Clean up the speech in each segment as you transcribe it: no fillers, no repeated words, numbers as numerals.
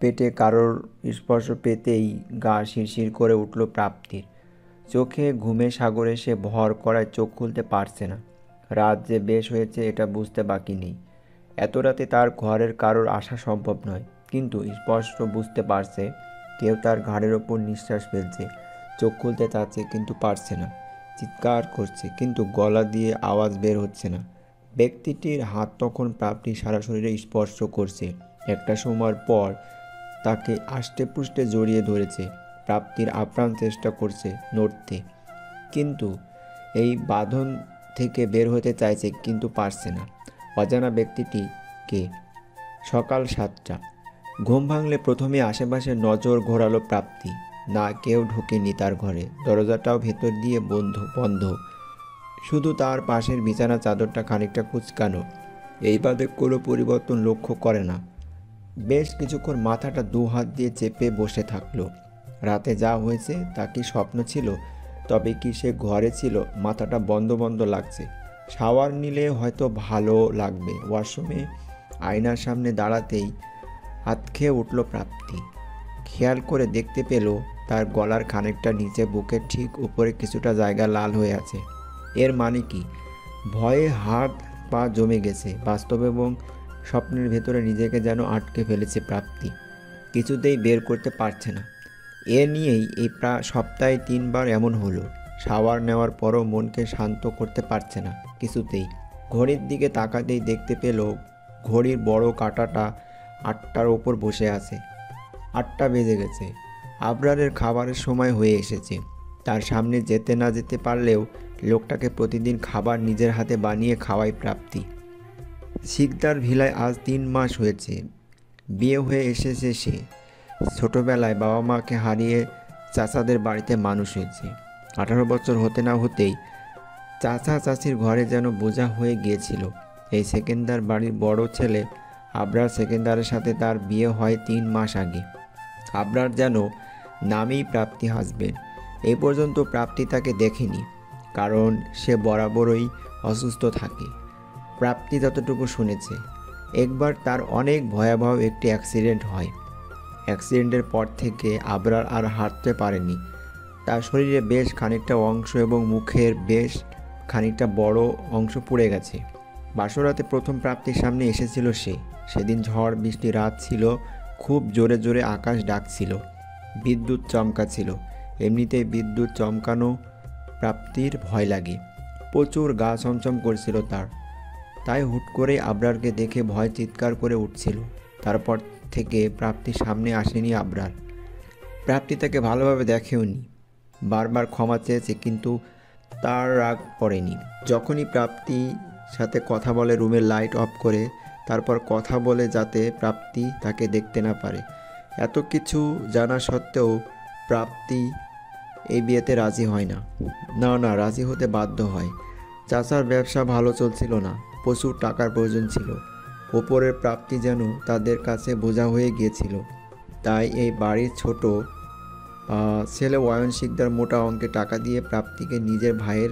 পেটে কারোর স্পর্শ পেতেই গা শিরশির করে উঠল প্রাপ্তির। চোখে ঘুমে সাগরে সে ভর করায় চোখ খুলতে পারছে না। রাত যে বেশ হয়েছে এটা বুঝতে বাকি নেই। এত রাতে তার ঘরের কারোর আসা সম্ভব নয়, কিন্তু স্পষ্ট বুঝতে পারছে কেউ তার ঘাড়ের ওপর নিঃশ্বাস ফেলছে। চোখ খুলতে চাচ্ছে কিন্তু পারছে না। চিৎকার করছে কিন্তু গলা দিয়ে আওয়াজ বের হচ্ছে না। ব্যক্তিটির হাত তখন প্রাপ্তি সারা শরীরে স্পর্শ করছে। একটা সময়ের পর তাকে আষ্টেপৃষ্টে জড়িয়ে ধরেছে। প্রাপ্তির আপ্রাণ চেষ্টা করছে নড়তে, কিন্তু এই বাঁধন থেকে বের হতে চাইছে কিন্তু পারছে না। অজানা ব্যক্তিটি কে? সকাল 7টা। ঘুম ভাঙলে প্রথমে আশেপাশে নজর ঘোরালো প্রাপ্তি। না, কেউ ঢোকেনি তার ঘরে। দরজাটাও ভেতর দিয়ে বন্ধ। শুধু তার পাশের বিছানা চাদরটা খানিকটা কুঁচকানো, এই বাদে কোনো পরিবর্তন লক্ষ্য করে না। বেশ কিছুক্ষণ মাথাটা দু হাত দিয়ে চেপে বসে থাকলো। রাতে যা হয়েছে তা কি স্বপ্ন ছিল? তবে কি সে ঘরে ছিল? মাথাটা বন্ধ লাগছে। শাওয়ার নিলে হয়তো ভালো লাগবে। ওয়াশরুমে আয়নার সামনে দাঁড়াতেই হাত খেয়ে উঠল প্রাপ্তি। খেয়াল করে দেখতে পেল তার গলার খানিকটা নিচে বুকের ঠিক উপরে কিছুটা জায়গা লাল হয়ে আছে। এর মানে কি? ভয়ে হাত পা জমে গেছে। বাস্তব এবং স্বপ্নের ভেতরে নিজেকে যেন আটকে ফেলেছে প্রাপ্তি। কিছুতেই বের করতে পারছে না। এ নিয়েই এই সপ্তাহে 3বার এমন হলো। শাওয়ার নেওয়ার পরও মনকে শান্ত করতে পারছে না কিছুতেই। ঘড়ির দিকে তাকাতেই দেখতে পেল ঘড়ির বড় কাঁটাটা 8টার ওপর বসে আছে। 8টা বেজে গেছে। আবরারের খাবারের সময় হয়ে এসেছে। তার সামনে যেতে না যেতে পারলেও লোকটাকে প্রতিদিন খাবার নিজের হাতে বানিয়ে খাওয়ায় প্রাপ্তি। শিকদার ভিলায় আজ 3 মাস হয়েছে বিয়ে হয়ে এসেছে সে। ছোটবেলায় বাবা মাকে হারিয়ে চাচাদের বাড়িতে মানুষ হয়েছে। 18 বছর হতে না হতেই চাচা চাচির ঘরে যেন বোঝা হয়ে গিয়েছিল। এই সেকেন্দার বাড়ির বড় ছেলে আবরার সেকেন্দারের সাথে তার বিয়ে হয় 3 মাস আগে। আবরার যেন নামেই প্রাপ্তি হাসবেন্ড। এই পর্যন্ত প্রাপ্তি তাকে দেখেনি, কারণ সে বরাবরই অসুস্থ থাকে। প্রাপ্তি যতটুকু শুনেছে, একবার তার অনেক ভয়াবহ একটি অ্যাক্সিডেন্ট হয়। অ্যাক্সিডেন্টের পর থেকে আবরার আর হাঁটতে পারেনি। তার শরীরে বেশ খানিকটা অংশ এবং মুখের বেশ খানিকটা বড় অংশ পুড়ে গেছে। বাসরাতে প্রথম প্রাপ্তির সামনে এসেছিল সে। সেদিন ঝড় বৃষ্টি রাত ছিল, খুব জোরে আকাশ ডাকছিল, বিদ্যুৎ চমকাছিল। এমনিতেই বিদ্যুৎ চমকানো প্রাপ্তির ভয় লাগে। প্রচুর গা ছমছম করছিল তার। তাই হুট করে আবরারকে দেখে ভয় চিৎকার করে উঠছিল। তারপর থেকে প্রাপ্তির সামনে আসেনি আবরার। প্রাপ্তি তাকে ভালোভাবে দেখেওনি। বারবার ক্ষমা চেয়েছে, কিন্তু তার রাগ পড়েনি। যখনই প্রাপ্তি সাথে কথা বলে রুমের লাইট অফ করে, তারপর কথা বলে যাতে প্রাপ্তি তাকে দেখতে না পারে। এত কিছু জানা সত্ত্বেও প্রাপ্তি এই বিয়েতে রাজি হয় না। রাজি হতে বাধ্য হয়। চাচার ব্যবসা ভালো চলছিল না, প্রচুর টাকার প্রয়োজন ছিল। ওপরের প্রাপ্তি যেন তাদের কাছে বোঝা হয়ে গিয়েছিল। তাই এই বাড়ির ছোট ছেলে অয়ন শিকদার মোটা অঙ্কে টাকা দিয়ে প্রাপ্তিকে নিজের ভাইয়ের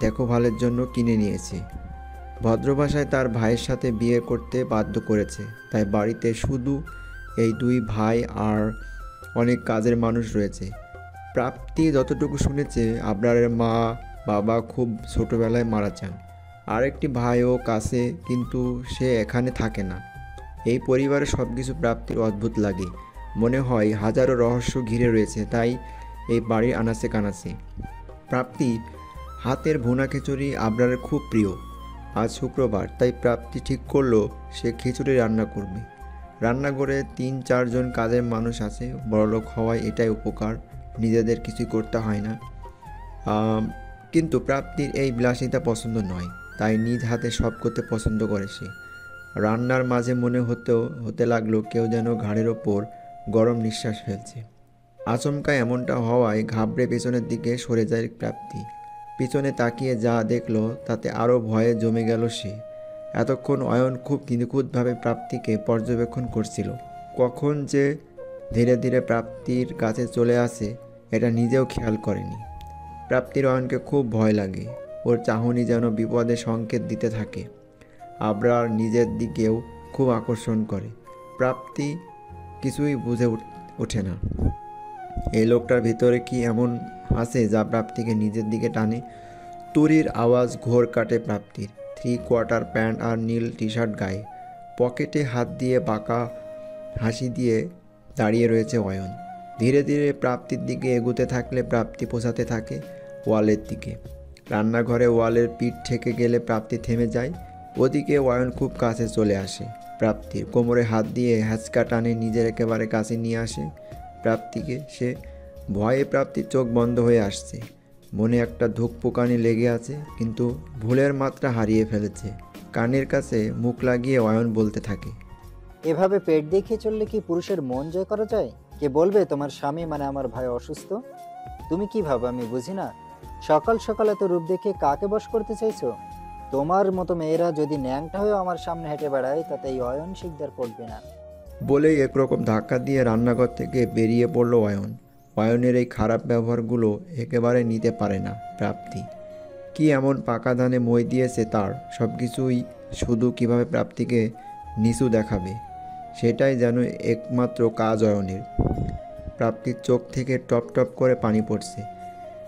দেখভালের জন্য কিনে নিয়েছে। ভদ্রভাষায় তার ভাইয়ের সাথে বিয়ে করতে বাধ্য করেছে। তাই বাড়িতে শুধু এই 2 ভাই আর অনেক কাজের মানুষ রয়েছে। প্রাপ্তি যতটুকু শুনেছে, আবরারের মা বাবা খুব ছোটোবেলায় মারা যান। আরেকটি ভাইও কাছে, কিন্তু সে এখানে থাকে না। এই পরিবারের সব কিছু প্রাপ্তির অদ্ভুত লাগে। মনে হয় হাজারো রহস্য ঘিরে রয়েছে। তাই এই বাড়ির আনাচে কানাচে প্রাপ্তি হাতের ভুনা খিচুড়ি আবরারের খুব প্রিয়। আজ শুক্রবার, তাই প্রাপ্তি ঠিক করলো সে খিচুড়ি রান্না করবে। রান্নাঘরে 3-4 জন কাজের মানুষ আছে। বড়লোক হওয়ায় এটাই উপকার, নিজেদের কিছুই করতে হয় না। কিন্তু প্রাপ্তির এই বিলাসিতা পছন্দ নয়, তাই নিজ হাতে সব করতে পছন্দ করে সে। রান্নার মাঝে মনে হতে লাগলো কেউ যেন ঘাড়ের ওপর গরম নিঃশ্বাস ফেলছে। আচমকা এমনটা হওয়ায় ঘাবড়ে পেছনের দিকে সরে যায় প্রাপ্তি। পিছনে তাকিয়ে যা দেখলো তাতে আরও ভয়ে জমে গেল সে। এতক্ষণ অয়ন খুব নিখুঁতভাবে প্রাপ্তিকে পর্যবেক্ষণ করছিল। কখন যে ধীরে প্রাপ্তির কাছে চলে আসে এটা নিজেও খেয়াল করেনি। প্রাপ্তির অয়নকে খুব ভয় লাগে। ওর চাহনি যেন বিপদের সংকেত দিতে থাকে। আবরার নিজের দিকেও খুব আকর্ষণ করে। প্রাপ্তি কিছুই বুঝে ওঠে না। এই লোকটার ভিতরে কি এমন আছে যা প্রাপ্তিকে নিজের দিকে টানে? তুরির আওয়াজ ঘোর কাটে প্রাপ্তির। 3/4 প্যান্ট আর নীল টি শার্ট গায়ে, পকেটে হাত দিয়ে বাঁকা হাসি দিয়ে দাঁড়িয়ে রয়েছে অয়ন। ধীরে ধীরে প্রাপ্তির দিকে এগোতে থাকলে প্রাপ্তি পৌঁছাতে থাকে ওয়ালের দিকে। রান্নাঘরে ওয়ালের পিঠ ঠেকে গেলে প্রাপ্তি থেমে যায়। ওদিকে অয়ন খুব কাছে চলে আসে। প্রাপ্তির কোমরে হাত দিয়ে হ্যাঁচকা টানে নিজের একেবারে কাছে নিয়ে আসে প্রাপ্তিকে। সে ভয়ে প্রাপ্তির চোখ বন্ধ হয়ে আসছে। মনে একটা ধুকপুকানি লেগে আছে, কিন্তু ভুলের মাত্রা হারিয়ে ফেলেছে। কানের কাছে মুখ লাগিয়ে অয়ন বলতে থাকে, এভাবে পেট দেখিয়ে চললে কি পুরুষের মন জয় করা যায়? কে বলবে তোমার স্বামী মানে আমার ভাই অসুস্থ? তুমি কি ভাবো আমি বুঝি না? সকাল সকাল এত রূপ দেখে কাকে বশ করতে চাইছো? তোমার মতো মেয়েরা যদি ন্যাংটা হয়েও আমার সামনে হেঁটে বেড়ায় তাতে এই অয়ন শিকদার পড়বে না। বলেই একরকম ধাক্কা দিয়ে রান্নাঘর থেকে বেরিয়ে পড়ল অয়ন। অয়নের এই খারাপ ব্যবহারগুলো একেবারে নিতে পারে না প্রাপ্তি। কি এমন পাকা ধানে মই দিয়েছে তার, সব কিছুই শুধু কিভাবে প্রাপ্তিকে নিচু দেখাবে, সেটাই যেন একমাত্র কাজ অয়নের। প্রাপ্তির চোখ থেকে টপ টপ করে পানি পড়ছে।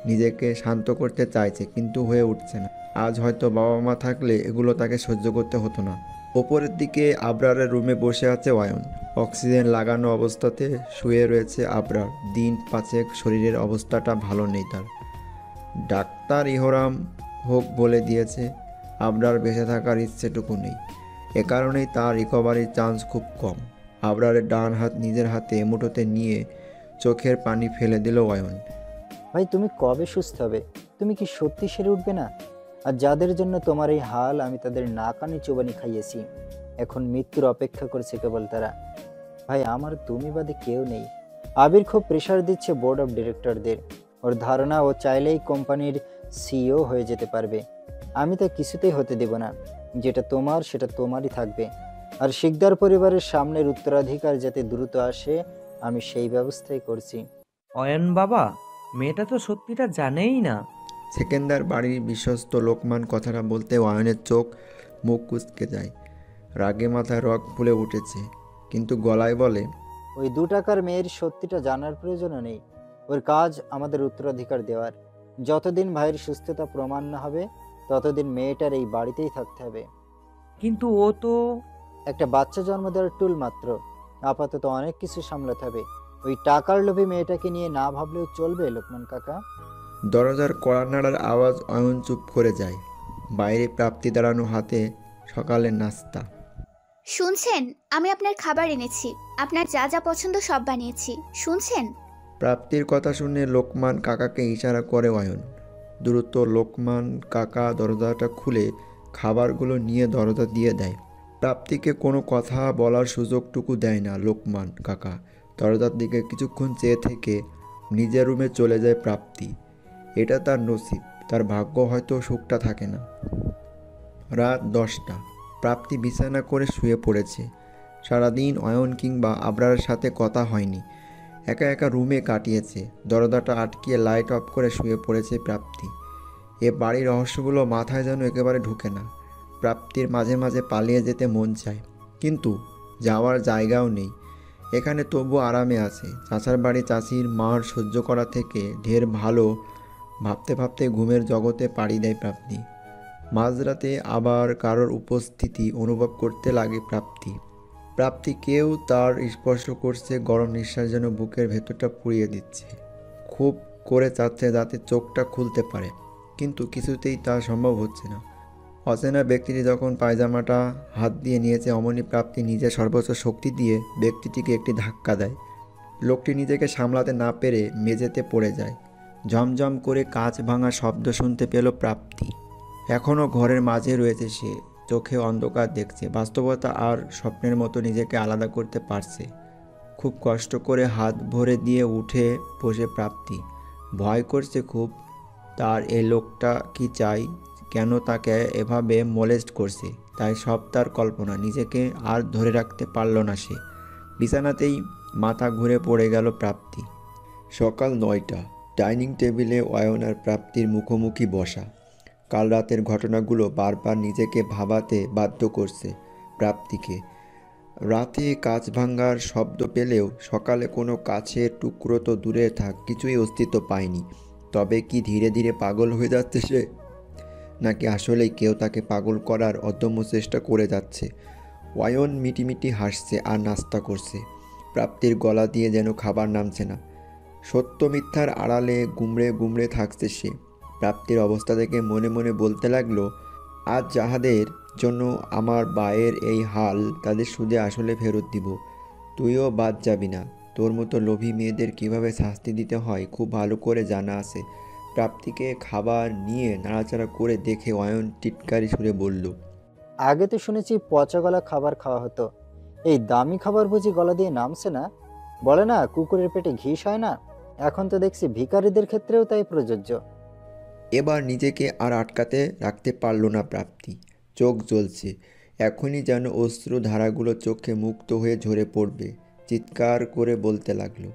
নিজেকে শান্ত করতে চাইছে, কিন্তু হয়ে উঠছে না। আজ হয়তো বাবা মা থাকলে এগুলো তাকে সহ্য করতে হতো না। ওপরের দিকে আবরারের রুমে বসে আছে অয়ন। অক্সিজেন লাগানো অবস্থাতে শুয়ে রয়েছে আবরার। দিন 5 শরীরের অবস্থাটা ভালো নেই তার। ডাক্তার ইহরাম হোক বলে দিয়েছে আবরার বেঁচে থাকার ইচ্ছেটুকু নেই। এ কারণেই তার রিকভারির চান্স খুব কম। আবরারের ডান হাত নিজের হাতে মুঠোতে নিয়ে চোখের পানি ফেলে দিল অয়ন। ভাই তুমি কবে সুস্থ হবে? তুমি কি সত্যি সেরে উঠবে না? আর যাদের জন্য তোমার এই হাল, আমি তাদের নাকানি চোবানি খাইয়েছি। এখন মৃত্যুর অপেক্ষা করছে কেবল তারা। ভাই আমার তুমি বাদে কেউ নেই। আবির খুব প্রেশার দিচ্ছে বোর্ড অফ ডিরেক্টরদের। ওর ধারণা ও চাইলেই কোম্পানির সিইও হয়ে যেতে পারবে। আমি তা কিছুতেই হতে দেব না। যেটা তোমার সেটা তোমারই থাকবে। আর শিকদার পরিবারের সামনের উত্তরাধিকার যাতে দ্রুত আসে, আমি সেই ব্যবস্থাই করছি। অয়ন বাবা, মেয়েটা তো সত্যিটা জানেই না। সেকেন্দার বাড়ির বিশ্বস্ত লোকমান কথাটা বলতে অয়নের চোখ মুখ কুঁচকে যায়। রাগে মাথায় রগ ফুলে উঠেছে, কিন্তু গলায় বলে, ওই 2 টাকার মেয়ের সত্যিটা জানার প্রয়োজনও নেই। ওর কাজ আমাদের উত্তরাধিকার দেওয়ার। যতদিন ভাইয়ের সুস্থতা প্রমাণ না হবে ততদিন মেয়েটার এই বাড়িতেই থাকতে হবে। কিন্তু ও তো একটা বাচ্চা জন্ম দেওয়ার টুল মাত্র। আপাতত অনেক কিছু সামলাতে হবে। ওই টাকার লোভী মেয়েটাকে নিয়ে না ভাবলেও চলবে লোকমান কাকা। দরজার কড়া নাড়ার আওয়াজ অয়ন চুপ করে যায়। বাইরে প্রাপ্তি দাঁড়ানো, হাতে সকালের নাস্তা। শুনছেন, আমি আপনার খাবার এনেছি। আপনার যা যা পছন্দ সব বানিয়েছি, শুনছেন? প্রাপ্তির কথা শুনে লোকমান কাকাকে ইশারা করে অয়ন। দ্রুত লোকমান কাকা দরজাটা খুলে খাবারগুলো নিয়ে দরজা দিয়ে দেয়। প্রাপ্তিকে কোনো কথা বলার সুযোগটুকু দেয় না লোকমান কাকা। দরজার দিকে কিছুক্ষণ চেয়ে থেকে নিজের রুমে চলে যায় প্রাপ্তি। এটা তার নসিব, তার ভাগ্য হয়তো সুখটা থাকে না। রাত 10টা। প্রাপ্তি বিছানা করে শুয়ে পড়েছে। সারাদিন অয়ন কিংবা আবরারের সাথে কথা হয়নি। একা একা রুমে কাটিয়েছে। দরজাটা আটকিয়ে লাইট অফ করে শুয়ে পড়েছে প্রাপ্তি। এ বাড়ির রহস্যগুলো মাথায় যেন একেবারে ঢুকে না। প্রাপ্তির মাঝে মাঝে পালিয়ে যেতে মন চায়, কিন্তু যাওয়ার জায়গাও নেই। এখানে তবু আরামে আছে। চাচার বাড়ি চাচির মার সহ্য করা থেকে ঢের ভালো। ভাবতে ভাবতে ঘুমের জগতে পাড়ি দেয় প্রাপ্তি। মাঝরাতে আবার কারোর উপস্থিতি অনুভব করতে লাগে প্রাপ্তি কেউ তার স্পর্শ করছে, গরম নিঃশ্বাস যেন বুকের ভেতরটা পুড়িয়ে দিচ্ছে। খুব করে চাচ্ছে যাতে চোখটা খুলতে পারে, কিন্তু কিছুতেই তা সম্ভব হচ্ছে না। অচেনা ব্যক্তিটি যখন পায়জামাটা হাত দিয়ে নিয়েছে, অমনি প্রাপ্তি নিজের সর্বোচ্চ শক্তি দিয়ে ব্যক্তিটিকে একটি ধাক্কা দেয়। লোকটি নিজেকে সামলাতে না পেরে মেঝেতে পড়ে যায়। ঝমঝম করে কাঁচ ভাঙা শব্দ শুনতে পেল প্রাপ্তি। এখনও ঘরের মাঝে রয়েছে সে, চোখে অন্ধকার দেখছে। বাস্তবতা আর স্বপ্নের মতো নিজেকে আলাদা করতে পারছে। খুব কষ্ট করে হাত ভরে দিয়ে উঠে বসে প্রাপ্তি। ভয় করছে খুব। তার এ লোকটা কি চাই, কেন তাকে এভাবে মোলেস্ট করছে, তাই সব তার কল্পনা। নিজেকে আর ধরে রাখতে পারল না সে। বিছানাতেই মাথা ঘুরে পড়ে গেল প্রাপ্তি। সকাল 9টা। ডাইনিং টেবিলে অয়ন আর প্রাপ্তির মুখোমুখি বসা। কাল রাতের ঘটনাগুলো বারবার নিজেকে ভাবাতে বাধ্য করছে প্রাপ্তিকে। রাতে কাঁচ ভাঙার শব্দ পেলেও সকালে কোনো কাছের টুকরো তো দূরে থাক, কিছুই অস্তিত্ব পায়নি। তবে কি ধীরে ধীরে পাগল হয়ে যাচ্ছে সে, নাকি আসলেই কেউ তাকে পাগল করার অদম্য চেষ্টা করে যাচ্ছে? অয়ন মিটিমিটি হাসছে আর নাস্তা করছে। প্রাপ্তির গলা দিয়ে যেন খাবার নামছে না। সত্য মিথ্যার আড়ালে গুমড়ে গুমড়ে থাকছে সে। প্রাপ্তির অবস্থা দেখে মনে মনে বলতে লাগলো, আজ যাহাদের জন্য আমার বায়ের এই হাল, তাদের সুদে আসলে ফেরত দিব। তুইও বাদ যাবি না। তোর মতো লোভী মেয়েদের কিভাবে শাস্তি দিতে হয় খুব ভালো করে জানা আছে। প্রাপ্তিকে খাবার নিয়ে নাড়াচাড়া করে দেখে অয়ন টিটকারি সুরে বলল, আগে তো শুনেছি পচা গলা খাবার খাওয়া হতো, এই দামি খাবার বুঝি গলা দিয়ে নামছে না? বলে না কুকুরের পেটে ঘিস হয় না, এখন তো দেখছি ভিখারিদের ক্ষেত্রেও তাই প্রযোজ্য। এবার নিজেকে আর আটকাতে রাখতে পারল না প্রাপ্তি। চোখ জ্বলছে, এখনই যেন অশ্রু ধারাগুলো চোখে মুক্ত হয়ে ঝরে পড়বে। চিৎকার করে বলতে লাগলো,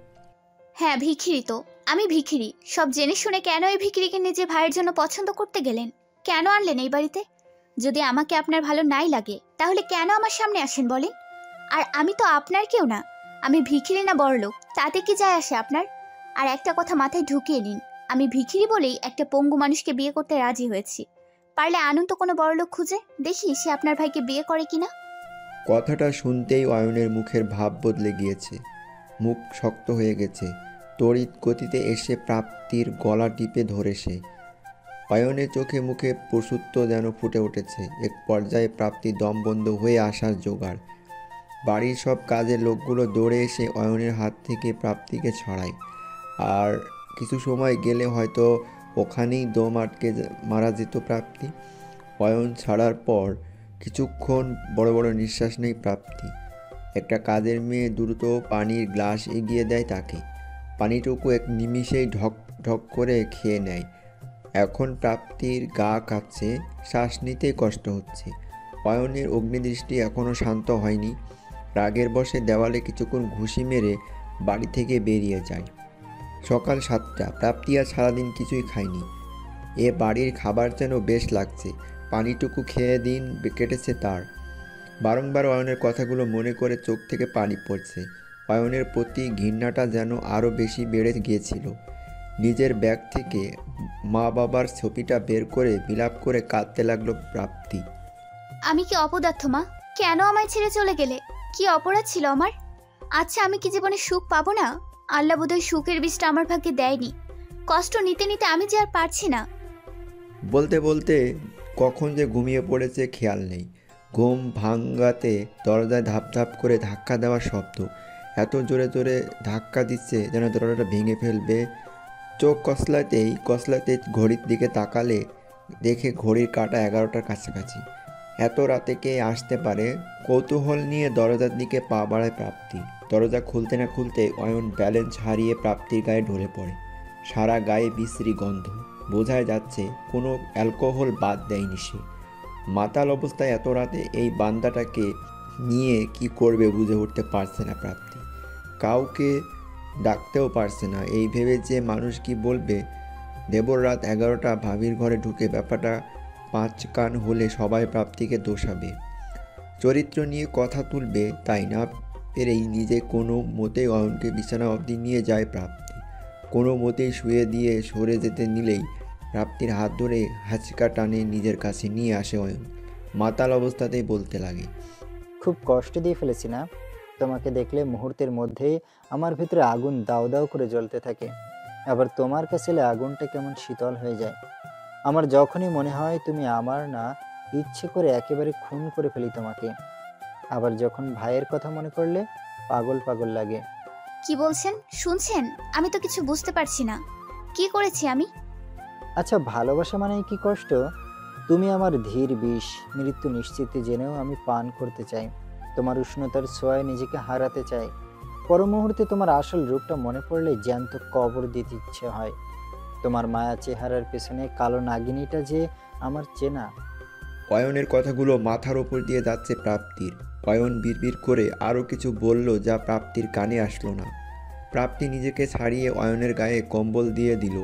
হ্যাঁ ভিখিরি তো, আমি ভিখিরি। সব জেনে শুনে কেন এই ভিখিরিকে নিজে ভাইয়ের জন্য পছন্দ করতে গেলেন? কেন আনলেন এই বাড়িতে? যদি আমাকে আপনার ভালো নাই লাগে তাহলে কেন আমার সামনে আসেন বলেন? আর আমি তো আপনার কেউ না, আমি ভিখিরি না বড়লোক, তাতে কি যায় আসে আপনার? আর একটা কথা মাথায় ঢুকিয়ে নিন, আমি ভিখিরি বলেই একটা পঙ্গু মানুষকে বিয়ে করতে রাজি হয়েছি। পারলে আনুন তো কোনো বড়লোক খুঁজে, দেখি সে আপনার ভাইকে বিয়ে করে কিনা। কথাটা শুনতেই অয়নের মুখের ভাব বদলে গিয়েছে। মুখ শক্ত হয়ে গেছে। তড়িৎ গতিতে এসে প্রাপ্তির গলা টিপে ধরে সে। অয়নের চোখে মুখে পশুত্ব যেন ফুটে উঠেছে। এক পর্যায়ে প্রাপ্তি দম বন্ধ হয়ে আসার জোগাড়। বাড়ির সব কাজের লোকগুলো দৌড়ে এসে অয়নের হাত থেকে প্রাপ্তিকে ছড়ায়। আর কিছু সময় গেলে হয়তো ওখানেই দম আটকে মারা যেত প্রাপ্তি। অয়ন ছাড়ার পর কিছুক্ষণ বড় বড় নিঃশ্বাস নেই প্রাপ্তি। একটা কাজের মেয়ে দ্রুত পানির গ্লাস এগিয়ে দেয় তাকে। পানিটুকু এক নিমিষেই ঢক ঢক করে খেয়ে নেয়। এখন প্রাপ্তির গা কাঁপছে, শ্বাস নিতেই কষ্ট হচ্ছে। অয়নের অগ্নিদৃষ্টি এখনও শান্ত হয়নি। রাগের বশে দেওয়ালে কিছুক্ষণ ঘুষি মেরে বাড়ি থেকে বেরিয়ে যায়। সকাল 7টা। প্রাপ্তি আর সারাদিন কিছুই খায়নি। এ বাড়ির খাবার যেন বেশ লাগছে। পানিটুকু খেয়ে দিন কেটেছে তার। বারংবার অয়নের কথাগুলো মনে করে চোখ থেকে পানি পড়ছে। অয়নের প্রতি ঘৃণাটা যেন আরও বেশি বেড়ে গিয়েছিল। নিজের ব্যাগ থেকে মা বাবার ছবিটা বের করে বিলাপ করে কাঁদতে লাগলো প্রাপ্তি। আমি কি অপদার্থ মা? কেন আমায় ছেড়ে চলে গেলে? কি অপরাধ ছিল আমার? আচ্ছা আমি কি জীবনে সুখ পাবো না? আল্লাহ বোধহয় সুখের বীজটা আমার ভাগ্যে দেয়নি। কষ্ট নিতে নিতে আমি যে আর পারছি না। বলতে বলতে কখন যে ঘুমিয়ে পড়েছে খেয়াল নেই। ঘুম ভাঙাতে দরজায় ধাপ ধাপ করে ধাক্কা দেওয়ার শব্দ। এত জোরে জোরে ধাক্কা দিচ্ছে যেন দরজাটা ভেঙে ফেলবে। চোখ কসলাতেই ঘড়ির দিকে তাকালে দেখে ঘড়ির কাঁটা 11টার কাছাকাছি। এত রাতে কে আসতে পারে? কৌতূহল নিয়ে দরজার দিকে পা বাড়ায় প্রাপ্তি। দরজা খুলতে না খুলতে অয়ন ব্যালেন্স হারিয়ে প্রাপ্তির গায়ে ঢলে পড়ে। সারা গায়ে বিশ্রী গন্ধ। বোঝাই যাচ্ছে কোনো অ্যালকোহল বাদ দেয়নি সে। মাতাল অবস্থায় এত রাতে এই বান্দাটাকে নিয়ে কি করবে বুঝে উঠতে পারছে না প্রাপ্তি। কাউকে ডাকতেও পারছে না, এই ভেবে যে মানুষ কি বলবে। দেবর রাত 11টা ভাবির ঘরে ঢুকে ব্যাপারটা 5 কান হলে সবাই প্রাপ্তিকে দোষাবে, চরিত্র নিয়ে কথা তুলবে। তাই না পেরেই নিজে কোনো মতেই অয়নকে বিছানা অবধি নিয়ে যায় প্রাপ্তি। কোনো মতেই শুয়ে দিয়ে সরে যেতে নিলেই প্রাপ্তির হাত ধরে হাঁচকা টানে নিজের কাছে নিয়ে আসে অয়ন। মাতাল অবস্থাতেই বলতে লাগে, খুব কষ্ট দিয়ে ফেলেছি না? তোমাকে দেখলে মুহূর্তের মধ্যেই আমার ভিতরে আগুন দাউ দাউ করে জ্বলতে থাকে। আবার তোমার কাছে এলে আগুনটা কেমন শীতল হয়ে যায়। আমার যখনই মনে হয় তুমি আমার না, ইচ্ছে করে একেবারে খুন করে ফেলি তোমাকে। আবার যখন ভাইয়ের কথা মনে করলে পাগল পাগল লাগে। কি বলছেন? শুনছেন? আমি তো কিছু বুঝতে পারছি না। কি করেছি আমি? আচ্ছা ভালোবাসা মানে কি কষ্ট? তুমি আমার ধীর বিষ, মৃত্যু নিশ্চিত জেনেও আমি পান করতে চাই। তোমার উষ্ণতার ছোঁয়ায় নিজেকে হারাতে চাই। পর মুহূর্তে তোমার আসল রূপটা মনে পড়লে জ্যান্ত কবর দিতে ইচ্ছে হয়। তোমার মায়া চেহারার পেছনে কালো নাগিনীটা যে আমার চেনা। অয়নের কথাগুলো মাথার ওপর দিয়ে যাচ্ছে প্রাপ্তির। অয়ন বিড়বিড় করে আরও কিছু বলল যা প্রাপ্তির কানে আসলো না। প্রাপ্তি নিজেকে ছাড়িয়ে অয়নের গায়ে কম্বল দিয়ে দিল।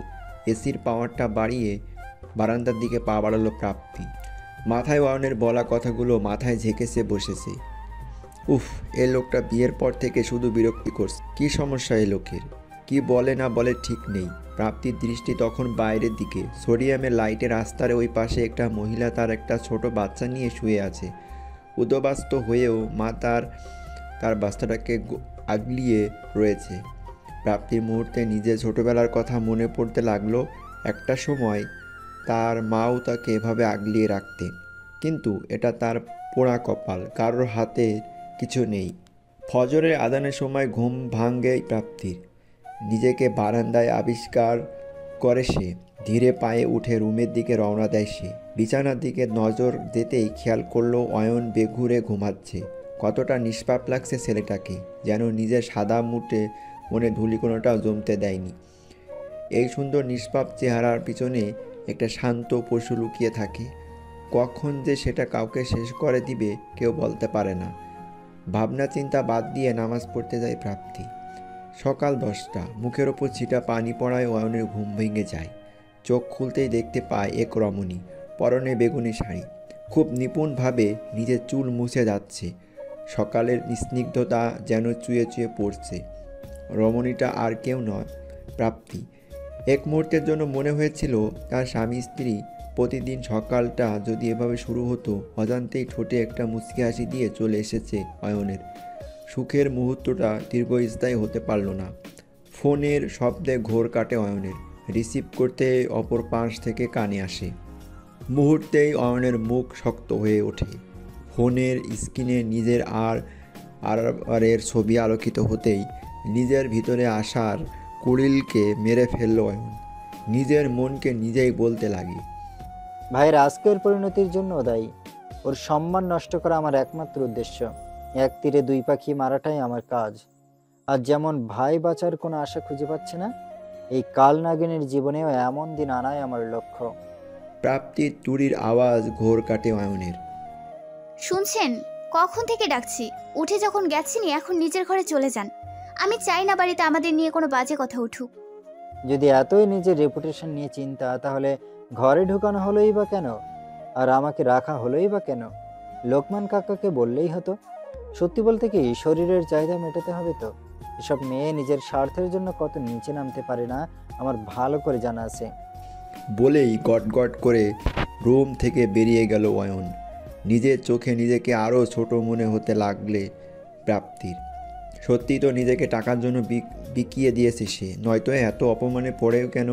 এসির পাওয়ারটা বাড়িয়ে বারান্দার দিকে পা বাড়ালো প্রাপ্তি। মাথায় অয়নের বলা কথাগুলো মাথায় ঝেঁকেছে বসেছে। উফ, এ লোকটা বিয়ের পর থেকে শুধু বিরক্তি করছে। কি সমস্যা এ লোকের? কি বলে না বলে ঠিক নেই। প্রাপ্তির দৃষ্টি তখন বাইরের দিকে। সোডিয়ামের লাইটের রাস্তার ওই পাশে একটা মহিলা তার একটা ছোট বাচ্চা নিয়ে শুয়ে আছে। উদবাস্ত হয়েও মা তার বাচ্চাটাকে আগলিয়ে রয়েছে। প্রাপ্তির মুহূর্তে নিজের ছোটবেলার কথা মনে পড়তে লাগলো। একটা সময় তার মাও তাকে এভাবে আগলিয়ে রাখতেন, কিন্তু এটা তার পোড়া কপাল, কারোর হাতে কিছু নেই। ফজরের আজানের সময় ঘুম ভাঙে প্রাপ্তির। নিজেকে বারান্দায় আবিষ্কার করে সে। ধীরে পায়ে উঠে রুমের দিকে রওনা দেয় সে। বিছানার দিকে নজর যেতেই খেয়াল করলো অয়ন বেঘুরে ঘুমাচ্ছে। কতটা নিষ্পাপ লাগছে ছেলেটাকে, যেন নিজের সাদা মুটে মনে ধূলিকণাটাও জমতে দেয়নি। এই সুন্দর নিষ্পাপ চেহারার পিছনে একটা শান্ত পশু লুকিয়ে থাকে। কখন যে সেটা কাউকে শেষ করে দিবে কেউ বলতে পারে না। ভাবনা চিন্তা বাদ দিয়ে নামাজ পড়তে যায় প্রাপ্তি। সকাল 10টা। মুখের ওপর ছিটা পানি পড়ায় অয়নের ঘুম ভেঙে যায়। চোখ খুলতেই দেখতে পায় এক রমণী, পরনে বেগুনি শাড়ি, খুব নিপুণভাবে নিজের চুল মুছে যাচ্ছে। সকালের স্নিগ্ধতা যেন চুয়ে চুয়ে পড়ছে। রমণীটা আর কেউ নয়, প্রাপ্তি। এক মুহূর্তের জন্য মনে হয়েছিল তার স্বামী স্ত্রী প্রতিদিন সকালটা যদি এভাবে শুরু হতো। অজান্তেই ঠোঁটে একটা মুচকি হাসি দিয়ে চলে এসেছে অয়নের। সুখের মুহূর্তটা দীর্ঘস্থায়ী হতে পারল না। ফোনের শব্দে ঘোর কাটে অয়নের। রিসিভ করতে অপর পাশ থেকে কানে আসে। মুহূর্তেই অয়নের মুখ শক্ত হয়ে ওঠে। ফোনের স্ক্রিনে নিজের আরের ছবি আলোকিত হতেই নিজের ভিতরে আসার কুড়িলকে মেরে ফেলল অয়ন। নিজের মনকে নিজেই বলতে লাগে, ভাইয়ের আজকের পরিণতির জন্য দায়ী। ওর সম্মান নষ্ট করা আমার একমাত্র উদ্দেশ্য। এক তীরে দুই পাখি মারাটাই আমার কাজ। আর যেমন ভাই বাঁচার কোনো আশা খুঁজে পাচ্ছে না, এই কাল নাগিনীর জীবনেও এমন দিন আনাই আমার লক্ষ্য। প্রাপ্তির তুড়ির আওয়াজ ঘোর কাটে অয়নের। শুনছেন? কখন থেকে ডাকছি। উঠে যখন গেছিনি এখন নিজের ঘরে চলে যান। আমি চাই না বাড়িতে আমাদের নিয়ে কোনো বাজে কথা উঠুক। যদি এতই নিজের রেপুটেশন নিয়ে চিন্তা, তাহলে ঘরে ঢুকানো হলোই বা কেন? আর আমাকে রাখা হলোই বা কেন? লোকমান কাকাকে বললেই হতো। সত্যি বলতে কি, শরীরের চাহিদা মেটাতে হবে তো। এসব মেয়ে নিজের স্বার্থের জন্য কত নিচে নামতে পারে না আমার ভালো করে জানা আছে। বলেই গট গট করে রুম থেকে বেরিয়ে গেল অয়ন। নিজের চোখে নিজেকে আরও ছোট মনে হতে লাগলে প্রাপ্তির। সত্যি তো নিজেকে টাকার জন্য বিকিয়ে দিয়েছে সে, নয়তো এত অপমানে পড়েও কেন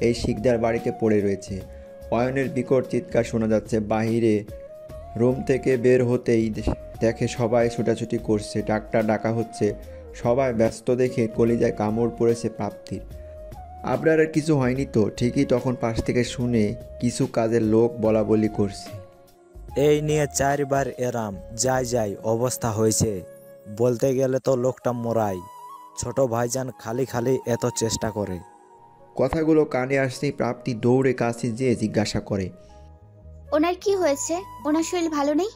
এই শিকদার বাড়িতে পড়ে রয়েছে। অয়নের বিকট চিৎকার শোনা যাচ্ছে বাহিরে। রুম থেকে বের হতেই দেখে সবাই ছোটাছুটি করছে, ডাক্তার ডাকা হচ্ছে। সবাই ব্যস্ত দেখে কলিজায় কামড় পড়েছে প্রাপ্তির। আবরারের কিছু হয়নি তো? ঠিকই তখন পাশ থেকে শুনে কিছু কাজের লোক বলা বলি করছে, এই নিয়ে 4বার এরাম যাই অবস্থা হয়েছে। বলতে গেলে তো লোকটা মরাই। ছোট ভাইজান খালি খালি এত চেষ্টা করে। কথাগুলো কানে আসতেই প্রাপ্তি দৌড়ে কাছে যেয়ে জিজ্ঞাসা করে, ওনার কি হয়েছে? ওনার শরীর ভালো নেই?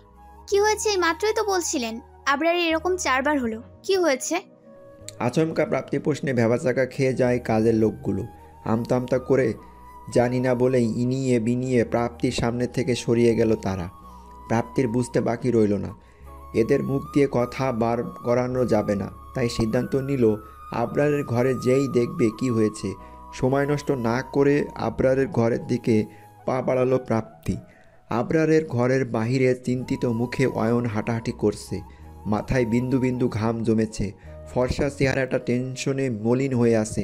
কি হয়েছে? এই মাত্রই তো বলছিলেন। আবরার এরকম 4বার হলো, কি হয়েছে? আচমকা প্রাপ্তি প্রশ্নে ভেবাচাকা খেয়ে যায় কাজের লোকগুলো। আমতা আমতা করে জানি না বলেই ইনিয়ে বিনিয়ে প্রাপ্তির সামনে থেকে সরিয়ে গেল তারা। প্রাপ্তির বুঝতে বাকি রইল না, এদের মুখ দিয়ে কথা বার করানো যাবে না। তাই সিদ্ধান্ত নিল আবরারের ঘরে যেই দেখবে কি হয়েছে। সময় নষ্ট না করে আবরারের ঘরের দিকে পা বাড়ালো প্রাপ্তি। আবরারের ঘরের বাহিরে চিন্তিত মুখে অয়ন হাঁটাহাঁটি করছে। মাথায় বিন্দু বিন্দু ঘাম জমেছে। ফর্সা চেহারাটা টেনশনে মলিন হয়ে আছে।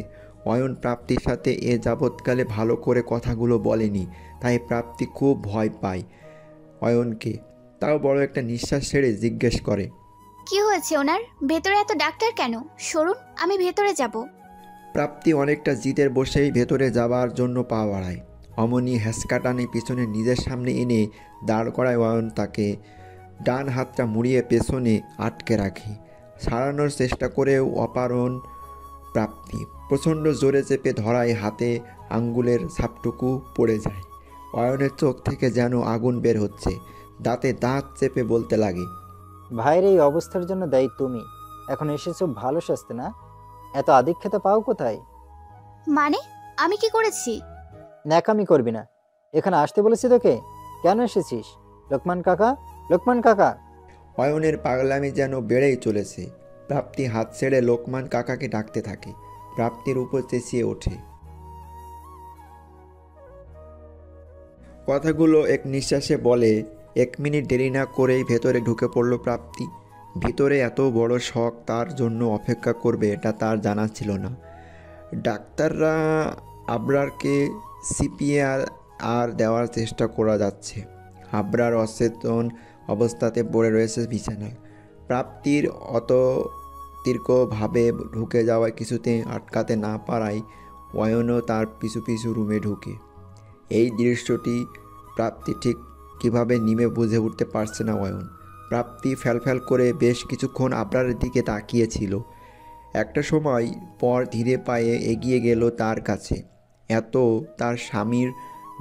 অয়ন প্রাপ্তির সাথে এ যাবৎকালে ভালো করে কথাগুলো বলেনি, তাই প্রাপ্তি খুব ভয় পায় অয়নকে। তাও বড় একটা নিঃশ্বাস ছেড়ে জিজ্ঞেস করে, কি হয়েছে ওনার? ভেতরে এত ডাক্তার কেন? সরুন, আমি ভেতরে যাব। প্রাপ্তি অনেকটা জিদের বসেই ভেতরে যাবার জন্য পা বাড়ায়। অমনি হ্যাঁচকা টানে পিছনে নিজের সামনে এনে দাঁড় করায় অয়ন তাকে। ডান হাতটা মুড়িয়ে পেছনে আটকে রাখে। ছাড়ানোর চেষ্টা করেও অপারণ প্রাপ্তি। প্রচণ্ড জোরে চেপে ধরায় হাতে আঙ্গুলের ছাপটুকু পড়ে যায়। অয়নের চোখ থেকে যেন আগুন বের হচ্ছে। দাঁতে দাঁত চেপে বলতে লাগে, ভাইয়ের এই অবস্থার জন্য দায়ী তুমি। এখন এসেছো ভালো শাস্তি না? এত আদিক্ষেতা পাও কোথায়? মানে? আমি কি করেছি? ন্যাকামি করবি না। এখানে আসতে বলেছি তোকে। কেন এসেছিস? লোকমান কাকা, লোকমান কাকা। অয়নের পাগলামি যেন বেড়েই চলেছে। প্রাপ্তি হাত ছেড়ে লোকমান কাকাকে ডাকতে থাকে। প্রাপ্তির উপর চেঁচিয়ে ওঠে। কথাগুলো এক নিঃশ্বাসে বলে। 1 মিনিট দেরি না করেই ভেতরে ঢুকে পড়ল প্রাপ্তি। ভিতরে এত বড় শখ তার জন্য অপেক্ষা করবে এটা তার জানা ছিল না। ডাক্তাররা আবরারকে সিপিআর আর দেওয়ার চেষ্টা করা যাচ্ছে। আবরার অচেতন অবস্থাতে পড়ে রয়েছে বিছানায়। প্রাপ্তির অতর্কিতভাবে ঢুকে যাওয়ায় কিছুতেই আটকাতে না পারায় অয়নও তার পিছু পিছু রুমে ঢুকে। এই দৃশ্যটি প্রাপ্তি ঠিক কিভাবে নিমে বুঝে উঠতে পারছে না অয়ন। প্রাপ্তি ফ্যালফ্যাল করে বেশ কিছুক্ষণ আবরারের দিকে তাকিয়েছিল। একটা সময় পর ধীরে পায়ে এগিয়ে গেল তার কাছে। এত তার স্বামীর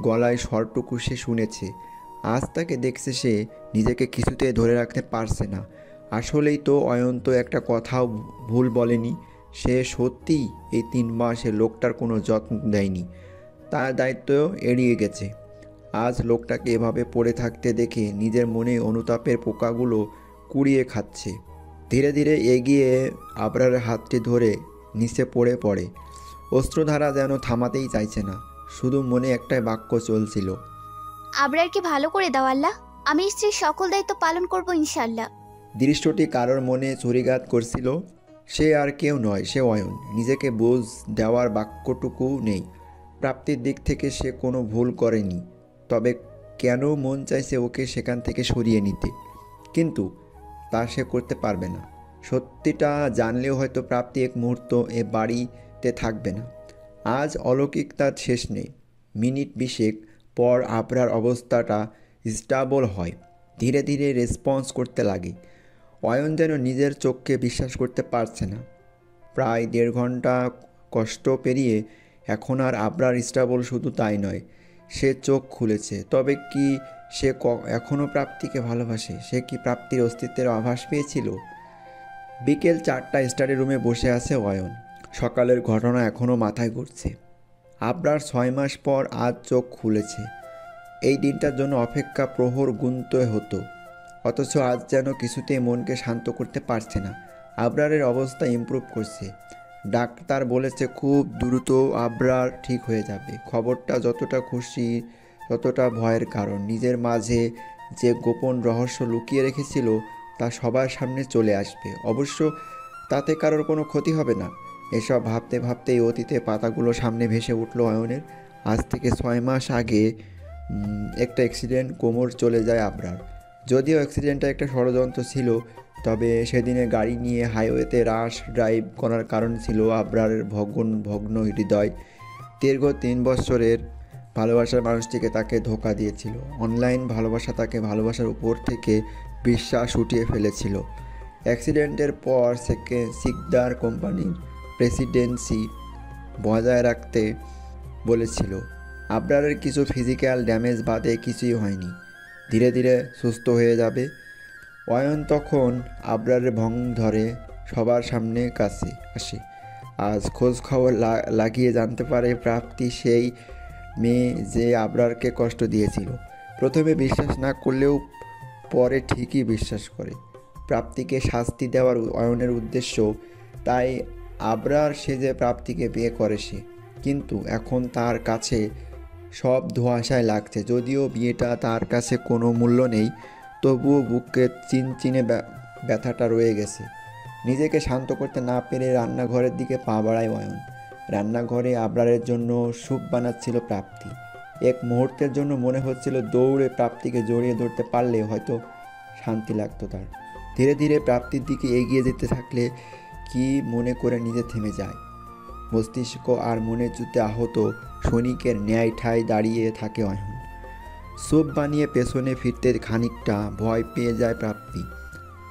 গলায় স্বরটুকু সে শুনেছে। আজ তাকে দেখছে সে নিজেকে কিছুতে ধরে রাখতে পারছে না। আসলেই তো অয়ন তো একটা কথাও ভুল বলেনি। সে সত্যিই এই 3 মাসে লোকটার কোনো যত্ন দেয়নি, তার দায়িত্ব এড়িয়ে গেছে। আজ লোকটাকে এভাবে পড়ে থাকতে দেখে নিজের মনে অনুতাপের পোকাগুলো কুড়িয়ে খাচ্ছে। ধীরে ধীরে এগিয়ে আবরারের হাতটি ধরে নিচে পড়ে। অস্ত্রধারা যেন থামাতেই চাইছে না, শুধু মনে একটাই বাক্য চলছিল, আবরারকে ভালো করে দাও আল্লাহ, আমি স্ত্রীর সকল দায়িত্ব পালন করব ইনশাআল্লাহ। দৃশ্যটি কারোর মনে ছুরিঘাত করছিল। সে আর কেউ নয়, সে অয়ন। নিজেকে বুঝ দেওয়ার বাক্যটুকু নেই। প্রাপ্তির দিক থেকে সে কোনো ভুল করেনি, তবে কেন মন চাইছে ওকে সেখান থেকে সরিয়ে নিতে, কিন্তু তা সে করতে পারবে না। সত্যিটা জানলেও হয়তো প্রাপ্তি এক মুহূর্ত এ বাড়িতে থাকবে না। আজ অলৌকিক তার শেষ নেই। মিনিট 20 পর আবরার অবস্থাটা স্টেবল হয়, ধীরে ধীরে রেসপন্স করতে লাগে। অয়ন যেন নিজের চোখকে বিশ্বাস করতে পারছে না। প্রায় 1.5 ঘন্টা কষ্ট পেরিয়ে এখন আর আবরার স্টেবল, শুধু তাই নয়, সে চোখ খুলেছে। তবে কি সে এখনও প্রাপ্তিকে ভালোবাসে? সে কি প্রাপ্তির অস্তিত্বের আভাস পেয়েছিল? বিকেল 4টায় স্টাডি রুমে বসে আছে অয়ন। সকালের ঘটনা এখনও মাথায় ঘুরছে। আবরার 6 মাস পর আজ চোখ খুলেছে। এই দিনটার জন্য অপেক্ষা প্রহর গুনতে হতো, অথচ আজ যেন কিছুতেই মনকে শান্ত করতে পারছে না। আবরারের অবস্থা ইমপ্রুভ করছে। ডাক্তার বলেছে খুব দ্রুত আবরার ঠিক হয়ে যাবে। খবরটা যতটা খুশি ততটা ভয়ের কারণ। নিজের মাঝে যে গোপন রহস্য লুকিয়ে রেখেছিল তা সবার সামনে চলে আসবে। অবশ্য তাতে কারোর কোনো ক্ষতি হবে না। এসব ভাবতে ভাবতেই অতীতে পাতাগুলো সামনে ভেসে উঠল অয়নের। আজ থেকে 6 মাস আগে একটা অ্যাক্সিডেন্ট, কোমর চলে যায় আবরার। যদিও অ্যাক্সিডেন্টটা একটা ষড়যন্ত্র ছিল, তবে সেদিনে গাড়ি নিয়ে হাইওয়েতে রাশ ড্রাইভ করার কারণ ছিল আবরারের ভগ্ন হৃদয়। দীর্ঘ 3 বছরের ভালোবাসার মানুষটিকে তাকে ধোঁকা দিয়েছিল। অনলাইন ভালোবাসা তাকে ভালোবাসার উপর থেকে বিশ্বাস উঠিয়ে ফেলেছিল। অ্যাক্সিডেন্টের পর সিকদার কোম্পানির প্রেসিডেন্সি বজায় রাখতে বলেছিল। আবরারের কিছু ফিজিক্যাল ড্যামেজ বাদে কিছুই হয়নি, ধীরে ধীরে সুস্থ হয়ে যাবে। অয়ন তখন আবরারের ভং ধরে সবার সামনে কাছে আসে। আজ খোঁজ খবর লাগিয়ে জানতে পারে প্রাপ্তি সেই মেয়ে যে আবরারকে কষ্ট দিয়েছিল। প্রথমে বিশ্বাস না করলেও পরে ঠিকই বিশ্বাস করে। প্রাপ্তিকে শাস্তি দেওয়ার অয়নের উদ্দেশ্য, তাই আবরার সেজে প্রাপ্তিকে বিয়ে করে সে। কিন্তু এখন তার কাছে সব ধোঁয়াশায় লাগছে। যদিও বিয়েটা তার কাছে কোনো মূল্য নেই, তবুও বুকে চিনচিনে ব্যথাটা রয়ে গেছে। নিজেকে শান্ত করতে না পেরে রান্নাঘরের দিকে পা বাড়ায় অয়ন। রান্নাঘরে আবরারের জন্য স্যুপ বানাচ্ছিল প্রাপ্তি। এক মুহূর্তের জন্য মনে হচ্ছিল দৌড়ে প্রাপ্তিকে জড়িয়ে ধরতে পারলে হয়তো শান্তি লাগতো তার। ধীরে ধীরে প্রাপ্তির দিকে এগিয়ে যেতে থাকলে কি মনে করে নিজে থেমে যায়। মস্তিষ্ক আর মনের যুদ্ধে আহত সৈনিকের ন্যায় ঠায় দাঁড়িয়ে থাকে অয়ন। স্যুপ বানিয়ে পেছনে ফিরতে খানিকটা ভয় পেয়ে যায় প্রাপ্তি।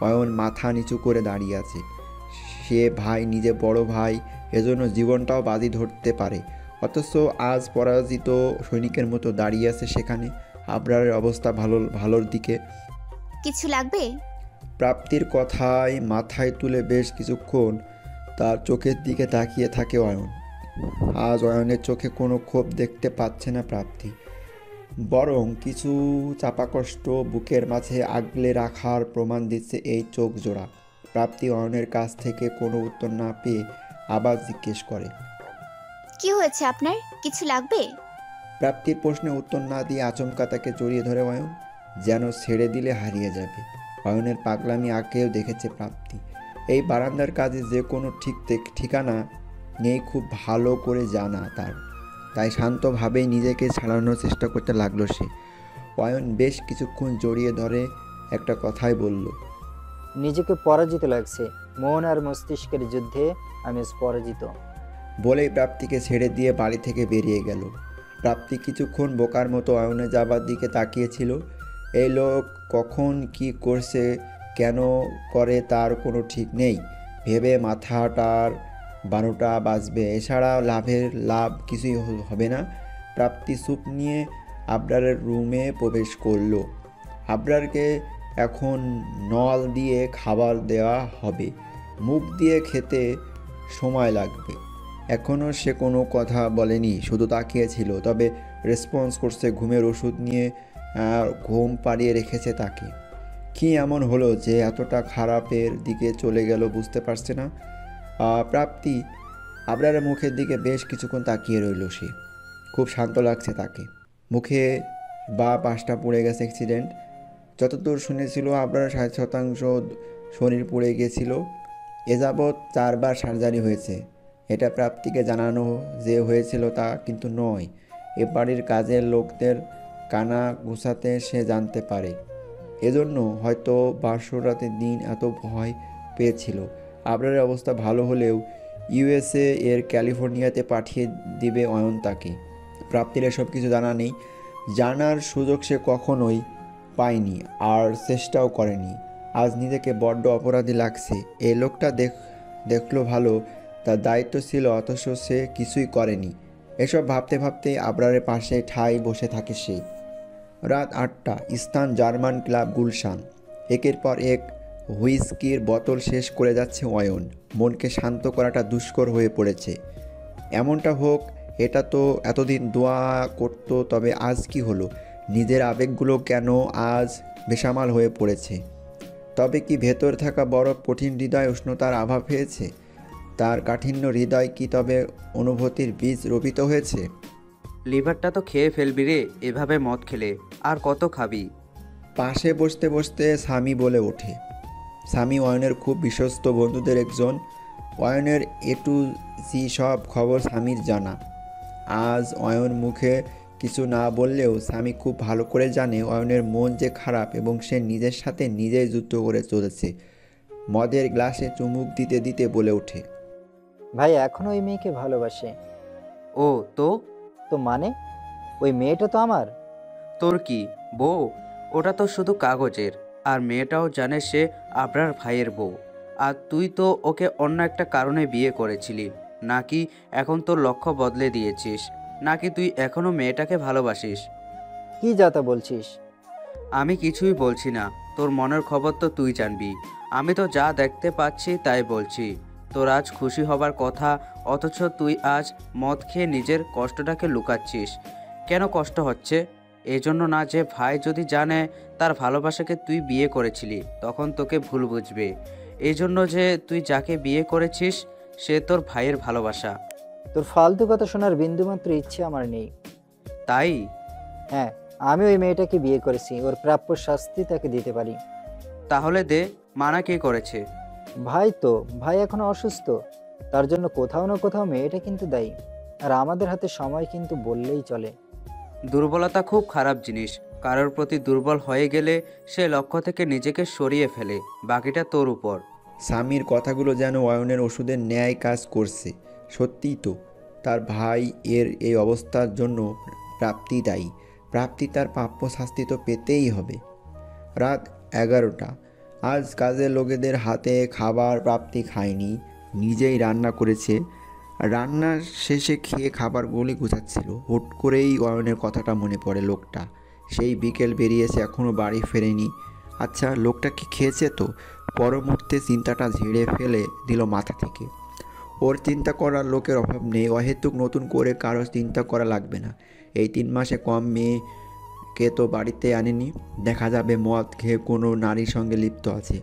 অয়ন মাথা নিচু করে দাঁড়িয়ে আছে। সে ভাই, নিজে বড় ভাই, এজন্য জীবনটাও বাজি ধরতে পারে। অথচ আজ পরাজিত সৈনিকের মতো দাঁড়িয়ে আছে সেখানে। আবরারের অবস্থা ভালোর দিকে। কিছু লাগবে? প্রাপ্তির কথায় মাথায় তুলে বেশ কিছুক্ষণ তার চোখের দিকে তাকিয়ে থাকে অয়ন। আজ অয়নের চোখে কোনো ক্ষোভ দেখতে পাচ্ছে না প্রাপ্তি। বরং কিছু চাপা কষ্ট বুকের মাঝে আগলে রাখার প্রমাণ দিচ্ছে এই চোখ জোড়া। প্রাপ্তি অয়নের কাছ থেকে কোনো উত্তর না পেয়ে আবার জিজ্ঞেস করে, কি হয়েছে আপনার? কিছু লাগবে? প্রাপ্তির প্রশ্নে উত্তর না দিয়ে আচমকা তাকে জড়িয়ে ধরে অয়ন, যেন ছেড়ে দিলে হারিয়ে যাবে। অয়নের পাগলামি আগেও দেখেছে প্রাপ্তি। এই বারান্দার কাজে যে কোনো ঠিকানা নেই খুব ভালো করে জানা তার। তাই শান্তভাবেই নিজেকে ছাড়ানোর চেষ্টা করতে লাগলো সে। অয়ন বেশ কিছুক্ষণ জড়িয়ে ধরে একটা কথাই বলল, নিজেকে পরাজিত লাগছে। মন আর মস্তিষ্কের যুদ্ধে আমি আজ পরাজিত। বলেই প্রাপ্তিকে ছেড়ে দিয়ে বাড়ি থেকে বেরিয়ে গেল। প্রাপ্তি কিছুক্ষণ বোকার মতো অয়নে যাবার দিকে তাকিয়েছিল। এই লোক কখন কি করছে, কেন করে তার কোনো ঠিক নেই ভেবে মাথাটার 12টা বাজবে। এছাড়া লাভ কিছুই হবে না। প্রাপ্তি স্যুপ নিয়ে আবরারের রুমে প্রবেশ করলো। আবরারকে এখন নল দিয়ে খাবার দেওয়া হবে। মুখ দিয়ে খেতে সময় লাগবে। এখনও সে কোনো কথা বলেনি, শুধু তাকিয়েছিল। তবে রেসপন্স করছে। ঘুমের ওষুধ নিয়ে ঘুম পাড়িয়ে রেখেছে তাকে। কি এমন হলো যে এতটা খারাপের দিকে চলে গেল বুঝতে পারছে না। প্রাপ্তি আবরারের মুখের দিকে বেশ কিছুক্ষণ তাকিয়ে রইল সে। খুব শান্ত লাগছে তাকে। মুখে বা পাশটা পুড়ে গেছে অ্যাক্সিডেন্ট। যতদূর শুনেছিল আবরার 60% শরীর পুড়ে গিয়েছিল। এ যাবৎ 4 বার সার্জারি হয়েছে। এটা প্রাপ্তিকে জানানো যে হয়েছিল তা কিন্তু নয়। এ বাড়ির কাজের লোকদের কানা গুছাতে সে জানতে পারে। এজন্য হয়তো বাসরাতের দিন এত ভয় পেয়েছিল। আবরারের অবস্থা ভালো হলেও ইউএসএ এর ক্যালিফোর্নিয়াতে পাঠিয়ে দিবে অয়ন তাকে। প্রাপ্তির এসব কিছু জানা নেই। জানার সুযোগ সে কখনোই পায়নি আর চেষ্টাও করেনি। আজ নিজেকে বড্ড অপরাধী লাগছে। এই লোকটা দেখলো ভালো, তার দায়িত্ব ছিল, অথচ সে কিছুই করেনি। এসব ভাবতে ভাবতে আবরারের পাশে ঠাই বসে থাকে সে। রাত 8টা, স্থান জার্মান ক্লাব গুলশান। একের পর এক হুইস্কির বোতল শেষ করে যাচ্ছে অয়ন। মনকে শান্ত করাটা দুষ্কর হয়ে পড়েছে। এমনটা হোক, এটা তো এতদিন দোয়া করতো। তবে আজ কি হলো? নিজের আবেগগুলো কেন আজ বেসামাল হয়ে পড়েছে? তবে কি ভেতর থাকা বরফ কঠিন হৃদয় উষ্ণতার আভা পেয়েছে? তার কাঠিন্য হৃদয় কি তবে অনুভূতির বীজ রোপিত হয়েছে? লিভারটা তো খেয়ে ফেলবি রে এভাবে মদ খেলে। আর কত খাবি? পাশে বসতে বসতে স্বামী বলে ওঠে। স্বামী অয়নের খুব বিশ্বস্ত বন্ধুদের একজন। অয়নের এ টু জি সব খবর স্বামীর জানা। আজ অয়ন মুখে কিছু না বললেও স্বামী খুব ভালো করে জানে অয়নের মন যে খারাপ এবং সে নিজের সাথে নিজেই যুদ্ধ করে চলেছে। মদের গ্লাসে চুমুক দিতে দিতে বলে ওঠে, ভাই এখনো ওই মেয়েকে ভালোবাসে। ও তো তো মানে ওই মেয়েটা তো আমার। তোর কি বউ? ওটা তো শুধু কাগজের। আর মেয়েটাও জানে সে আবরার ভাইয়ের বউ। আর তুই তো ওকে অন্য একটা কারণে বিয়ে করেছিলি। নাকি এখন তোর লক্ষ্য বদলে দিয়েছিস? নাকি তুই এখনো মেয়েটাকে ভালোবাসিস? কি যাতা বলছিস? আমি কিছুই বলছি না। তোর মনের খবর তো তুই জানবি। আমি তো যা দেখতে পাচ্ছি তাই বলছি। তোর আজ খুশি হবার কথা, অথচ তুই আজ মদ খেয়ে নিজের কষ্টটাকে লুকাচ্ছিস। কেন কষ্ট হচ্ছে? এই জন্য না যে ভাই যদি জানে তার ভালোবাসাকে তুই বিয়ে করেছিলি তখন তোকে ভুল বুঝবে। এই জন্য যে তুই যাকে বিয়ে করেছিস সে তোর ভাইয়ের ভালোবাসা। তোর ফালতু কথা শোনার বিন্দুমাত্র ইচ্ছে আমার নেই। তাই হ্যাঁ, আমি ওই মেয়েটাকে বিয়ে করেছি। ওর প্রাপ্য শাস্তি তাকে দিতে পারি। তাহলে দে। মানা কে করেছে? ভাই এখনো অসুস্থ। তার জন্য কোথাও না কোথাও মেয়েটা কিন্তু দায়ী। আর আমাদের হাতে সময় কিন্তু বললেই চলে। দুর্বলতা খুব খারাপ জিনিস। কারোর প্রতি দুর্বল হয়ে গেলে সে লক্ষ্য থেকে নিজেকে সরিয়ে ফেলে। বাকিটা তোর উপর। স্বামীর কথাগুলো যেন অয়নের ওষুধের ন্যায় কাজ করছে। সত্যিই তো, তার ভাই এর এই অবস্থার জন্য প্রাপ্তি দায়ী। প্রাপ্তি তার প্রাপ্য শাস্তি তো পেতেই হবে। রাত 11টা। আজ কাজের লোকেদের হাতে খাবার প্রাপ্তি খায়নি, নিজেই রান্না করেছে। রান্নার শেষে খেয়ে খাবারগুলি গুছাচ্ছিল। হুট করেই অয়নের কথাটা মনে পড়ে। লোকটা সেই বিকেল বেরিয়েছে, এখনও বাড়ি ফেরেনি। আচ্ছা, লোকটা কি খেয়েছে তো? পর মুহূর্তে চিন্তাটা ঝেড়ে ফেলে দিল মাথা থেকে। ওর চিন্তা করার লোকের অভাব নেই। অহেতুক নতুন করে কারো চিন্তা করা লাগবে না। এই 3 মাসে কম মেয়ে ওকে তো বাড়িতে আনেনি, দেখা যাবে মদ খেয়ে কোনো নারীর সঙ্গে লিপ্ত আছে।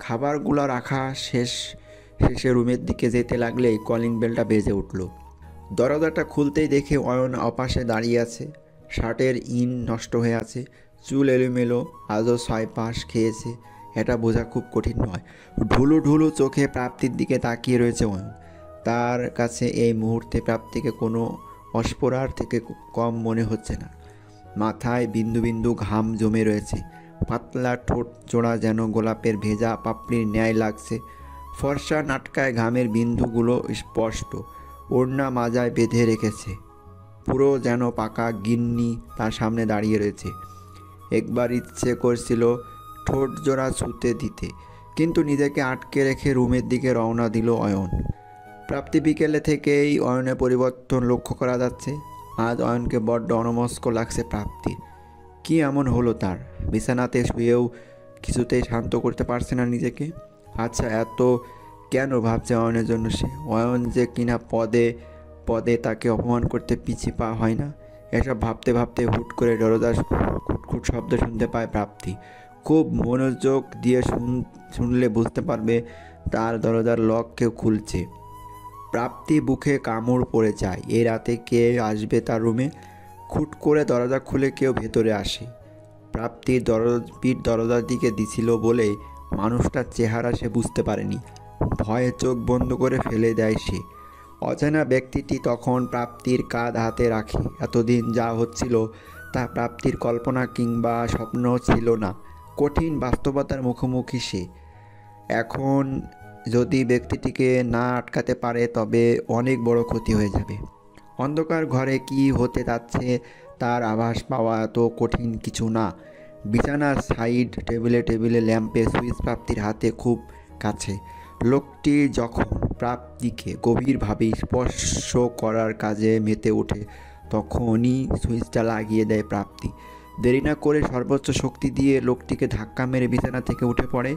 খাবারগুলো রাখা শেষে রুমের দিকে যেতে লাগলেই কলিং বেলটা বেজে উঠল। দরজাটা খুলতেই দেখে অয়ন অপাশে দাঁড়িয়ে আছে। শার্টের ইন নষ্ট হয়ে আছে, চুল এলোমেলো, আজও 6 পাশ খেয়েছে, এটা বোঝা খুব কঠিন নয়। ঢুলু ঢুলু চোখে প্রাপ্তির দিকে তাকিয়ে রয়েছে অয়ন। তার কাছে এই মুহূর্তে প্রাপ্তিকে কোনো অস্পরার থেকে কম মনে হচ্ছে না। মাথায় বিন্দু বিন্দু ঘাম জমে রয়েছে, পাতলা ঠোঁট জোড়া যেন গোলাপের ভেজা পাপড়ির ন্যায় লাগছে। ফর্সা নাটকায় ঘামের বিন্দুগুলো স্পষ্ট, ওড়না মাজায় বেঁধে রেখেছে, পুরো যেন পাকা গিন্নি তার সামনে দাঁড়িয়ে রয়েছে। একবার ইচ্ছে করছিল ঠোঁট জোড়া ছুঁতে দিতে, কিন্তু নিজেকে আটকে রেখে রুমের দিকে রওনা দিল অয়ন। প্রাপ্তি বিকেলে থেকেই অয়নের পরিবর্তন লক্ষ্য করা যাচ্ছে। আজ অয়নকে বড্ড অনমস্ক লাগছে প্রাপ্তির। কি এমন হলো তার? বিছানাতে শুয়েও কিছুতেই শান্ত করতে পারছে না নিজেকে। আচ্ছা, এত কেন ভাবছে অয়নের জন্য সে? অয়ন যে কিনা পদে পদে তাকে অপমান করতে পিছু পা হয় না। এসব ভাবতে ভাবতে হুট করে দরজার খুটখুট শব্দ শুনতে পায় প্রাপ্তি। খুব মনোযোগ দিয়ে শুনলে বুঝতে পারবে তার দরজার লক কেউ খুলছে। প্রাপ্তি বুকে কামড় পড়ে যায়। এই রাতে কে আসবে তার রুমে? খুট করে দরজা খুলে কেউ ভেতরে আসে। প্রাপ্তির পিঠ দরজার দিকে দিছিল বলে মানুষটার চেহারা সে বুঝতে পারেনি। ভয়ে চোখ বন্ধ করে ফেলে দেয় সে। অচেনা ব্যক্তিটি তখন প্রাপ্তির কাঁধ হাতে রাখে। এতদিন যা হচ্ছিল তা প্রাপ্তির কল্পনা কিংবা স্বপ্ন ছিল না, কঠিন বাস্তবতার মুখোমুখি সে। এখন যদি ব্যক্তিটিকে না আটকাতে পারে তবে অনেক বড় ক্ষতি হয়ে যাবে। অন্ধকার ঘরে কি হতে যাচ্ছে তার আভাস পাওয়া এত কঠিন কিছু না। বিছানার সাইড টেবিলে ল্যাম্পে সুইচ প্রাপ্তির হাতে খুব কাছে। লোকটি যখন প্রাপ্তিকে গভীরভাবে স্পর্শ করার কাজে মেতে ওঠে তখনই সুইচটা লাগিয়ে দেয় প্রাপ্তি। দেরি না করে সর্বোচ্চ শক্তি দিয়ে লোকটিকে ধাক্কা মেরে বিছানা থেকে উঠে পড়ে।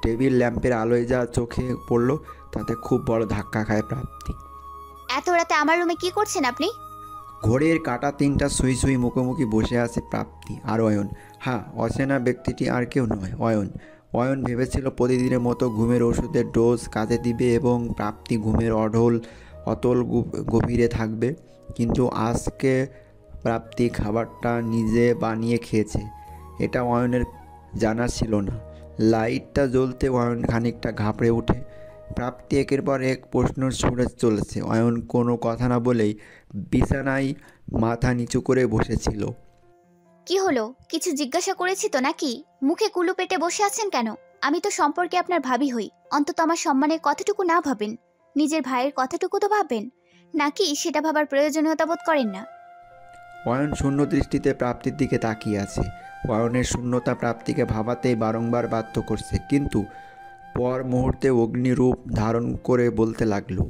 টেবিল ল্যাম্পের আলোয় যা চোখে পড়ল তাতে খুব বড় ধাক্কা খায় প্রাপ্তি। এত রাতে আমার রুমে কি করছেন আপনি? ঘড়ির কাঁটা 3টা সুই মুখোমুখি বসে আছে প্রাপ্তি আর অয়ন। হ্যাঁ, অচেনা ব্যক্তিটি আর কেউ নয়, অয়ন। অয়ন ভেবেছিল প্রতিদিনের মতো ঘুমের ওষুধের ডোজ কাজে দিবে এবং প্রাপ্তি ঘুমের অতল গভীরে থাকবে, কিন্তু আজকে প্রাপ্তি খাবারটা নিজে বানিয়ে খেয়েছে, এটা অয়নের জানা ছিল না। লাইটটা জ্বলতে অয়ন খানিকটা ঘাবড়ে ওঠে। প্রাপ্তি একের পর এক প্রশ্নের সুরে চলেছে। অয়ন কোনো কথা না বলেই বিছানায় মাথা নিচু করে বসেছিল। কি হলো? কিছু জিজ্ঞাসা করেছি তো নাকি? মুখে কুলু পেটে বসে আছেন কেন? আমি তো সম্পর্কে আপনার ভাবি হই, অন্তত আমার সম্মানের কথাটুকু না ভাবেন? নিজের ভাইয়ের কথাটুকু তো ভাবেন নাকি? সেটা ভাবার প্রয়োজনীয়তা বোধ করেন না? অয়ন শূন্য দৃষ্টিতে প্রাপ্তির দিকে তাকিয়ে আছে। অয়নের শূন্যতা প্রাপ্তিকে ভাবাতেই বারংবার বাধ্য করছে, কিন্তু পর মুহূর্তে অগ্নিরূপ ধারণ করে বলতে লাগলো,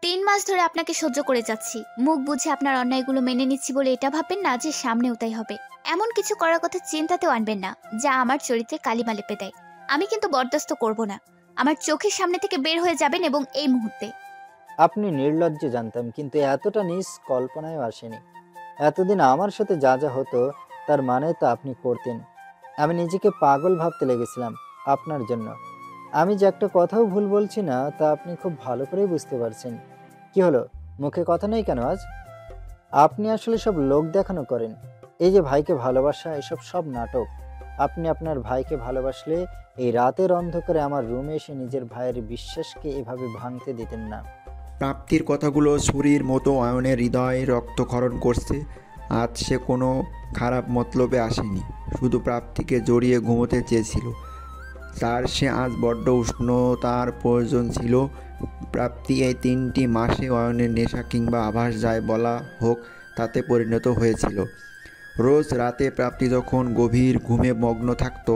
3 মাস ধরে আপনাকে সহ্য করে যাচ্ছি, মুখ বুঝে আপনার অন্যায়গুলো মেনে নিচ্ছি বলে এটা ভাববেন না যে সামনেও তাই হবে। এমন কিছু করার কথা চিন্তাতেও আনবেন না যা আমার চরিত্রে কালিমা লেপে দেয়। আমি কিন্তু বরদাস্ত করব না। আমার চোখের সামনে থেকে বের হয়ে যাবেন এবং এই মুহূর্তে। আপনি নির্লজ্জ জানতাম, কিন্তু এতটা নিজ কল্পনায়ও আসেনি। এতদিন আমার সাথে যা যা হতো তার মানে তো আপনি করতেন। আমি নিজেকে পাগল ভাবতে লেগেছিলাম আপনার জন্য। আমি যে একটা কথাও ভুল বলছি না তা আপনি খুব ভালো করেই বুঝতে পারছেন। কি হলো, মুখে কথা নেই কেন আজ? আপনি আসলে সব লোক দেখানো করেন। এই যে ভাইকে ভালোবাসা, এসব সব নাটক। আপনি আপনার ভাইকে ভালোবাসলে এই রাতের অন্ধকারে আমার রুমে এসে নিজের ভাইয়ের বিশ্বাসকে এভাবে ভাঙতে দিতেন না। প্রাপ্তির কথাগুলো ছুরির মতো অয়নের হৃদয়ে রক্তক্ষরণ করছে। আজ সে কোনো খারাপ মতলবে আসেনি, শুধু প্রাপ্তিকে জড়িয়ে ঘুমোতে চেয়েছিল। তার সে আজ বড্ড উষ্ণতার প্রয়োজন ছিল। প্রাপ্তি এই 3টি মাসে অয়নের নেশা কিংবা আভাস যায় বলা হোক তাতে পরিণত হয়েছিল। রোজ রাতে প্রাপ্তি যখন গভীর ঘুমে মগ্ন থাকতো,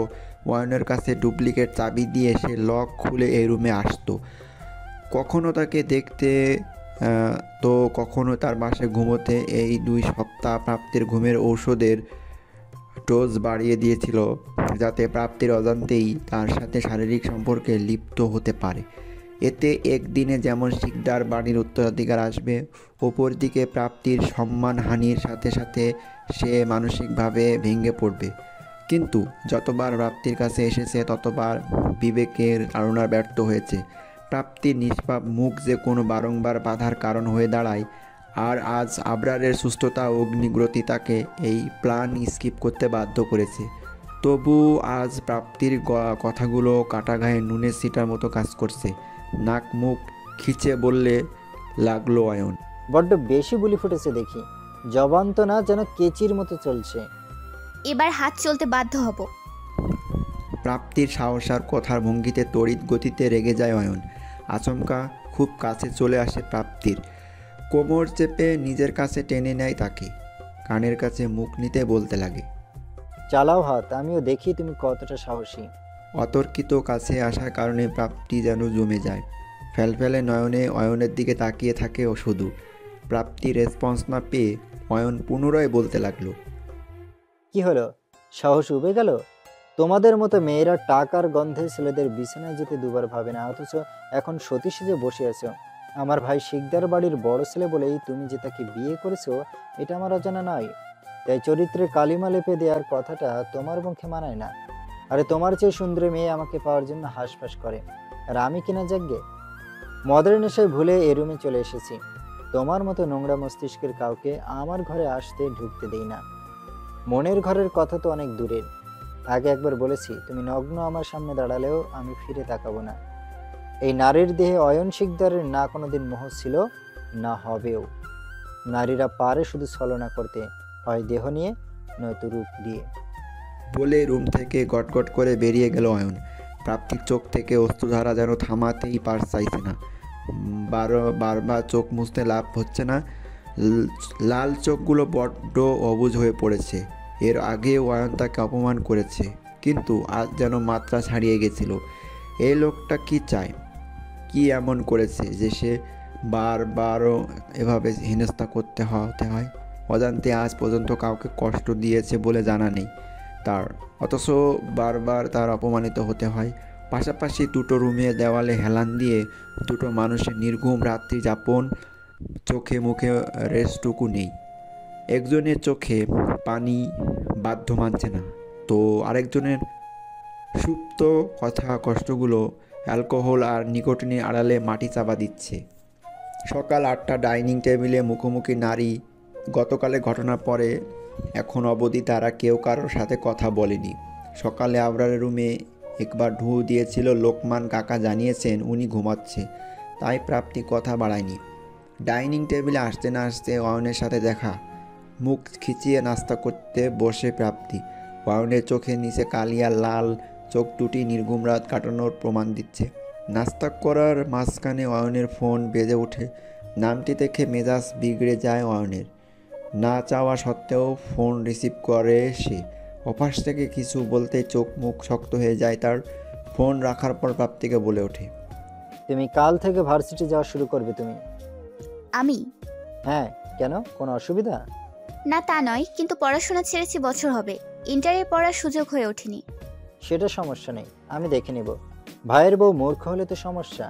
অয়নের কাছে ডুপ্লিকেট চাবি দিয়ে সে লক খুলে এই রুমে আসতো। কখনো তাকে দেখতে তো কখনো তার বাসায় ঘুমোতে। এই 2 সপ্তাহ প্রাপ্তির ঘুমের ঔষধের ডোজ বাড়িয়ে দিয়েছিল যাতে প্রাপ্তির অজান্তেই তার সাথে শারীরিক সম্পর্কে লিপ্ত হতে পারে। এতে একদিনে যেমন শিকদার বাড়ির উত্তরাধিকার আসবে, অপরদিকে প্রাপ্তির সম্মানহানির সাথে সাথে সে মানসিকভাবে ভেঙে পড়বে। কিন্তু যতবার প্রাপ্তির কাছে এসেছে ততবার বিবেকের তাড়না ব্যর্থ হয়েছে। প্রাপ্তির নিষ্পাপ মুখ যে কোনো বারংবার বাধার কারণ হয়ে দাঁড়ায়। আর আজ আবরারের সুস্থতা ও অগ্নিগ্রতি তাকে এই প্ল্যান স্কিপ করতে বাধ্য করেছে। তবু আজ প্রাপ্তির কথাগুলো কাটা গায়ে নুনের ছিটার মতো কাজ করছে। নাক মুখ খিচে বললে লাগলো অয়ন। বড্ড বেশি বুলি ফুটেছে দেখি, জবান তো না যেন কেচির মতো চলছে। এবার হাত চলতে বাধ্য হব। প্রাপ্তির সাহস আর কথার ভঙ্গিতে তড়িৎ গতিতে রেগে যায় অয়ন। আচমকা খুব কাছে চলে আসে প্রাপ্তির, কোমর চেপে নিজের কাছে টেনে নেয় তাকে, কানের কাছে মুখ নিতে বলতে লাগে, চালাও হাত, আমিও দেখি তুমি কতটা সাহসী। অতর্কিত কাছে আসার কারণে প্রাপ্তি যেন জমে যায়। ফেলফেলে নয়নে অয়নের দিকে তাকিয়ে থাকে ও শুধু। প্রাপ্তি রেসপন্স না পেয়ে অয়ন পুনরায় বলতে লাগলো, কি হলো, সাহস উবে গেল? তোমাদের মতো মেয়েরা টাকার গন্ধে ছেলেদের বিছানায় যেতে দুবার ভাবে না, অথচ এখন সতী সেজে বসে আছো। আমার ভাই শিকদার বাড়ির বড় ছেলে বলেই তুমি যে তাকে বিয়ে করেছো এটা আমার অজানা নয়। তাই চরিত্রে কালিমা লেপে দেওয়ার কথাটা তোমার মুখে মানায় না। আরে তোমার চেয়ে সুন্দরী মেয়ে আমাকে পাওয়ার জন্য হাঁসফাঁস করে, আর আমি কিনা যাগ্যে মদের নেশায় ভুলে এ রুমে চলে এসেছি। তোমার মতো নোংরা মস্তিষ্কের কাউকে আমার ঘরে আসতে ঢুকতে দেই না। মনের ঘরের কথা তো অনেক দূরের। আগে একবার বলেছি, তুমি নগ্ন আমার সামনে দাঁড়ালেও আমি ফিরে তাকাবো না। এই নারীর দেহে অয়ন শিকদারের না কোনোদিন মোহ ছিল, না হবেও। নারীরা পারে শুধু ছলনা করতে, হয় দেহ নিয়ে নয়তো রূপ দিয়ে। বলে রুম থেকে গটগট করে বেরিয়ে গেল অয়ন। প্রাপ্তির চোখ থেকে অস্ত্রধারা যেন থামাতেই চাইছে না। বারবার চোখ মুছতে লাভ হচ্ছে না। লাল চোখগুলো বড্ড অবুঝ হয়ে পড়েছে। এর আগে অয়ন তাকে অপমান করেছে, কিন্তু আজ যেন মাত্রা ছাড়িয়ে গেছিল। এই লোকটা কি চায়, কি এমন করেছে যে সে বারবারও এভাবে হেনস্থা হতে হয়? অজান্তে আজ পর্যন্ত কাউকে কষ্ট দিয়েছে বলে জানা নেই তার, অথচ বারবার তার অপমানিত হতে হয়। পাশাপাশি দুটো রুমে দেওয়ালে হেলান দিয়ে দুটো মানুষের নির্ঘুম রাত্রি যাপন, চোখে মুখে রেস্টটুকু নেই। একজনের চোখে পানি বাধ্য মানছে না, তো আরেকজনের সুপ্ত কথা কষ্টগুলো অ্যালকোহল আর নিকোটিনের আড়ালে মাটি চাপা দিচ্ছে। সকাল 8টা, ডাইনিং টেবিলে মুখোমুখি নারী। গতকালের ঘটনার পরে এখন অবধি তারা কেউ কারোর সাথে কথা বলেনি। সকালে আবরারের রুমে একবার ঢু দিয়েছিল লোকমান কাকা, জানিয়েছেন উনি ঘুমাচ্ছে, তাই প্রাপ্তি কথা বাড়ায়নি। ডাইনিং টেবিলে আসতে না আসতে অয়নের সাথে দেখা, মুখ খিচিয়ে নাস্তা করতে বসে প্রাপ্তি। অয়নের চোখের নিচে কালিয়া লাল চোখ দুটি নির্ঘুম রাত কাটানোর প্রমাণ দিচ্ছে। নাস্তা করার মাঝখানে অয়নের ফোন বেজে ওঠে। নামটি দেখে মেজাজ বিগড়ে যায় অয়নের। না চাওয়া সত্ত্বেও ফোন রিসিভ করে সে। অপাশ থেকে কিছু বলতে চোখ মুখ শক্ত হয়ে যায় তার। ফোন রাখার পর প্রাপ্তিকে বলে ওঠে, তুমি কাল থেকে ভার্সিটি যাওয়া শুরু করবে তুমি। আমি? হ্যাঁ, কেন, কোনো অসুবিধা? না তা নয়, কিন্তু পড়াশোনা ছেড়েছি বছর হবে, ইন্টারে পড়ার সুযোগ হয়ে ওঠেনি। সেটা সমস্যা নেই, আমি দেখে নেব। ভাইয়ের বউ মূর্খ হলে তো সমস্যা।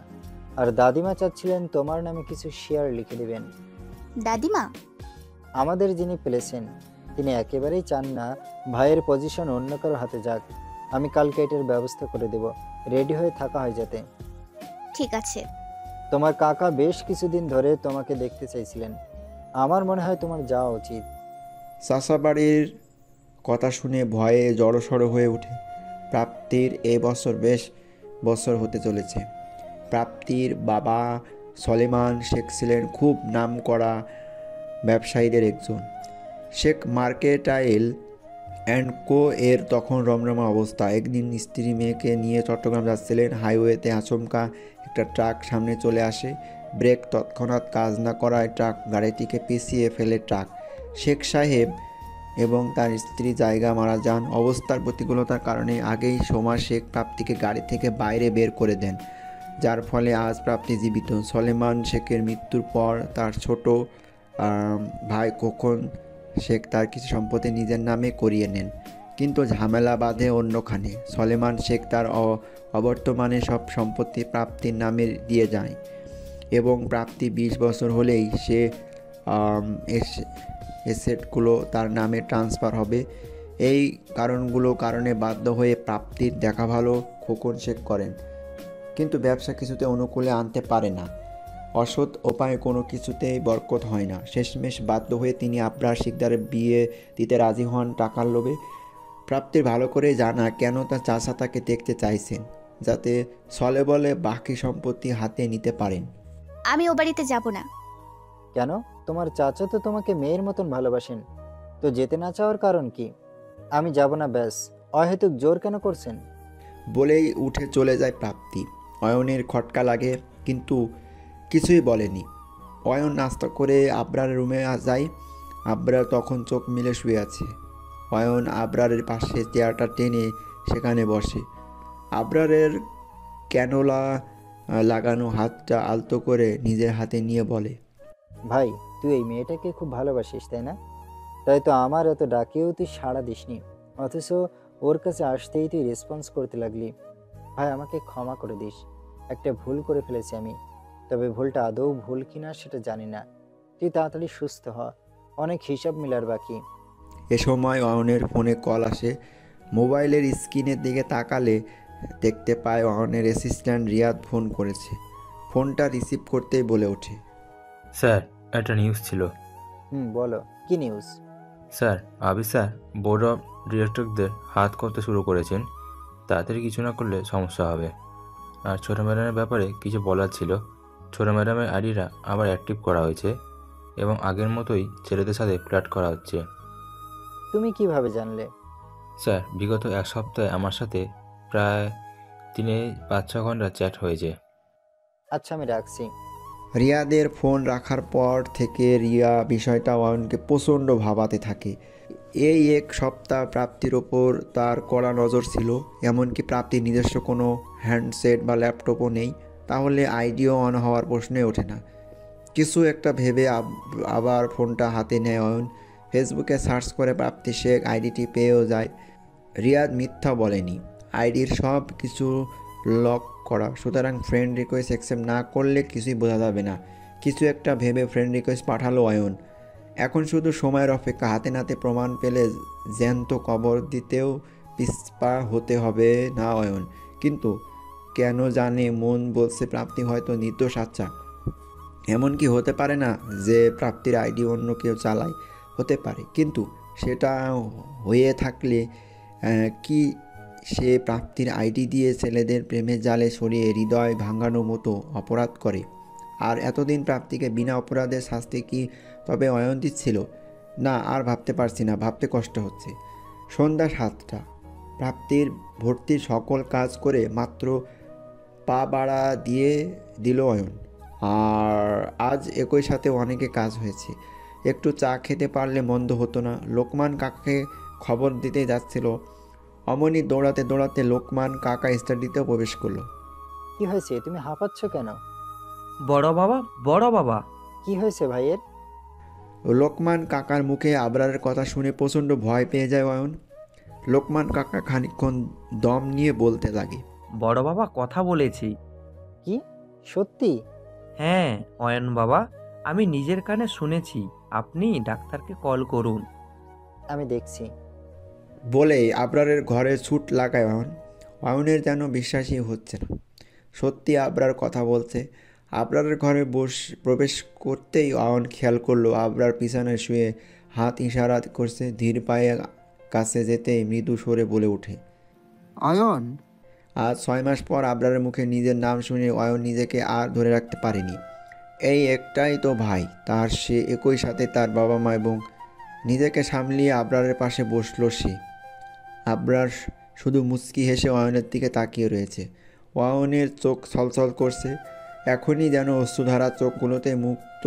আর দাদিমা চাচ্ছিলেন তোমার নামে কিছু শেয়ার লিখে দেবেন। দাদিমা? আমাদের যিনি পেলেছেন তিনি একেবারেই চান না ভাইয়ের পজিশন অন্য কারো হাতে যাক। আমি কালকে এটার ব্যবস্থা করে দেব, রেডি হয়ে থাকা হয় যাতে। ঠিক আছে। তোমার কাকা বেশ কিছুদিন ধরে তোমাকে দেখতে চাইছিলেন, আমার মনে হয় তোমার যাওয়া উচিত। চাষাবাড়ির কথা শুনে ভয়ে জড়সড় হয়ে ওঠে। প্রাপ্তির এ বছর বেশ বছর হতে চলেছে। প্রাপ্তির বাবা সলেমান শেখ ছিলেন খুব নামকরা ব্যবসায়ীদের একজন। শেখ মার্কেটাইল অ্যান্ড কো এর তখন রমরমা অবস্থা। একদিন স্ত্রী মেয়েকে নিয়ে চট্টগ্রাম যাচ্ছিলেন। হাইওয়েতে আচমকা একটা ট্রাক সামনে চলে আসে। ব্রেক তৎক্ষণাৎ কাজ না করায় ট্রাক গাড়িটিকে পিছিয়ে ফেলে ট্রাক। শেখ সাহেব এবং তার স্ত্রী জায়গা মারা যান। অবস্থার প্রতিকূলতার কারণে আগেই সোমা শেখ প্রাপ্তিকে গাড়ি থেকে বাইরে বের করে দেন, যার ফলে আজ প্রাপ্তি জীবিত। সলেমান শেখের মৃত্যুর পর তার ছোট ভাই খোকন শেখ তার কিছু সম্পত্তি নিজের নামে করিয়ে নেন, কিন্তু ঝামেলা বাঁধে অন্যখানে। সলেমান শেখ তার অবর্তমানে সব সম্পত্তি প্রাপ্তির নামে দিয়ে যায় এবং প্রাপ্তি 20 বছর হলেই সে এসেটগুলো তার নামে ট্রান্সফার হবে। এই কারণে বাধ্য হয়ে প্রাপ্তির দেখা ভালো খোকন শেখ করেন, কিন্তু ব্যবসা কিছুতে অনুকূলে আনতে পারে না। অসৎ উপায়ে কোনো কিছুতেই বরকত হয় না। শেষমেশ বাধ্য হয়ে তিনি আবরার শিকদারের বিয়ে দিতে রাজি হন টাকার লোভে। প্রাপ্তির ভালো করে জানা কেন তার চাচা তাকে দেখতে চাইছেন, যাতে ছলে বলে বাকি সম্পত্তি হাতে নিতে পারেন। আমি ও বাড়িতে যাব না। কেন? তোমার চাচা তো তোমাকে মেয়ের মতন ভালোবাসেন, তো যেতে না চাওয়ার কারণ কি? আমি যাব না ব্যাস, অহেতুক জোর কেন করছেন? বলেই উঠে চলে যায় প্রাপ্তি। অয়নের খটকা লাগে, কিন্তু কিছুই বলেনি। অয়ন নাস্তা করে আবরারের রুমে যায়। আবরার তখন চোখ মেলে শুয়ে আছে। অয়ন আবরারের পাশে চেয়ারটা টেনে সেখানে বসে। আবরারের ক্যানোলা লাগানো হাতটা আলতো করে নিজের হাতে নিয়ে বলে, ভাই, তুই এই মেয়েটাকে খুব ভালোবাসিস তাই না? তাই তো আমার এত ডাকেও তুই সাড়া দিসনি, অথচ ওর কাছে আসতেই তুই রেসপন্স করতে লাগলি। ভাই, আমাকে ক্ষমা করে দিস, একটা ভুল করে ফেলেছি আমি, তবে ভুলটা আদৌ ভুল কিনা সেটা জানি না। তুই তাড়াতাড়ি সুস্থ হ, অনেক হিসাব মিলার বাকি। এ সময় অয়নের ফোনে কল আসে। মোবাইলের স্ক্রিনের দিকে তাকালে দেখতে পায় অয়নের অ্যাসিস্ট্যান্ট রিয়াদ ফোন করেছে। ফোনটা রিসিভ করতেই বলে ওঠে, স্যার, একটা নিউজ ছিল। বলো, কি নিউজ? স্যার, আবি স্যার বোর্ড অফ ডিরেক্টরদের হাত করতে শুরু করেছেন। তাড়াতাড়ি কিছু না করলে সমস্যা হবে। আর ছোটো ম্যাডামের ব্যাপারে কিছু বলার ছিল। ছোটো ম্যাডামের আইডিটা আবার অ্যাক্টিভ করা হয়েছে এবং আগের মতোই ছেলেদের সাথে ফ্ল্যাট করা হচ্ছে। তুমি কিভাবে জানলে? স্যার, বিগত এক সপ্তাহে আমার সাথে প্রায় 5-6 ঘন্টা চ্যাট হয়েছে। আচ্ছা, আমি রাখছি। রিয়াদের ফোন রাখার পর থেকে রিয়া বিষয়টা অয়নকে প্রচণ্ড ভাবাতে থাকে। এই এক সপ্তাহ প্রাপ্তির ওপর তার কড়া নজর ছিল। এমনকি প্রাপ্তির নিজস্ব কোনো হ্যান্ডসেট বা ল্যাপটপও নেই, তাহলে আইডিও অন হওয়ার প্রশ্নই ওঠে না। কিছু একটা ভেবে আবার ফোনটা হাতে নেয় অয়ন। ফেসবুকে সার্চ করে প্রাপ্তি শেখ আইডিটি পেয়েও যায়। রিয়াদ মিথ্যা বলেনি, আইডির সব কিছু লক করা, সুতরাং ফ্রেন্ড রিকোয়েস্ট অ্যাকসেপ্ট না করলে কিছুই বোঝা যাবে না। কিছু একটা ভেবে ফ্রেন্ড রিকোয়েস্ট পাঠালো অয়ন। এখন শুধু সময়ের অপেক্ষা। হাতে নাতে প্রমাণ পেলে জ্যান্ত কবর দিতেও পিছপা হতে হবে না অয়ন। কিন্তু কেন জানে মন বলছে প্রাপ্তি হয়তো নির্দোষ। আচ্ছা, এমন কি হতে পারে না যে প্রাপ্তির আইডি অন্য কেউ চালায়? হতে পারে, কিন্তু সেটা হয়ে থাকলে কি সে প্রাপ্তির আইডি দিয়ে ছেলেদের প্রেমের জালে সরিয়ে হৃদয় ভাঙানোর মতো অপরাধ করে? আর এতদিন প্রাপ্তিকে বিনা অপরাধে শাস্তি কি তবে অয়ন দিচ্ছিল? না, আর ভাবতে পারছি না, ভাবতে কষ্ট হচ্ছে। সন্ধ্যা 7টা। প্রাপ্তির ভর্তির সকল কাজ করে মাত্র পা বাড়া দিয়ে দিল অয়ন। আর আজ একই সাথে অনেকে কাজ হয়েছে। একটু চা খেতে পারলে মন্দ হতো না। লোকমান কাকাকে খবর দিতে যাচ্ছিল, অমনি দৌড়াতে দৌড়াতে লোকমান কাকা স্টাডিতেও প্রবেশ করলো। কি হয়েছে? তুমি হাঁপাচ্ছ কেন? বড় বাবা, বড় বাবা। কি হয়েছে ভাইয়ের? লোকমান কাকার মুখে আবরারের কথা শুনে প্রচণ্ড ভয় পেয়ে যায় অয়ন। লোকমান কাকা খানিকক্ষণ দম নিয়ে বলতে লাগে, বড় বাবা কথা বলেছি। কি সত্যি? হ্যাঁ অয়ন বাবা, আমি নিজের কানে শুনেছি। আপনি ডাক্তারকে কল করুন। আমি দেখছি। বলেই আবরারের ঘরে ছুট লাগায় অয়ন। অয়নের যেন বিশ্বাসই হচ্ছে না, সত্যি আবরার কথা বলছে। আবরারের ঘরে প্রবেশ করতেই অয়ন খেয়াল করলো আবরার পিছনে শুয়ে হাত ইশারা করছে। ধীর পায়ে কাছে যেতেই মৃদু স্বরে বলে ওঠে, অয়ন। আজ 6 মাস পর আবরারের মুখে নিজের নাম শুনে অয়ন নিজেকে আর ধরে রাখতে পারেনি। এই একটাই তো ভাই তার, সে একই সাথে তার বাবা মা, এবং নিজেকে সামলিয়ে আবরারের পাশে বসলো সে। আবরার শুধু মুচকি হেসে অয়নের দিকে তাকিয়ে রয়েছে। অয়নের চোখ ছলছল করছে, এখনই যেন অশ্রুধারা চোখগুলোতে মুক্ত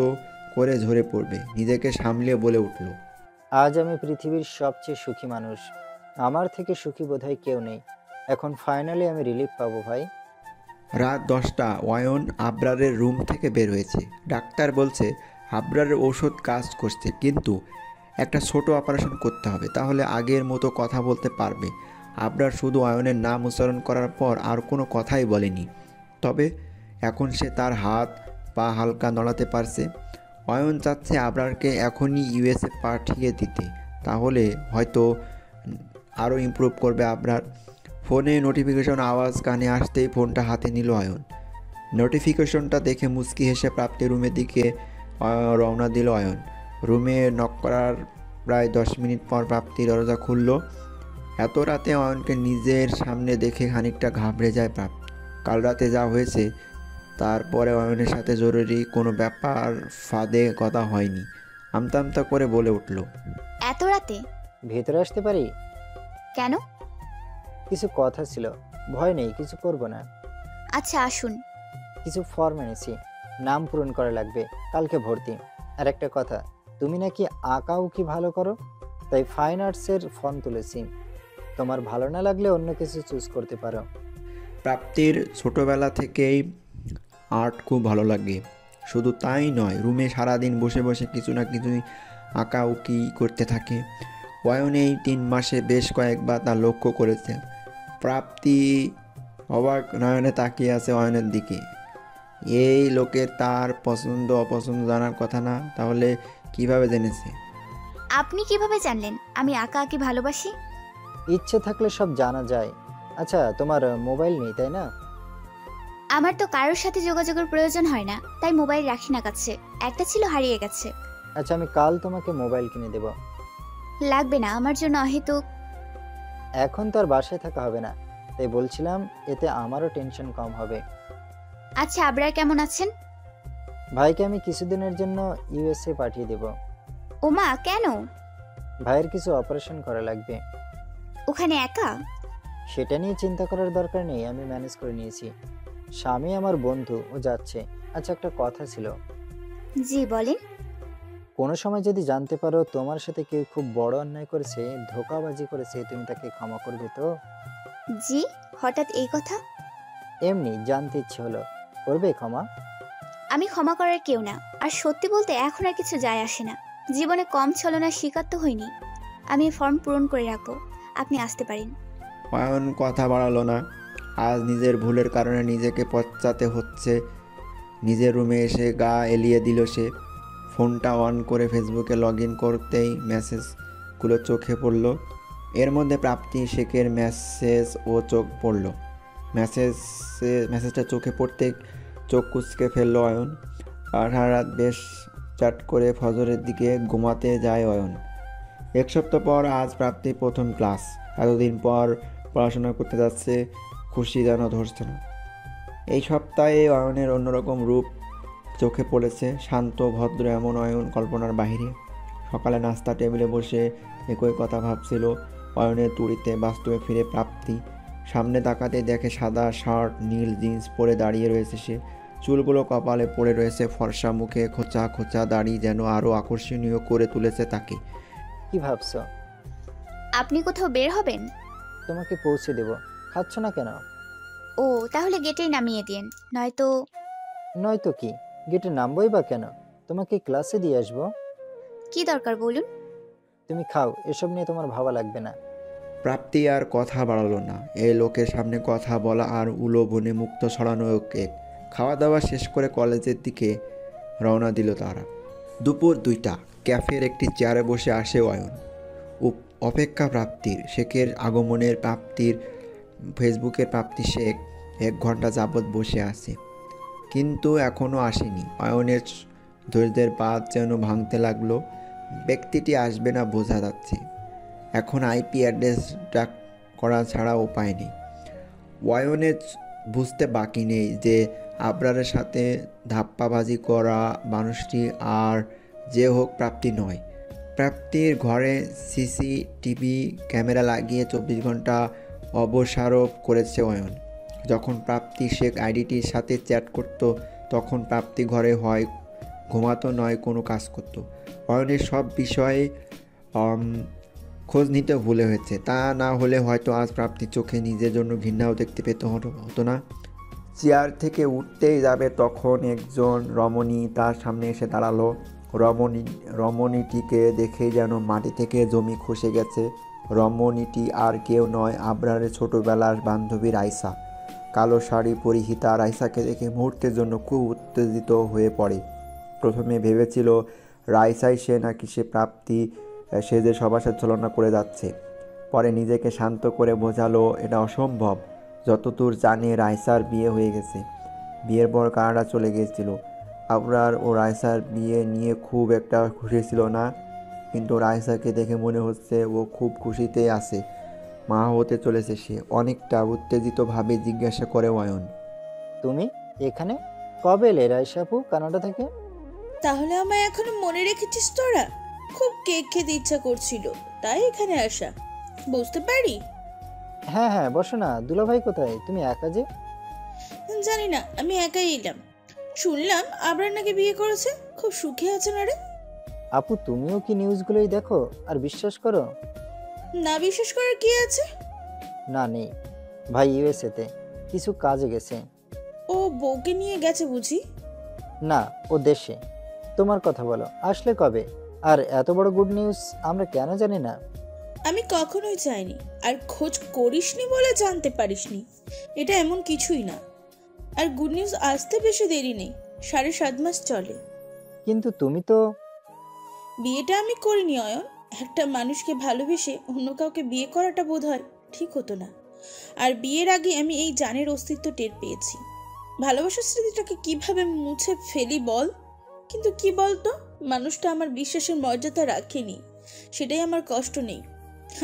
করে ঝরে পড়বে। নিজেকে সামলিয়ে বলে উঠল, আজ আমি পৃথিবীর সবচেয়ে সুখী মানুষ। আমার থেকে সুখী বোধহয় কেউ নেই। এখন ফাইনালি আমি রিলিফ পাবো ভাই। রাত 10টা। অয়ন আবরারের রুম থেকে বের হয়েছে। ডাক্তার বলছে আবরারের ওষুধ কাজ করছে, কিন্তু একটা ছোট অপারেশন করতে হবে, তাহলে আগের মতো কথা বলতে পারবে। আবরার শুধু অয়নের নাম উচ্চারণ করার পর আর কোনো কথাই বলেনি, তবে এখন সে তার হাত পা হালকা নড়াতে পারছে। অয়ন চাচ্ছে আবরারকে এখনই ইউএসএ পাঠিয়ে দিতে, তাহলে হয়তো আরও ইমপ্রুভ করবে আবরার। ফোনে নোটিফিকেশন আওয়াজ কানে আসতেই ফোনটা হাতে নিল অয়ন। নোটিফিকেশনটা দেখে মুচকি হেসে প্রাপ্তির রুমের দিকে রওনা দিল অয়ন। রুমে নক করার প্রায় 10 মিনিট পর প্রাপ্তি দরজা খুলল। এত রাতে অয়নকে নিজের সামনে দেখে খানিকটা ঘাবড়ে যায় প্রাপ্তি। কাল রাতে যা হয়েছে তারপরে অয়নের সাথে জরুরি কোনো ব্যাপার ফাঁদে কথা হয়নি। আমতা আমতা করে বলে উঠল, এত রাতে? ভেতরে আসতে পারি? কেন? কিছু কথা ছিল। ভয় নেই, কিছু করব না। আচ্ছা আসুন। কিছু ফর্ম এনেছি, নাম পূরণ করা লাগবে, কালকে ভর্তি। আর একটা কথা, তুমি নাকি আঁকাও কি ভালো করো, তাই ফাইন আর্টসের ফর্ম তুলেছি। তোমার ভালো না লাগলে অন্য কিছু চুজ করতে পারো। প্রাপ্তির ছোটোবেলা থেকেই আর্ট খুব ভালো লাগে। শুধু তাই নয়, রুমে সারাদিন বসে বসে কিছু না কিছুই আঁকাউকি করতে থাকে। অয়ন এই 3 মাসে বেশ কয়েকবার তা লক্ষ্য করেছে। প্রাপ্তি অবাক নয়নে তাকিয়ে আছে অয়নের দিকে। এই লোকের তার পছন্দ অপছন্দ জানার কথা না, তাহলে কিভাবে জেনেছে? আপনি কিভাবে জানলেন আমি আঁকা আঁকি ভালোবাসি? ইচ্ছে থাকলে সব জানা যায়। আচ্ছা, তোমার মোবাইল নেই তাই না? আমার তো কারোর সাথে যোগাযোগের প্রয়োজন হয় না, তাই মোবাইল রাখি না কাছে। একটা ছিল, হারিয়ে গেছে। আচ্ছা, আমি কাল তোমাকে মোবাইল কিনে দেব। লাগবে না, আমার জন্য অহেতুক। এখন তো আর বাসায় থাকা হবে না, তাই বলছিলাম এতে আমারও টেনশন কম হবে। আচ্ছা, আবরার কেমন আছেন? ভাইকে আমি কিছুদিনের জন্য ইউএসএ পাঠিয়ে দেব। ওমা, কেন? ভাইয়ের কিছু অপারেশন করা লাগবে। ওখানে একা? সেটা নিয়ে চিন্তা করার দরকার নেই, আমি ম্যানেজ করে নিয়েছি। স্বামী আমার বন্ধু, ও যাচ্ছে। আচ্ছা, একটা কথা ছিল। জি বলেন। কোনো সময় যদি জানতে পারো তোমার সাথে কেউ খুব বড় অন্যায় করেছে, ধোঁকাবাজি করেছে, তুমি তাকে ক্ষমা করবে তো? জি, হঠাৎ এই কথা? এমনি জানতে ইচ্ছে হলো, করবে ক্ষমা? আমি ক্ষমা করার কেউ না, আর সত্যি বলতে এখন আর কিছু যায় আসে না। জীবনে কম ছলনার শিকার তো হয়নি। আমি ফর্ম পূরণ করে রাখবো, আপনি আসতে পারেন। অয়ন কথা বাড়ালো না। আজ নিজের ভুলের কারণে নিজেকে পশ্চাতে হচ্ছে। নিজের রুমে এসে গা এলিয়ে দিল সে। ফোনটা অন করে ফেসবুকে লগ ইন করতেই মেসেজগুলো চোখে পড়ল। এর মধ্যে প্রাপ্তি শেখের মেসেজ ও চোখ পড়ল। মেসেজটা চোখে পড়তে চোখ কুঁচকে ফেললো অয়ন। আর সারা রাত বেশ চাট করে ফজরের দিকে ঘুমাতে যায় অয়ন। 1 সপ্তাহ পর আজ প্রাপ্তি প্রথম ক্লাস। এতদিন পর পড়াশোনা করতে যাচ্ছে, খুশি যেন ধরছে না। এই সপ্তাহে অয়নের অন্যরকম রূপ চোখে পড়েছে। শান্ত ভদ্র এমন অয়ন কল্পনার বাহিরে। সকালে নাস্তা টেবিলে বসে একই কথা ভাবছিল অয়নের তুড়িতে। বাস্তবে ফিরে প্রাপ্তি সামনে তাকাতে দেখে সাদা শার্ট নীল জিন্স পরে দাঁড়িয়ে রয়েছে সে। চুলগুলো কপালে পড়ে রয়েছে, ফর্সা মুখে খোঁচা খোঁচা দাড়ি যেন আরও আকর্ষণীয় করে তুলেছে তাকে। কি ভাবছো? আপনি কোথাও বের হবেন? তোমাকে পৌঁছে দেব। খাচ্ছ না কেন? ও, তাহলে গেটেই নামিয়ে দিন, নয়তো। নয়তো কি? গেটে নামবই বা কেন? তোমাকে ক্লাসে দিয়ে আসবো। কি দরকার বলুন? তুমি খাও, এসব নিয়ে তোমার ভাবা লাগবে না। প্রাপ্তি আর কথা বাড়ালো না। এই লোকের সামনে কথা বলা আর উলোবনে মুক্ত ছড়ানো ওকে। খাওয়া দাওয়া শেষ করে কলেজের দিকে রওনা দিল তারা। দুপুর 2টা। ক্যাফের একটি চেয়ারে বসে আসে অয়ন। অপেক্ষা প্রাপ্তির। শেখের আগমনের। প্রাপ্তির ফেসবুকের প্রাপ্তি শেখ 1 ঘন্টা যাবৎ বসে আছে, কিন্তু এখনও আসেনি। অয়নের ধৈর্যের বাঁধ যেন ভাঙতে লাগলো। ব্যক্তিটি আসবে না বোঝা যাচ্ছে। এখন আইপি অ্যাড্রেস ট্র্যাক করা ছাড়া উপায় নেই। অয়নের বুঝতে বাকি নেই যে আবরারের সাথে ধাপ্পাবাজি করা মানুষটি আর যে হোক প্রাপ্তি নয়। প্রাপ্তির ঘরে সিসিটিভি ক্যামেরা লাগিয়ে 24 ঘন্টা অবসারোপ করেছে অয়ন। যখন প্রাপ্তি শেখ আইডিটির সাথে চ্যাট করত, তখন প্রাপ্তি ঘরে হয় ঘুমাতো নয় কোনো কাজ করত। অয়নের সব বিষয়ে খোঁজ নিতে ভুলে হয়েছে। তা না হলে হয়তো আজ প্রাপ্তির চোখে নিজের জন্য ঘৃণাও দেখতে পেতে হতো না। চেয়ার থেকে উঠতেই যাবে তখন একজন রমণী তার সামনে এসে দাঁড়ালো। রমণীটিকে দেখেই যেন মাটি থেকে জমি খসে গেছে। রমণীটি আর কেউ নয়, আবরারের ছোটবেলার বান্ধবী রাইসা। কালো শাড়ি পরিহিতা রাইসাকে দেখে মুহূর্তের জন্য খুব উত্তেজিত হয়ে পড়ে। প্রথমে ভেবেছিল রাইসাই সে নাকি সে প্রাপ্তি, সে যে সবার সাথে ছলনা করে যাচ্ছে। পরে নিজেকে শান্ত করে বোঝালো এটা অসম্ভব। যতদূর জানে রাইসার বিয়ে হয়ে গেছে, বিয়ের পর কানাডা চলে গিয়েছিল। আবরার ও রাইসার বিয়ে নিয়ে খুব একটা খুশি ছিল না, কিন্তু রাইসাকে দেখে মনে হচ্ছে ও খুব খুশিতে আছে। মা হতে চলেছে সে। অনেকটা উত্তেজিতভাবে জিজ্ঞাসা করে অয়ন। তুমি এখানে কবে এলে রাইসা আপু কানাডা থেকে? তাহলে আমায় এখনো মনে রেখেছিস তোরা? খুব কেক খেতে ইচ্ছা করছিল, তাই এখানে আসা। বুঝতে পারি। হ্যাঁ হ্যাঁ, বসো না। দুলাভাই কোথায়? তুমি একা যে? জানি না, আমি একাই এলাম। শুনলাম আবরার নাকি বিয়ে করেছে, খুব সুখে আছে না রে? আপু তুমিও কি নিউজগুলোই দেখো আর বিশ্বাস করো? না বিশ্বাস করার কি আছে? না নেই, ভাই ইউএসএতে কিছু কাজে গেছে। ও বউকে নিয়ে গেছে বুঝি? না, ও দেশে। তোমার কথা বলো, আসলে কবে? আর এত বড় গুড নিউজ আমরা কেন জানি না? আমি কখনোই চাইনি, আর খোঁজ করিসনি বলে জানতে পারিসনি, এটা এমন কিছুই না। আর গুড নিউজ আসতে বেশি দেরি নেই, 7.5 মাস চলে। কিন্তু তুমি তো... বিয়েটা আমি করিনি অয়ন। একটা মানুষকে ভালোবেসে অন্য কাউকে বিয়ে করাটা বোধহয় ঠিক হতো না। আর বিয়ের আগে আমি এই জানের অস্তিত্ব টের পেয়েছি। ভালোবাসার স্মৃতিটাকে কিভাবে মুছে ফেলি বল? কিন্তু কি বলতো, মানুষটা আমার বিশ্বাসের মর্যাদা রাখেনি, সেটাই আমার কষ্ট নেই।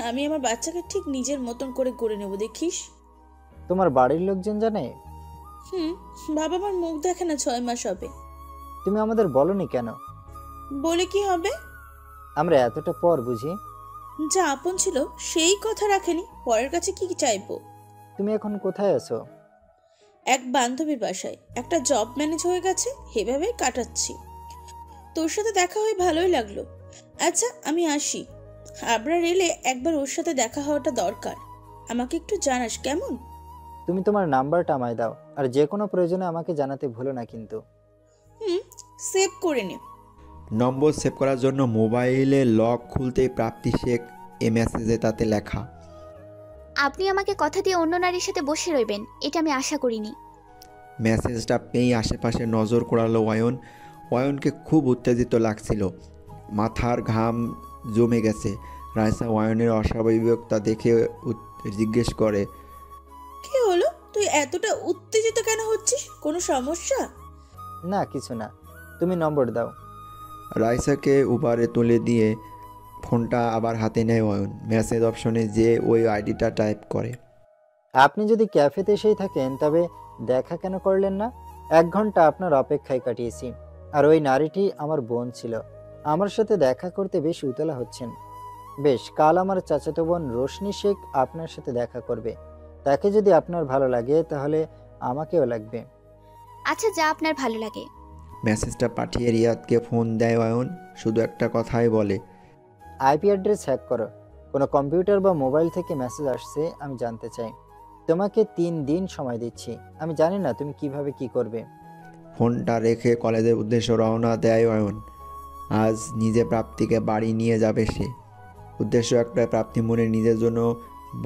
আমি আমার বাচ্চাকে ঠিক নিজের মতন করে গড়ে নেব, দেখিস। তোমার বাড়ির লোকজন জানে? বাবা আমার মুখ দেখে না 6 মাস হবে। তুমি আমাদের বলনি কেন? বলে কি হবে? আমরা এতটা পর বুঝি। যা আপন ছিল সেই কথা রাখেনি, পরের কাছে কি চাইবো? তুমি এখন কোথায় আছো? এক বান্ধবীর বাসায়, একটা জব ম্যানেজ হয়ে গেছে, এভাবে কাটাচ্ছি। তোর সাথে দেখা হয়ে ভালোই লাগলো। আচ্ছা আমি আসি, আবরার এলে একবার ওর সাথে দেখা হওয়াটা দরকার। আমাকে একটু জানাস কেমন? তুমি তোমার নাম্বারটা আমায় দাও, আর যে কোনো প্রয়োজনে আমাকে জানাতে ভুলো না কিন্তু। সেভ করে নে। নম্বর সেভ করার জন্য মোবাইলে লক খুলতেই প্রাপ্তি শেখ এ মেসেজে তাতে লেখা। আপনি আমাকে কথা দিয়ে অন্য নারীর সাথে বসে রইবেন, এটা আমি আশা করিনি। মেসেজটা পেয়েই আশেপাশে নজর করালো অয়ন। অয়নকে খুব উত্তেজিত লাগছিল, মাথার ঘাম জমে গেছে। রাইসা অয়নের অস্বাভাবিকতা দেখে জিজ্ঞেস করে, কি হলো, তুই এতটা উত্তেজিত কেন হচ্ছিস? কোনো সমস্যা? না কিছু না, তুমি নম্বর দাও। রাইসাকে উবারে তুলে দিয়ে ফোনটা আবার হাতে নেয় অয়ন। মেসেজ অপশনে যে ওই আইডিটা টাইপ করে। আপনি যদি ক্যাফেতে এসেই থাকেন তবে দেখা কেন করলেন না? 1 ঘন্টা আপনার অপেক্ষায় কাটিয়েছি, আর ওই নারীটি আমার বোন ছিল। আমার সাথে দেখা করতে বেশ উতলা হচ্ছেন। বেশ, কাল আমার চাচাতো বোন রোশনি শেখ আপনার সাথে দেখা করবে। তাকে যদি আপনার ভালো লাগে তাহলে আমাকেও লাগবে। আচ্ছা, যা আপনার ভালো লাগে। মেসেজটা পাঠিয়ে রিয়াদকে ফোন দেয় অয়ন। শুধু একটা কথাই বলে, আইপি অ্যাড্রেস হ্যাক করো। কোনো কম্পিউটার বা মোবাইল থেকে মেসেজ আসছে আমি জানতে চাই। তোমাকে 3 দিন সময় দিচ্ছি, আমি জানি না তুমি কিভাবে কি করবে। ফোনটা রেখে কলেজের উদ্দেশ্যে রওনা দেয় অয়ন। আজ নিজে প্রাপ্তিকে বাড়ি নিয়ে যাবে সে। উদ্দেশ্য একটা, প্রাপ্তি মনে নিজের জন্য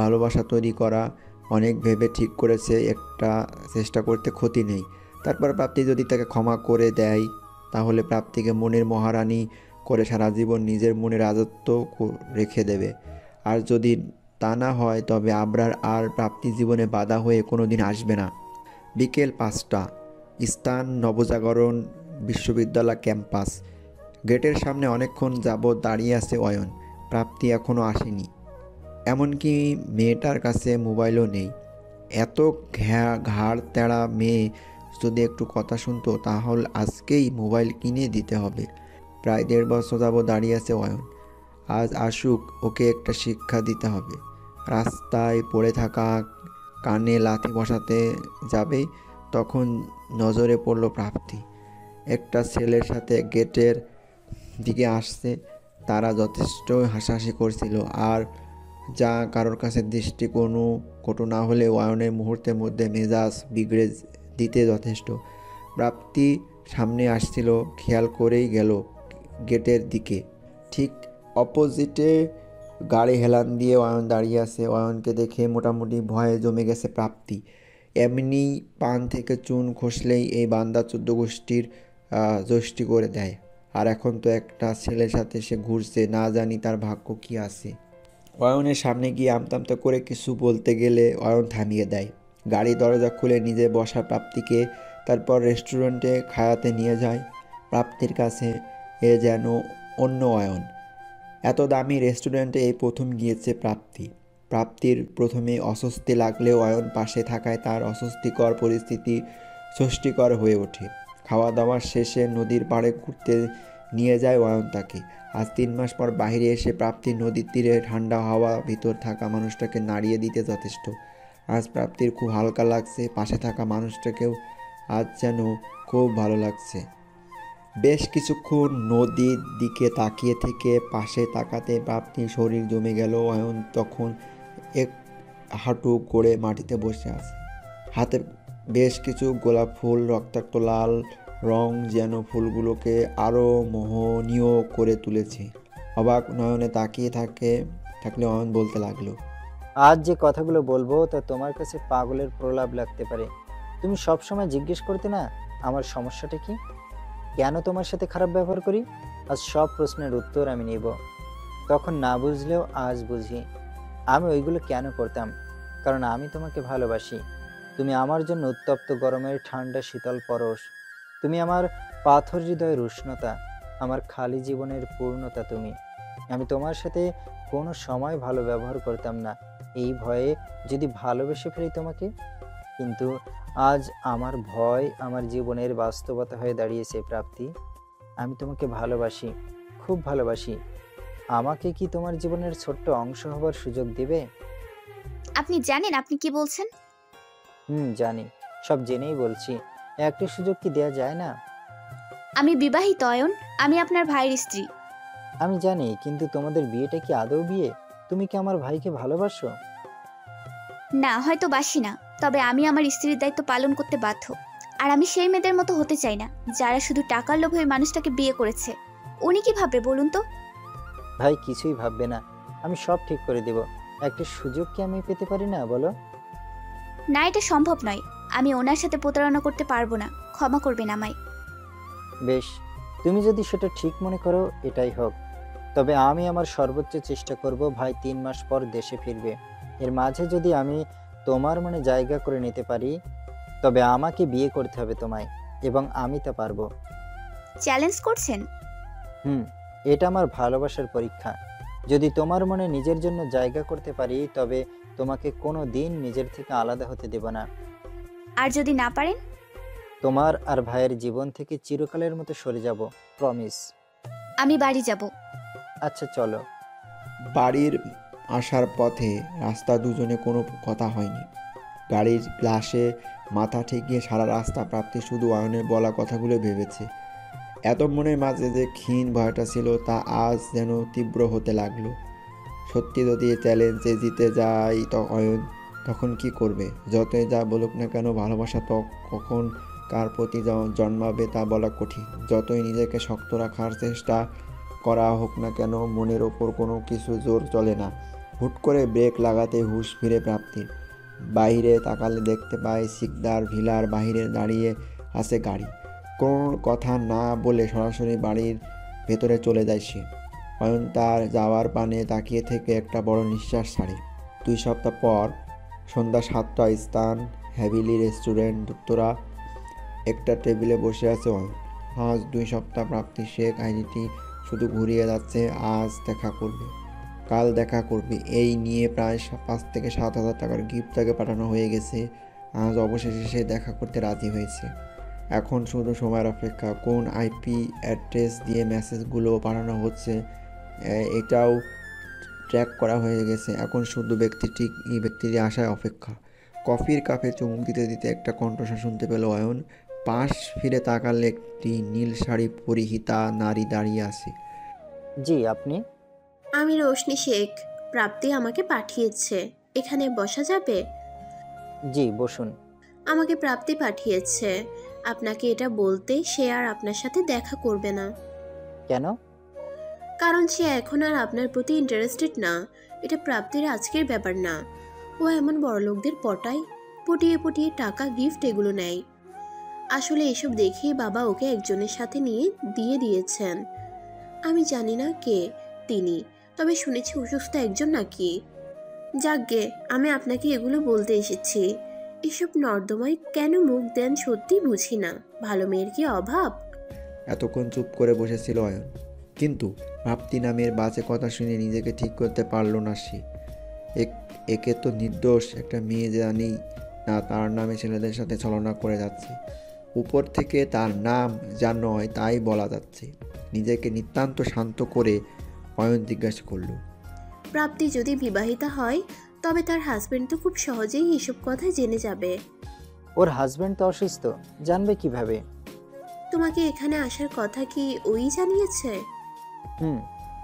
ভালোবাসা তৈরি করা। অনেক ভেবে ঠিক করেছে একটা চেষ্টা করতে ক্ষতি নেই। তারপর প্রাপ্তি যদি তাকে ক্ষমা করে দেয় তাহলে প্রাপ্তিকে মনের মহারানী করে সারা জীবন নিজের মনে রাজত্ব রেখে দেবে। আর যদি তা না হয় তবে আবরার আর প্রাপ্তি জীবনে বাধা হয়ে কোনো দিন আসবে না। বিকেল 5টা, স্থান নবজাগরণ বিশ্ববিদ্যালয় ক্যাম্পাস। গেটের সামনে অনেকক্ষণ যাবৎ দাঁড়িয়ে আছে অয়ন। প্রাপ্তি এখনও আসেনি, এমনকি মেয়েটার কাছে মোবাইলও নেই। এত ঘাড় তেড়া মেয়ে যদি একটু কথা শুনতো তাহলে আজকেই মোবাইল কিনে দিতে হবে। প্রায় 1.5 বছর যাবৎ দাঁড়িয়ে আছে অয়ন। আজ আসুক, ওকে একটা শিক্ষা দিতে হবে। রাস্তায় পড়ে থাকা কানে লাথি বসাতে যাবে তখন নজরে পড়ল প্রাপ্তি। একটা ছেলের সাথে গেটের দিকে আসছে। তারা যথেষ্ট হাসাহাসি করছিল, আর যা কারোর কাছে কটু না হলে অয়নের মুহূর্তের মধ্যে মেজাজ বিগড়ে দিতে যথেষ্ট। প্রাপ্তি সামনে আসছিল, খেয়াল করেই গেল গেটের দিকে। ঠিক অপোজিটে গাড়ি হেলান দিয়ে অয়ন দাঁড়িয়ে আছে। অয়নকে দেখে মোটামুটি ভয়ে জমে গেছে প্রাপ্তি। এমনি পান থেকে চুন খসলেই এই বান্দা 14 গোষ্ঠীর যষ্টি করে দেয়। আর এখন তো একটা ছেলের সাথে সে ঘুরছে, না জানি তার ভাগ্য কি আছে। অয়নের সামনে গিয়ে আমতা করে কিছু বলতে গেলে অয়ন থামিয়ে দেয়। গাড়ি দরজা খুলে নিজে বসা প্রাপ্তিকে তারপর রেস্টুরেন্টে খাওয়াতে নিয়ে যায়। প্রাপ্তির কাছে এ যেন অন্য অয়ন। এত দামি রেস্টুরেন্টে এই প্রথম গিয়েছে প্রাপ্তি। প্রাপ্তির প্রথমে অস্বস্তি লাগলেও অয়ন পাশে থাকায় তার অস্বস্তিকর পরিস্থিতি স্বস্তিকর হয়ে ওঠে। খাওয়া দাওয়ার শেষে নদীর পাড়ে ঘুরতে নিয়ে যায় অয়ন তাকে। আজ 3 মাস পর বাইরে এসে প্রাপ্তির নদীর তীরে ঠান্ডা হাওয়া ভিতর থাকা মানুষটাকে নাড়িয়ে দিতে যথেষ্ট। আজ প্রাপ্তির খুব হালকা লাগছে, পাশে থাকা মানুষটাকেও আজ যেন খুব ভালো লাগছে। বেশ কিছুক্ষণ নদীর দিকে তাকিয়ে থেকে পাশে তাকাতে প্রাপ্তির শরীর জমে গেল। অয়ন তখন এক হাঁটু করে মাটিতে বসে আছে। হাতে বেশ কিছু গোলাপ ফুল, রক্তাক্ত লাল রং যেন ফুলগুলোকে আরও মোহনীয় করে তুলেছে। অবাক নয়নে তাকিয়ে থাকলে অয়ন বলতে লাগলো, আজ যে কথাগুলো বলবো তা তোমার কাছে পাগলের প্রলাপ লাগতে পারে। তুমি সবসময় জিজ্ঞেস করতে না আমার সমস্যাটা কি, কেন তোমার সাথে খারাপ ব্যবহার করি। আজ সব প্রশ্নের উত্তর আমি নেব। তখন না বুঝলেও আজ বুঝি আমি ওইগুলো কেন করতাম। কারণ আমি তোমাকে ভালোবাসি। তুমি আমার জন্য উত্তপ্ত গরমের ঠান্ডা শীতল পরশ। তুমি আমার পাথর হৃদয়ের উষ্ণতা, আমার খালি জীবনের পূর্ণতা তুমি। আমি তোমার সাথে কোনো সময় ভালো ব্যবহার করতাম না, এই ভয়ে যদি ভালোবেসে ফেলি তোমাকে। কিন্তু আজ আমার ভয় আমার জীবনের বাস্তবতা হয়ে দাঁড়িয়েছে প্রাপ্তি। আমি তোমাকে ভালোবাসি, খুব ভালোবাসি। আমাকে কি তোমার জীবনের ছোট্ট অংশ হবার সুযোগ দেবে? আপনি জানেন আপনি কি বলছেন? জানি, সব জেনেই বলছি। একটা সুযোগ কি দেয়া যায় না? আমি বিবাহিত অয়ন, আমি আপনার ভাইয়ের স্ত্রী। আমি জানি, কিন্তু তোমাদের বিয়েটা কি আদৌ বিয়ে? তুমি কি আমার ভাইকে ভালোবাসো? না, হয়তো বাসি না, তবে আমি আমার স্ত্রীর দায়িত্ব পালন করতে বাধ্য। আর আমি সেই মেয়েদের মতো হতে চাই না যারা শুধু টাকার লোভে ওই মানুষটাকে বিয়ে করেছে। উনি কি ভাববে বলুন তো? ভাই কিছুই ভাববে না, আমি সব ঠিক করে দেব। একটা সুযোগ কি আমি পেতে পারি না বলো? না, এটা সম্ভব নয়। আমি ওনার সাথে প্রতারণা করতে পারবো না, ক্ষমা করবেন আমায়। বেশ, তুমি যদি সেটা ঠিক মনে করো এটাই হোক। তবে আমি আমার সর্বোচ্চ চেষ্টা করব ভাই 3 মাস পর দেশে ফিরবে। এর মাঝে যদি আমি তোমার মনে জায়গা করে নিতে পারি, তবে আমাকে বিয়ে করতে হবে তোমায়, এবং আমি তা পারবো। চ্যালেঞ্জ করছেন? এটা আমার ভালোবাসার পরীক্ষা। যদি তোমার মনে নিজের জন্য জায়গা করতে পারি, তবে তোমাকে কোনো দিন নিজের থেকে আলাদা হতে দেব না। আর যদি না পারেন? তোমার আর ভাইয়ের জীবন থেকে চিরকালের মতো সরে যাব, প্রমিস। আমি বাড়ি যাব। আচ্ছা চলো। বাড়ির আসার পথে রাস্তা দুজনে কোনো কথা হয়নি। গাড়ির গ্লাসে মাথা ঠেকিয়ে সারা রাস্তা প্রাপ্তি শুধু অয়নের বলা কথাগুলো ভেবেছে। এত মনের মাঝে যে ক্ষীণ ভয়টা ছিল তা আজ যেন তীব্র হতে লাগলো। সত্যি যদি চ্যালেঞ্জে জিতে যায় অয়ন, তখন কি করবে? যতই যা বলুক না কেন, ভালোবাসা তো কখন কার প্রতি জন্মাবে তা বলা কঠিন। যতই নিজেকে শক্ত রাখার চেষ্টা করা হোক না কেন, মনের ওপর কোনো কিছু জোর চলে না। হুট করে ব্রেক লাগাতে হুঁশ ফিরে প্রাপ্তির। বাইরে তাকালে দেখতে পায় সিকদার ভিলার বাইরে দাঁড়িয়ে আছে গাড়ি। কোনো কথা না বলে সরাসরি বাড়ির ভেতরে চলে যায় সে। অয়ন তার যাওয়ার পানে তাকিয়ে থেকে একটা বড় নিঃশ্বাস ছাড়ে। 2 সপ্তাহ পর সন্ধ্যা 7টায় স্থান হ্যাভিলি রেস্টুরেন্ট, উত্তরা। একটা টেবিলে বসে আছে অয়ন। আজ 2 সপ্তাহ প্রাপ্তি সে কাহিনীটি শুধু ঘুরিয়ে যাচ্ছে। আজ দেখা করবে, কাল দেখা করবে, এই নিয়ে প্রায় 5 থেকে 7 হাজার টাকার গিফট তাকে পাঠানো হয়ে গেছে। আজ অবশেষে সে দেখা করতে রাজি হয়েছে। এখন শুধু সময়ের অপেক্ষা। কোন আইপি অ্যাড্রেস দিয়ে মেসেজগুলো পাঠানো হচ্ছে এটাও ট্র্যাক করা হয়ে গেছে। এখন শুধু ব্যক্তিটি আসায় অপেক্ষা। কফির কাপে চুমুক দিতে দিতে একটা কণ্ঠস্বর শুনতে পেল অয়ন। পাশ ফিরে তাকালে একটি নীল শাড়ি পরিহিতা নারী দাঁড়িয়ে আছে। জি, আপনি? আমি রোশনি শেখ, প্রাপ্তি আমাকে পাঠিয়েছে। এখানে বসা যাবে? জি, বসুন। আমাকে প্রাপ্তি পাঠিয়েছে আপনাকে এটা বলতে সে আর আপনার সাথে দেখা করবে না। কেন? কারণ সে এখন আর আপনার প্রতি ইন্টারেস্টেড না। এটা প্রাপ্তির আজকের ব্যাপার না। ও এমন বড়লোকদের পটিয়ে টাকা, গিফট এগুলো নেয়। আসলে এসব দেখেই বাবা ওকে একজনের সাথে নিয়ে দিয়ে দিয়েছেন। আমি জানি না কে তিনি, তবে শুনেছি অসুস্থ একজন নাকি। যাকগে, আমি আপনাকে এগুলো বলতে এসেছি। এসব নর্দমায় কেন মুখ দেন সত্যি বুঝি না। ভালো মেয়ের কি অভাব? এতক্ষণ চুপ করে বসেছিল অয়ন, কিন্তু প্রাপ্তি নামের বাজে কথা শুনে নিজেকে ঠিক করতে পারল না সে। একে তো নির্দোষ একটা মেয়ে জানি না তার নামে ছেলেদের সাথে ছলনা করে যাচ্ছে, উপর থেকে তার নাম যা নয় তাই বলা যাচ্ছে। নিজেকে নিতান্ত শান্ত করে অয়ন জিজ্ঞাসা করল, প্রাপ্তি যদি বিবাহিতা হয় তবে তার হাজবেন্ড তো খুব সহজেই এসব কথা জেনে যাবে। ওর হাজবেন্ড তো অসুস্থ, জানবে কিভাবে? তোমাকে এখানে আসার কথা কি ওই জানিয়েছে?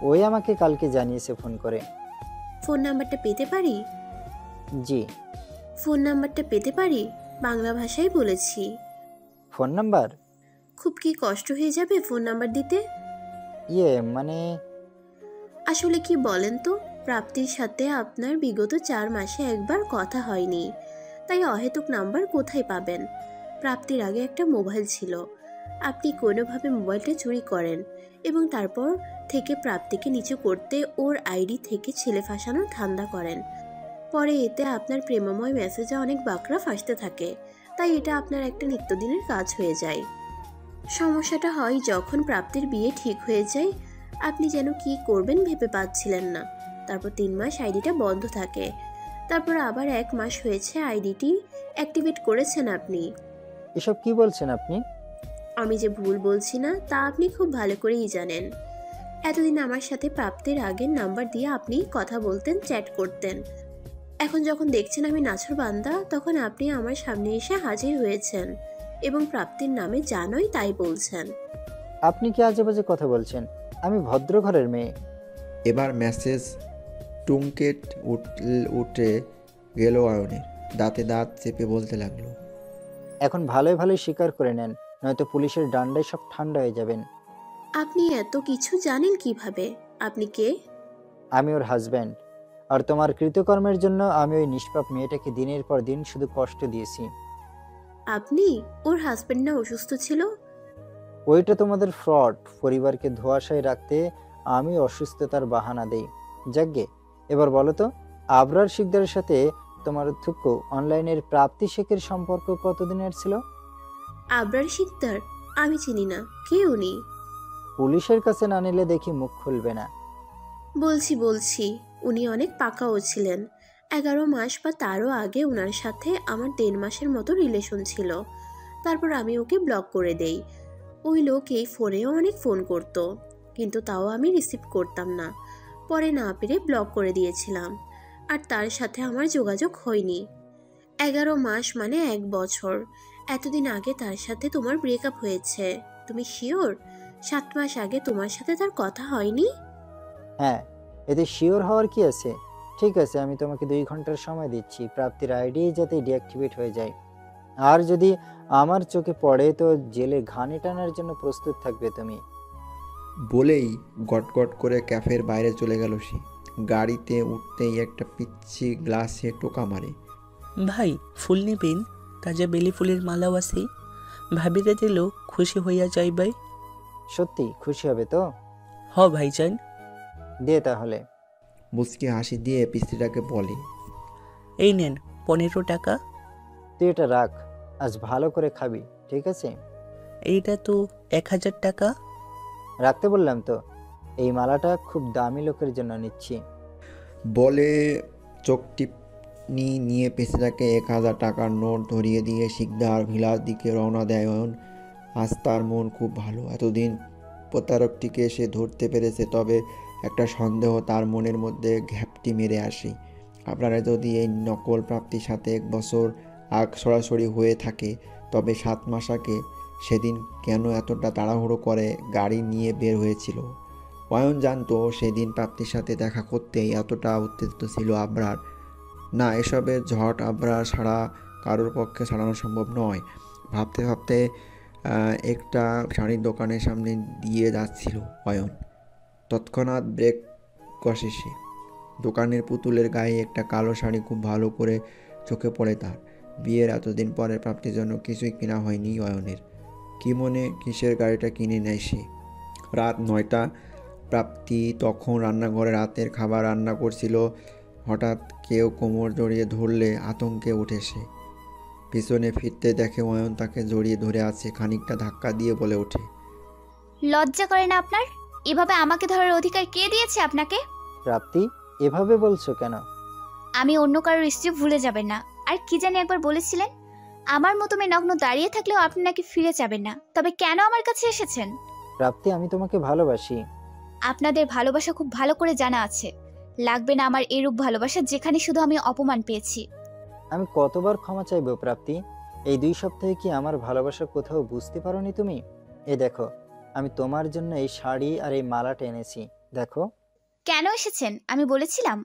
ওই আমাকে কালকে জানিয়েছে ফোন করে। ফোন নাম্বারটা পেতে পারি? জি। ফোন নাম্বারটা পেতে পারি? বাংলা ভাষায় বলেছি। Phone number? খুব কি কষ্ট হয়ে যাবে ফোন নাম্বার দিতে? মানে আসলে কি বলেন তো, প্রাপ্তির সাথে আপনার বিগত 4 মাসে একবার কথা হয়নি, তাই অহেতুক নাম্বার কোথায় পাবেন? প্রাপ্তির আগে একটা মোবাইল ছিল, আপনি কোনোভাবে মোবাইলটা চুরি করেন এবং তারপর থেকে প্রাপ্তিকে নিচু করতে ওর আইডি থেকে ছেলে ফাঁসানোর ধান্দা করেন। পরে এতে আপনার প্রেমময় মেসেজে অনেক বাঁকড়া ফাঁসতে থাকে, তাই এটা আপনার একটা নিত্যদিনের কাজ হয়ে যায়। সমস্যাটা হয় যখন প্রাপ্তির বিয়ে ঠিক হয়ে যায়, আপনি যেন কি করবেন ভেবে পাচ্ছিলেন না। তারপর 3 মাস আইডিটা বন্ধ থাকে, তারপর আবার 1 মাস হয়েছে আইডিটি অ্যাক্টিভেট করেছেন আপনি। এসব কি বলছেন আপনি? আমি যে ভুল বলছি না তা আপনি খুব ভালো করেই জানেন। এতদিন আমার সাথে প্রাপ্তির আগের নাম্বার দিয়ে আপনি কথা বলতেন, চ্যাট করতেন। এখন যখন দেখছেন আমি নাছর বান্দা, তখন আপনি আমার সামনে এসে হাজির হয়েছেন এবং প্রাপ্তির নামে জানোই তাই বলছেন। আপনি কি আজে বাজে কথা বলছেন? আমি ভদ্র ঘরের মেয়ে। এবার মেসেজ টুংকে উঠে গেল অয়নের, দাঁতে দাঁত চেপে বলতে লাগলো, এখন ভালোই ভালোই স্বীকার করে নেন, নয়তো পুলিশের ডান্ডায় সব ঠান্ডা হয়ে যাবেন। আপনি এত কিছু জানেন কিভাবে? আপনি কে? আমি ওর হাজব্যান্ড, আর তোমার কৃতকর্মের জন্য আমি ওই নিষ্পাপ মেয়েটাকে দিনের পর দিন শুধু কষ্ট দিয়েছি। আপনি? ওর হাজবেন্ড না অসুস্থ ছিল? ওইটা তোমাদের ফ্রড। পরিবারকে ধোঁয়াশায় রাখতে আমি অসুস্থতার বাহানা দেই। যাকগে, এবার বলো তো, আবরার শিকদারের সাথে তোমার থুকু অনলাইনের প্রাপ্তি শেখের সম্পর্ক কতদিনের ছিল? আবরার শিকদার? আমি চিনি না, কে উনি? পুলিশের কাছে না নিলে দেখি মুখ খুলবে না। বলছি, উনি অনেক পাকাও ছিলেন। 11 মাস বা তারও আগে ওনার সাথে আমার 1.5 মাসের মতো রিলেশন ছিল। তারপর আমি ওকে ব্লক করে দেই। ওই লোক এই ফোনেও অনেক ফোন করত, কিন্তু তাও আমি রিসিভ করতাম না। পরে না পেরে ব্লক করে দিয়েছিলাম, আর তার সাথে আমার যোগাযোগ হয়নি। 11 মাস মানে 1 বছর। এতদিন আগে তার সাথে তোমার ব্রেকআপ হয়েছে, তুমি শিওর? 7 মাস আগে তোমার সাথে তার কথা হয়নি? হ্যাঁ, এতে শিওর হওয়ার কি আছে? ঠিক আছে, আমি তোমাকে 2 ঘন্টার সময় দিচ্ছি, প্রাপ্তির আইডি যাতে ডিঅ্যাক্টিভেট হয়ে যায়। আর যদি আমার চোখে পড়ে তো জেলে ঘানি টানার জন্য প্রস্তুত থাকবে তুমি। বলেই গটগট করে ক্যাফের বাইরে চলে গেল সে। গাড়িতে উঠতেই একটা পিচ্ছি গ্লাসে টোকা মারে। ভাই, ফুল নেবেন? তাজা বেলি ফুলের মালাও আছে, ভাবিরে দিলেও খুশি হইয়া যাইবাই। সত্যি খুশি হবে তো? হ ভাইজান। দে তাহলে। মুচকি হাসি দিয়ে পিস্তিটাকে বলে, এই নেন 15 টাকা। তুই এটা রাখ, আজ ভালো করে খাবি, ঠিক আছে? এইটা তো 1000 টাকা। রাখতে বললাম তো। এই মালাটা খুব দামি লোকের জন্য নিচ্ছি। বলে চোখ টিপনি নিয়ে পিস্তিটাকে 1000 টাকার নোট ধরিয়ে দিয়ে শিকদার ভিলার দিকে রওনা দেয় অয়ন। আজ তার মন খুব ভালো। এতদিন প্রতারকটিকে সে ধরতে পেরেছে, তবে একটা সন্দেহ তার মনের মধ্যে ঘ্যাপটি মেরে আসে। আপনারা যদি এই নকল প্রাপ্তির সাথে 1 বছর আগ সরাসরি হয়ে থাকে, তবে 7 মাস আগে সেদিন কেন এতটা তাড়াহুড়ো করে গাড়ি নিয়ে বের হয়েছিল? অয়ন জানতো সেদিন প্রাপ্তির সাথে দেখা করতেই এতটা উত্তেজিত ছিল আবরার। না, এসবের ঝট আবরার ছাড়া কারোর পক্ষে সারানো সম্ভব নয়। ভাবতে ভাবতে একটা শাড়ির দোকানের সামনে দিয়ে যাচ্ছিল অয়ন। তৎক্ষণাৎ ব্রেক কষে সে। দোকানের পুতুলের গায়ে একটা কালো শাড়ি খুব ভালো করে চোখে পড়ে তার। বিয়ের এতদিন পরে প্রাপ্তির জন্য কিছুই কেনা হয়নি অয়নের। কি মনে কিসের গাড়িটা কিনে নেয় সে। রাত 9টা। প্রাপ্তি তখন রান্নাঘরে রাতের খাবার রান্না করছিল। হঠাৎ কেউ কোমর জড়িয়ে ধরলে আতঙ্কে উঠে সে। পিছনে ফিরতে দেখে অয়ন তাকে জড়িয়ে ধরে আছে। খানিকটা ধাক্কা দিয়ে বলে ওঠে, লজ্জা করে না আপনার? এভাবে আমাকে ধরার অধিকার কে দিয়েছে আপনাকে? প্রাপ্তি, এভাবে বলছো কেন? আমি অন্য কারোর স্ত্রী, ভুলে যাবেন না। আর কি জানি একবার বলেছিলেন, আমার মতো মেয়ে নগ্ন দাঁড়িয়ে থাকলেও আপনি নাকি ফিরে যাবেন না। তবে কেন আমার কাছে এসেছেন? প্রাপ্তি, আমি তোমাকে ভালোবাসি। আপনাদের ভালোবাসা খুব ভালো করে জানা আছে। লাগবে না আমার এরূপ ভালোবাসা যেখানে শুধু আমি অপমান পেয়েছি। আমি কতবার ক্ষমা চাইবো প্রাপ্তি? এই 2 সপ্তাহে কি আমার ভালোবাসা কোথাও বুঝতে পারোনি তুমি? এই দেখো, আমি তোমার জন্য এই শাড়ি আর এই মালাটা এনেছি, দেখো। কেন এসেছেন আমি বলেছিলাম?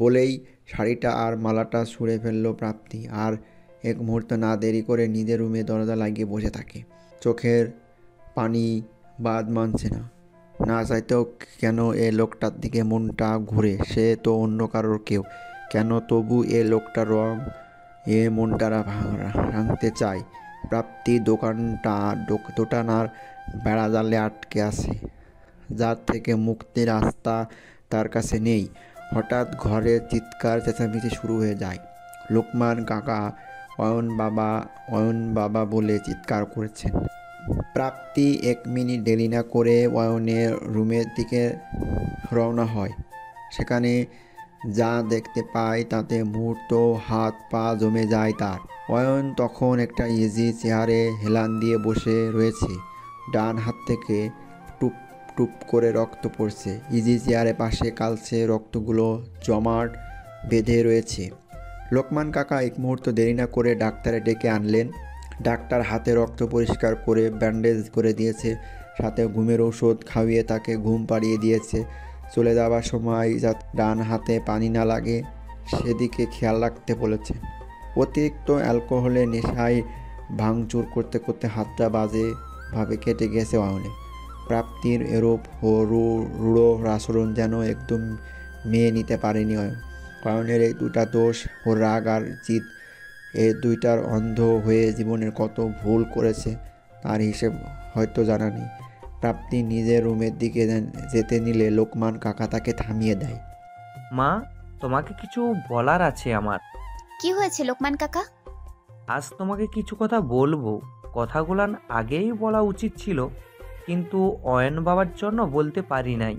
বলেই শাড়িটা আর মালাটা ছুঁড়ে ফেলল প্রাপ্তি। আর এক মুহূর্ত না দেরি করে নিজের রুমে দরজা লাগিয়ে বসে থাকে। চোখের পানি বাদ মানছে না। না চাইতেও কেন এ লোকটার দিকে মনটা ঘুরে। সে তো অন্য কারোর কেউ, কেন তবু এ লোকটার রং এ মনটা ভাঙতে চায়। প্রাপ্তি দোটানার বেড়া জালে আটকে আছে, যার থেকে মুক্তির রাস্তা তার কাছে নেই। হঠাৎ ঘরে চিৎকার চেঁচামেচি শুরু হয়ে যায়। লোকমান কাকা অয়ন বাবা বলে চিৎকার করেছেন। প্রাপ্তি 1 মিনিট দেরি না করে অয়নের রুমের দিকে রওনা হয়। সেখানে যা দেখতে পায় তাতে মুহূর্ত হাত পা জমে যায় তার। অয়ন তখন একটা ইজি চেয়ারে হেলান দিয়ে বসে রয়েছে। ডান হাত থেকে টুপ টুপ করে রক্ত পড়ছে। ইজি চেয়ারের পাশে কালচে রক্তগুলো জমাট বেঁধে রয়েছে। লোকমান কাকা 1 মুহূর্ত দেরি না করে ডাক্তারে ডেকে আনলেন। ডাক্তার হাতে রক্ত পরিষ্কার করে ব্যান্ডেজ করে দিয়েছে, সাথে ঘুমের ওষুধ খাইয়ে তাকে ঘুম পাড়িয়ে দিয়েছে। চলে যাওয়ার সময় যাতে ডান হাতে পানি না লাগে সেদিকে খেয়াল রাখতে বলেছে। অতিরিক্ত অ্যালকোহলের নেশায় ভাঙচুর করতে করতে হাতটা বাজেভাবে কেটে গেছে অয়নে। প্রাপ্তির এরূপ রূঢ় আচরণ যেন একদম মেনে নিতে পারেনি অয়ন। অয়নের এই 2টা দোষ, ওর রাগ আর জিদ, এই 2টার অন্ধ হয়ে জীবনের কত ভুল করেছে তার হিসেব হয়তো জানা নেই। প্রাপ্তি নিজের রুমের দিকে যেতে নিলে লোকমান কাকা তাকে থামিয়ে দেয়। মা, তোমাকে কিছু বলার আছে আমার। কি হয়েছে লোকমান কাকা? আজ তোমাকে কিছু কথা বলবো। কথাগুলান আগেই বলা উচিত ছিল, কিন্তু অয়ন বাবার জন্য বলতে পারি নাই।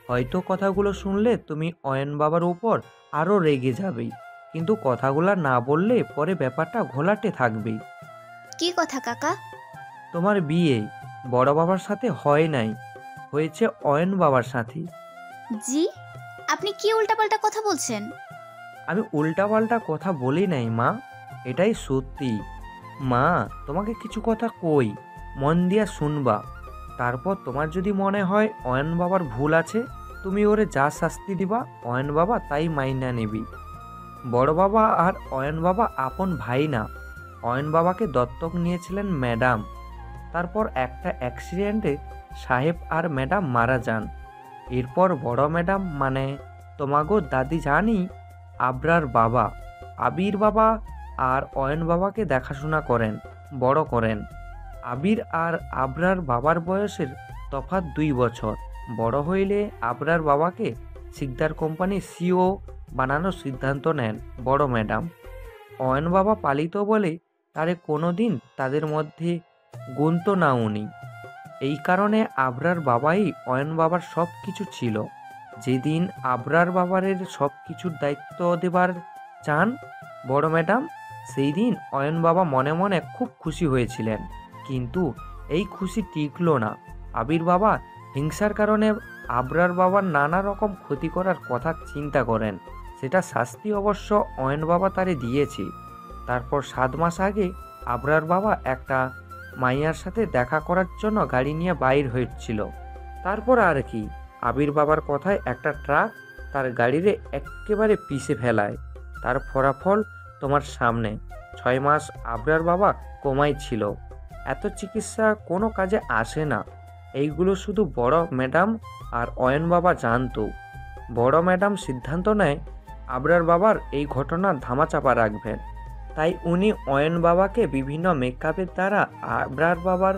হয়তো কথাগুলো শুনলে তুমি অয়ন বাবার উপর আরও রেগে যাবেই, কিন্তু কথাগুলো না বললে পরে ব্যাপারটা ঘোলাটে থাকবেই। কি কথা কাকা? তোমার বিয়ে বড় বাবার সাথে হয় নাই, হয়েছে অয়ন বাবার সাথে। জি, আপনি কি উল্টাপাল্টা কথা বলছেন? আমি উল্টাপাল্টা কথা বলি নাই মা, এটাই সত্যি। মা, তোমাকে কিছু কথা কই, মন দিয়া শুনবা। তারপর তোমার যদি মনে হয় অয়ন বাবার ভুল আছে, তুমি ওরে যা শাস্তি দিবা অয়ন বাবা তাই মাইনা নেবি। বড় বাবা আর অয়ন বাবা আপন ভাই না। অয়ন বাবাকে দত্তক নিয়েছিলেন ম্যাডাম। তারপর একটা অ্যাক্সিডেন্টে সাহেব আর ম্যাডাম মারা যান। এরপর বড় ম্যাডাম মানে তোমাগো দাদি জানি আবরার বাবা, আবির বাবা আর অয়ন বাবাকে দেখাশোনা করেন, বড় করেন। আবির আর আবরার বাবার বয়সের তফাৎ 2 বছর। বড় হইলে আবরার বাবাকে সিকদার কোম্পানির সিও বানানোর সিদ্ধান্ত নেন বড় ম্যাডাম। অয়ন বাবা পালিত বলে তারে কোনো দিন তাদের মধ্যে গুনতো না উনি। এই কারণে আবরার বাবাই অয়ন বাবার সব কিছু ছিল। যেদিন আবরার বাবারের সব কিছুর দায়িত্ব দেবার চান বড় ম্যাডাম, সেই দিন অয়ন বাবা মনে মনে খুব খুশি হয়েছিলেন। কিন্তু এই খুশি টিকলো না। আবির বাবা হিংসার কারণে আবরার বাবার নানা রকম ক্ষতি করার কথা চিন্তা করেন। সেটা শাস্তি অবশ্য অয়ন বাবা তারে দিয়েছে। তারপর 7 মাস আগে আবরার বাবা একটা মাইয়ার সাথে দেখা করার জন্য গাড়ি নিয়ে বাইর হয়েছিল। তারপর আর কি, আবির বাবার কথায় একটা ট্রাক তার গাড়িরে একেবারে পিষে ফেলায়। তার ফলাফল তোমার সামনে। 6 মাস আবরার বাবা কোমায় ছিল। এত চিকিৎসা কোনো কাজে আসে না, এইগুলো শুধু বড় ম্যাডাম আর অয়ন বাবা জানতো। বড় ম্যাডাম সিদ্ধান্ত নেয় আবরার বাবার এই ঘটনা ধামাচাপা রাখবেন। তাই উনি অয়ন বাবাকে বিভিন্ন মেকআপের দ্বারা আবরার বাবার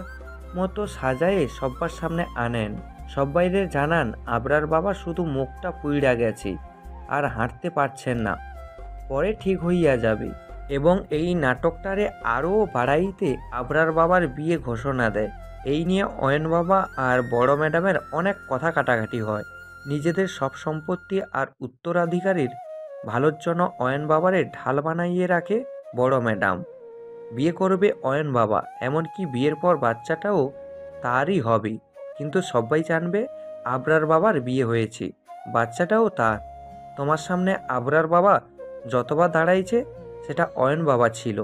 মতো সাজায়ে সবার সামনে আনেন। সবাইরে জানান আবরার বাবা শুধু মুখটা পুইড়া গেছে আর হাঁটতে পারছেন না, পরে ঠিক হইয়া যাবে। এবং এই নাটকটারে আরও বাড়াইতে আবরার বাবার বিয়ে ঘোষণা দেয়। এই নিয়ে অয়ন বাবা আর বড় ম্যাডামের অনেক কথা কাটাকাটি হয়। নিজেদের সব সম্পত্তি আর উত্তরাধিকারীর ভালোর জন্য অয়ন বাবারে ঢাল বানাইয়ে রাখে বড় ম্যাডাম। বিয়ে করবে অয়ন বাবা, এমনকি বিয়ের পর বাচ্চাটাও তারই হবে। কিন্তু সবাই জানবে আবরার বাবার বিয়ে হয়েছে, বাচ্চাটাও তার। তোমার সামনে আবরার বাবা যতবার দাঁড়াইছে সেটা অয়ন বাবা ছিল।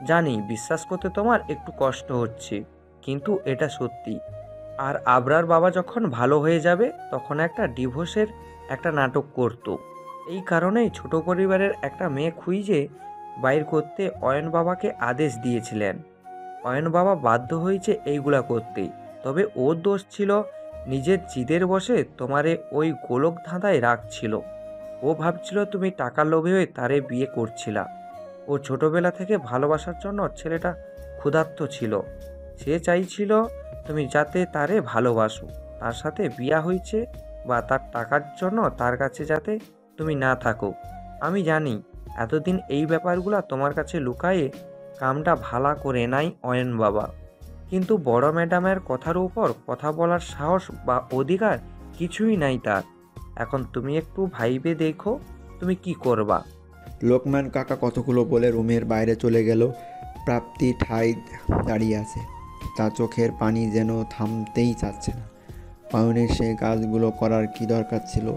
জানি বিশ্বাস করতে তোমার একটু কষ্ট হচ্ছে, কিন্তু এটা সত্যি। আর আবরার বাবা যখন ভালো হয়ে যাবে তখন একটা ডিভোর্সের একটা নাটক করত। এই কারণেই ছোট পরিবারের একটা মেয়ে খুঁজে বাইর করতে অয়ন বাবাকে আদেশ দিয়েছিলেন। অয়ন বাবা বাধ্য হয়েছে এইগুলা করতে। তবে ওর দোষ ছিল, নিজের জিদের বসে তোমারে ওই গোলক ধাঁধায় রাখছিল। ও ভাবছিল তুমি টাকার লোভে হয়ে তারে বিয়ে করছিলা। ও ছোটবেলা থেকে ভালোবাসার জন্য ছেলেটা ক্ষুধার্ত ছিল। সে চাইছিল তুমি যাতে তারে ভালোবাসো, তার সাথে বিয়া হয়েছে, বা তার টাকার জন্য তার কাছে যাতে তুমি না থাকো। আমি জানি এতদিন এই ব্যাপারগুলো তোমার কাছে লুকায়ে কামটা ভালা করে নাই অয়ন বাবা, কিন্তু বড় ম্যাডামের কথার উপর কথা বলার সাহস বা অধিকার কিছুই নাই তার। এখন তুমি একটু ভাইবে দেখো তুমি কি করবা। লোকমান কাকা কতগুলো বলে রুমের বাইরে চলে গেল। প্রাপ্তি ঠাই দাঁড়িয়ে আছে, তার চোখের পানি যেন থামতেই চাচ্ছে না। অয়নের সেই কাজগুলো করার কি দরকার ছিল?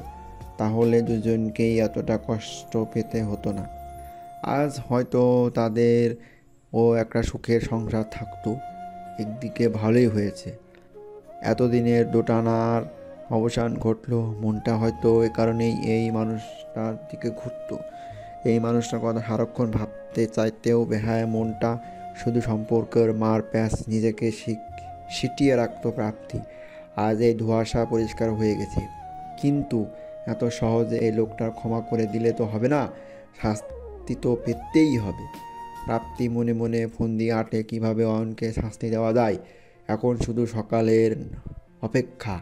তাহলে দুজনকেই এতটা কষ্ট পেতে হতো না। আজ হয়তো তাদের একটা সুখের সংসার থাকতো। একদিকে ভালোই হয়েছে, এতদিনের দোটানার অবসান ঘটলো। মনটা হয়তো এ কারণেই এই মানুষটার দিকে ঘুরতো। এই মানুষটার কথা সারাক্ষণ ভাবতে চাইতেও বেহায়া মনটা শুধু সম্পর্কের মার প্যাঁচ নিজেকে সিটিয়ে রাখতো প্রাপ্তি। আজ এই ধোঁয়াশা পরিষ্কার হয়ে গেছে, কিন্তু এত সহজে এই লোকটার ক্ষমা করে দিলে তো হবে না, শাস্তি তো পেতেই হবে। প্রাপ্তি মনে মনে ফোন দিয়ে আটে কীভাবে অয়নকে শাস্তি দেওয়া যায়। এখন শুধু সকালের অপেক্ষা।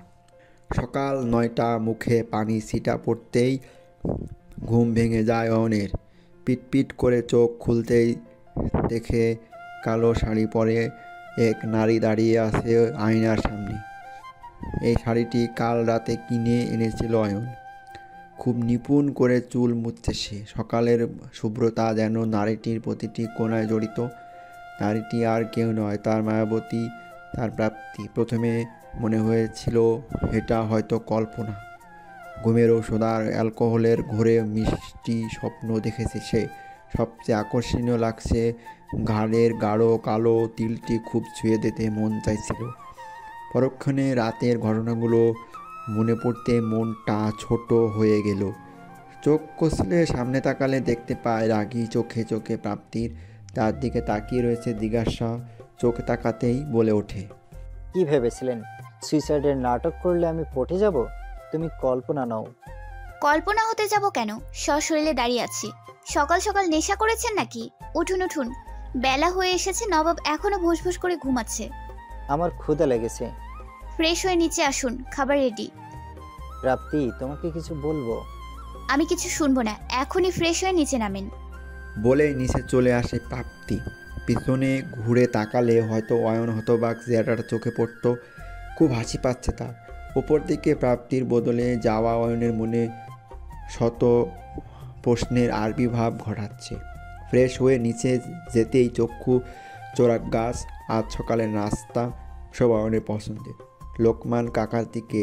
সকাল 9টা, মুখে পানি ছিটা পড়তেই ঘুম ভেঙে যায় অয়নের। পিটপিট করে চোখ খুলতেই দেখে কালো শাড়ি পরে এক নারী দাঁড়িয়ে আছে আয়নার সামনে। এই শাড়িটি কাল রাতে কিনে এনেছিল অয়ন। খুব নিপুণ করে চুল মুছছে সে। সকালের শুভ্রতা যেন নারীটির প্রতিটি কোণায় জড়িত। নারীটি আর কেউ নয়, তার মায়াবতী, তার প্রাপ্তি। প্রথমে মনে হয়েছিল এটা হয়তো কল্পনা, ঘুমের ঔষধ আর অ্যালকোহলের ঘোরে মিষ্টি স্বপ্ন দেখেছে সে। সবচেয়ে আকর্ষণীয় লাগছে ঘাড়ের গাঢ় কালো তিলটি, খুব ছুঁয়ে দিতে মন চাইছিল। পরক্ষণে রাতের ঘটনাগুলো মনে পড়তে মনটা ছোট হয়ে গেল। চোখ কষলে সামনে তাকালে দেখতে পায় রাগী চোখে চোখে প্রাপ্তির। তার দিকে তাকিয়ে রয়েছে জিজ্ঞাসা। চোখ তাকাতেই বলে ওঠে, কি ভেবেছিলেন সুইসাইডের নাটক করলে আমি পটে যাব? তুমি কল্পনা নাও। কল্পনা হতে যাব কেন? সশরীরে দাঁড়িয়ে আছি। সকাল সকাল নেশা করেছেন নাকি? উঠুন উঠুন, বেলা হয়ে এসেছে। নবাব এখনো ভুসভুস করে ঘুমাচ্ছে। আমার ক্ষুধা লেগেছে। ফ্রেশ হয়ে নিচে আসুন, খাবার রেডি। প্রাপ্তি, তোমাকে কিছু বলবো। আমি কিছু শুনবো না, এখনই ফ্রেশ হয়ে নিচে নামেন। বলে নিচে চলে আসে প্রাপ্তি। পিছনে ঘুরে তাকালে হয়তো অয়ন হতবাক চেহারাটা চোখে পড়তো। খুব হাসি পাচ্ছে তার। ওপর দিকে প্রাপ্তির বদলে যাওয়া অয়নের মনে শত প্রশ্নের আরবি ভাব ঘটাচ্ছে। ফ্রেশ হয়ে নিচে যেতেই চক্ষু চোরাক গাছ, আজ সকালের নাস্তা সব অয়নের পছন্দের। লোকমান কাকার দিকে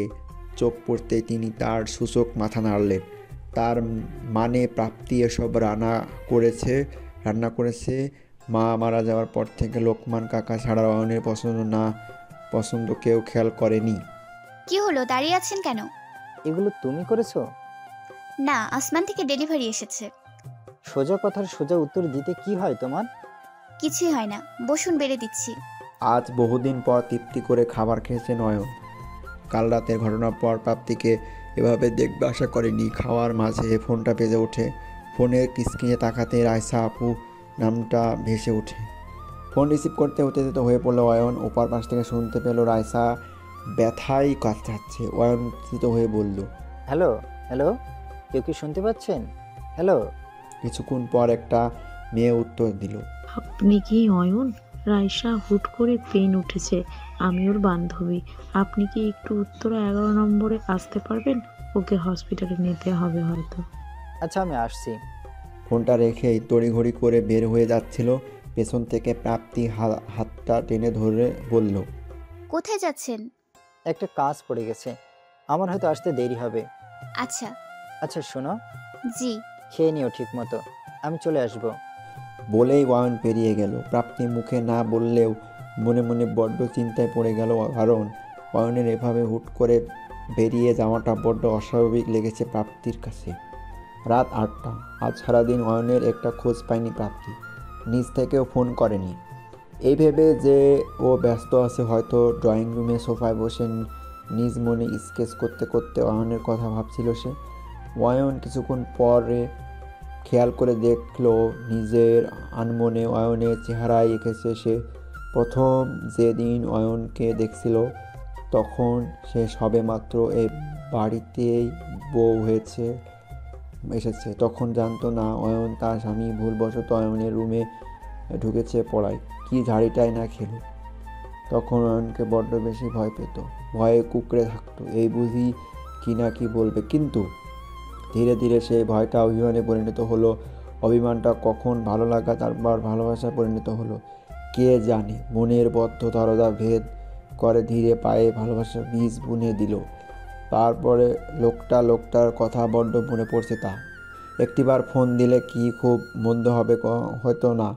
চোখ পড়তেই তিনি তার সূচক মাথা নাড়লেন। তার মানে প্রাপ্তি এসব রান্না করেছে। মা মারা যাওয়ার পর থেকে লোকমান কাকা ছাড়া অয়নের পছন্দ কেউ খেয়াল করেনি। কি হলো, দাঁড়িয়ে আছেন কেন? এগুলো তুমি করেছো? না, আসমান থেকে ডেলিভারি এসেছে। সোজা কথার সোজা উত্তর দিতে কি হয় তোমার? কিছুই হয় না, বসুন, বেড়ে দিচ্ছি। আজ বহুদিন পর তৃপ্তি করে খাবার খেয়েছে অয়ন। কাল রাতের ঘটনার পর প্রাপ্তিকে এভাবে দেখবে আশা করেনি। খাওয়ার মাঝে ফোনটা বেজে ওঠে। ফোনের স্ক্রিনে তাকাতে রাইসা আপু নামটা ভেসে ওঠে। ফোন রিসিভ করতে উত্তেজিত হয়ে পড়লো অয়ন। ওপার পাশ থেকে শুনতে পেল রাইসা ব্যথায় কাতরাচ্ছে। অয়ন উত্তেজিত হয়ে বলল, হ্যালো হ্যালো, কেউ কি শুনতে পাচ্ছেন? হ্যালো। কিছুক্ষণ পর একটা মেয়ে উত্তর দিল, আপনি কি অয়ন? রাইসা হুট করে পেন উঠেছে, আমি ওর বান্ধবী। আপনি কি একটু উত্তরা 11 নম্বরে আসতে পারবেন? ওকে হসপিটালে নিতে হবে হয়তো। আচ্ছা, আমি আসছি। ফোনটা রেখেই তড়িঘড়ি করে বের হয়ে যাচ্ছিল। পেছন থেকে প্রাপ্তি হাতটা টেনে ধরে বলল, কোথায় যাচ্ছেন? একটা কাজ পড়ে গেছে, আমার হয়তো আসতে দেরি হবে। আচ্ছা। আচ্ছা শোনো, জি। খেয়ে নিও ঠিক মতো, আমি চলে আসবো। বলেই অয়ন পেরিয়ে গেল। প্রাপ্তি মুখে না বললেও মনে মনে বড্ড চিন্তায় পড়ে গেল, কারণ অয়নের এভাবে হুট করে বেরিয়ে যাওয়াটা বড্ড অস্বাভাবিক লেগেছে প্রাপ্তির কাছে। রাত 8টা। আজ সারাদিন অয়নের একটা খোঁজ পায়নি প্রাপ্তি, নিজ থেকেও ফোন করেনি। এই ভেবে যে ও ব্যস্ত আছে, হয়তো ড্রয়িং রুমে সোফায় বসে নিজ মনে স্কেচ করতে করতে অয়নের কথা ভাবছিল সে। অয়ন কিছুক্ষণ পরে খেয়াল করে দেখলো নিজের আনমনে অয়নের চেহারায় এঁকেছে সে। প্রথম যেদিন অয়নকে দেখছিল তখন সে সবেমাত্র এই বাড়িতেই বউ এসেছে। তখন জানতো না অয়ন তার স্বামী ভুলবশত অয়নের রুমে ঢুকেছে পড়ায় কি ঝাড়িটাই না খেলো। তখন অয়নকে বড্ড বেশি ভয় পেত, ভয়ে কুঁকড়ে থাকতো, এই বুঝি কি না কি বলবে। কিন্তু ধীরে ধীরে সেই ভয়টা অভিমানে পরিণত হলো। অভিমানটা কখন ভালো লাগা তারপর ভালোবাসায় পরিণত হলো কে জানে। মনের বদ্ধ দরজা ভেদ করে ধীরে পায়ে ভালোবাসার বীজ বুনে দিল। তারপরে লোকটার কথা বড্ড মনে পড়ছে তা। একটিবার ফোন দিলে কি খুব মন্দ হবে? হয়তো না।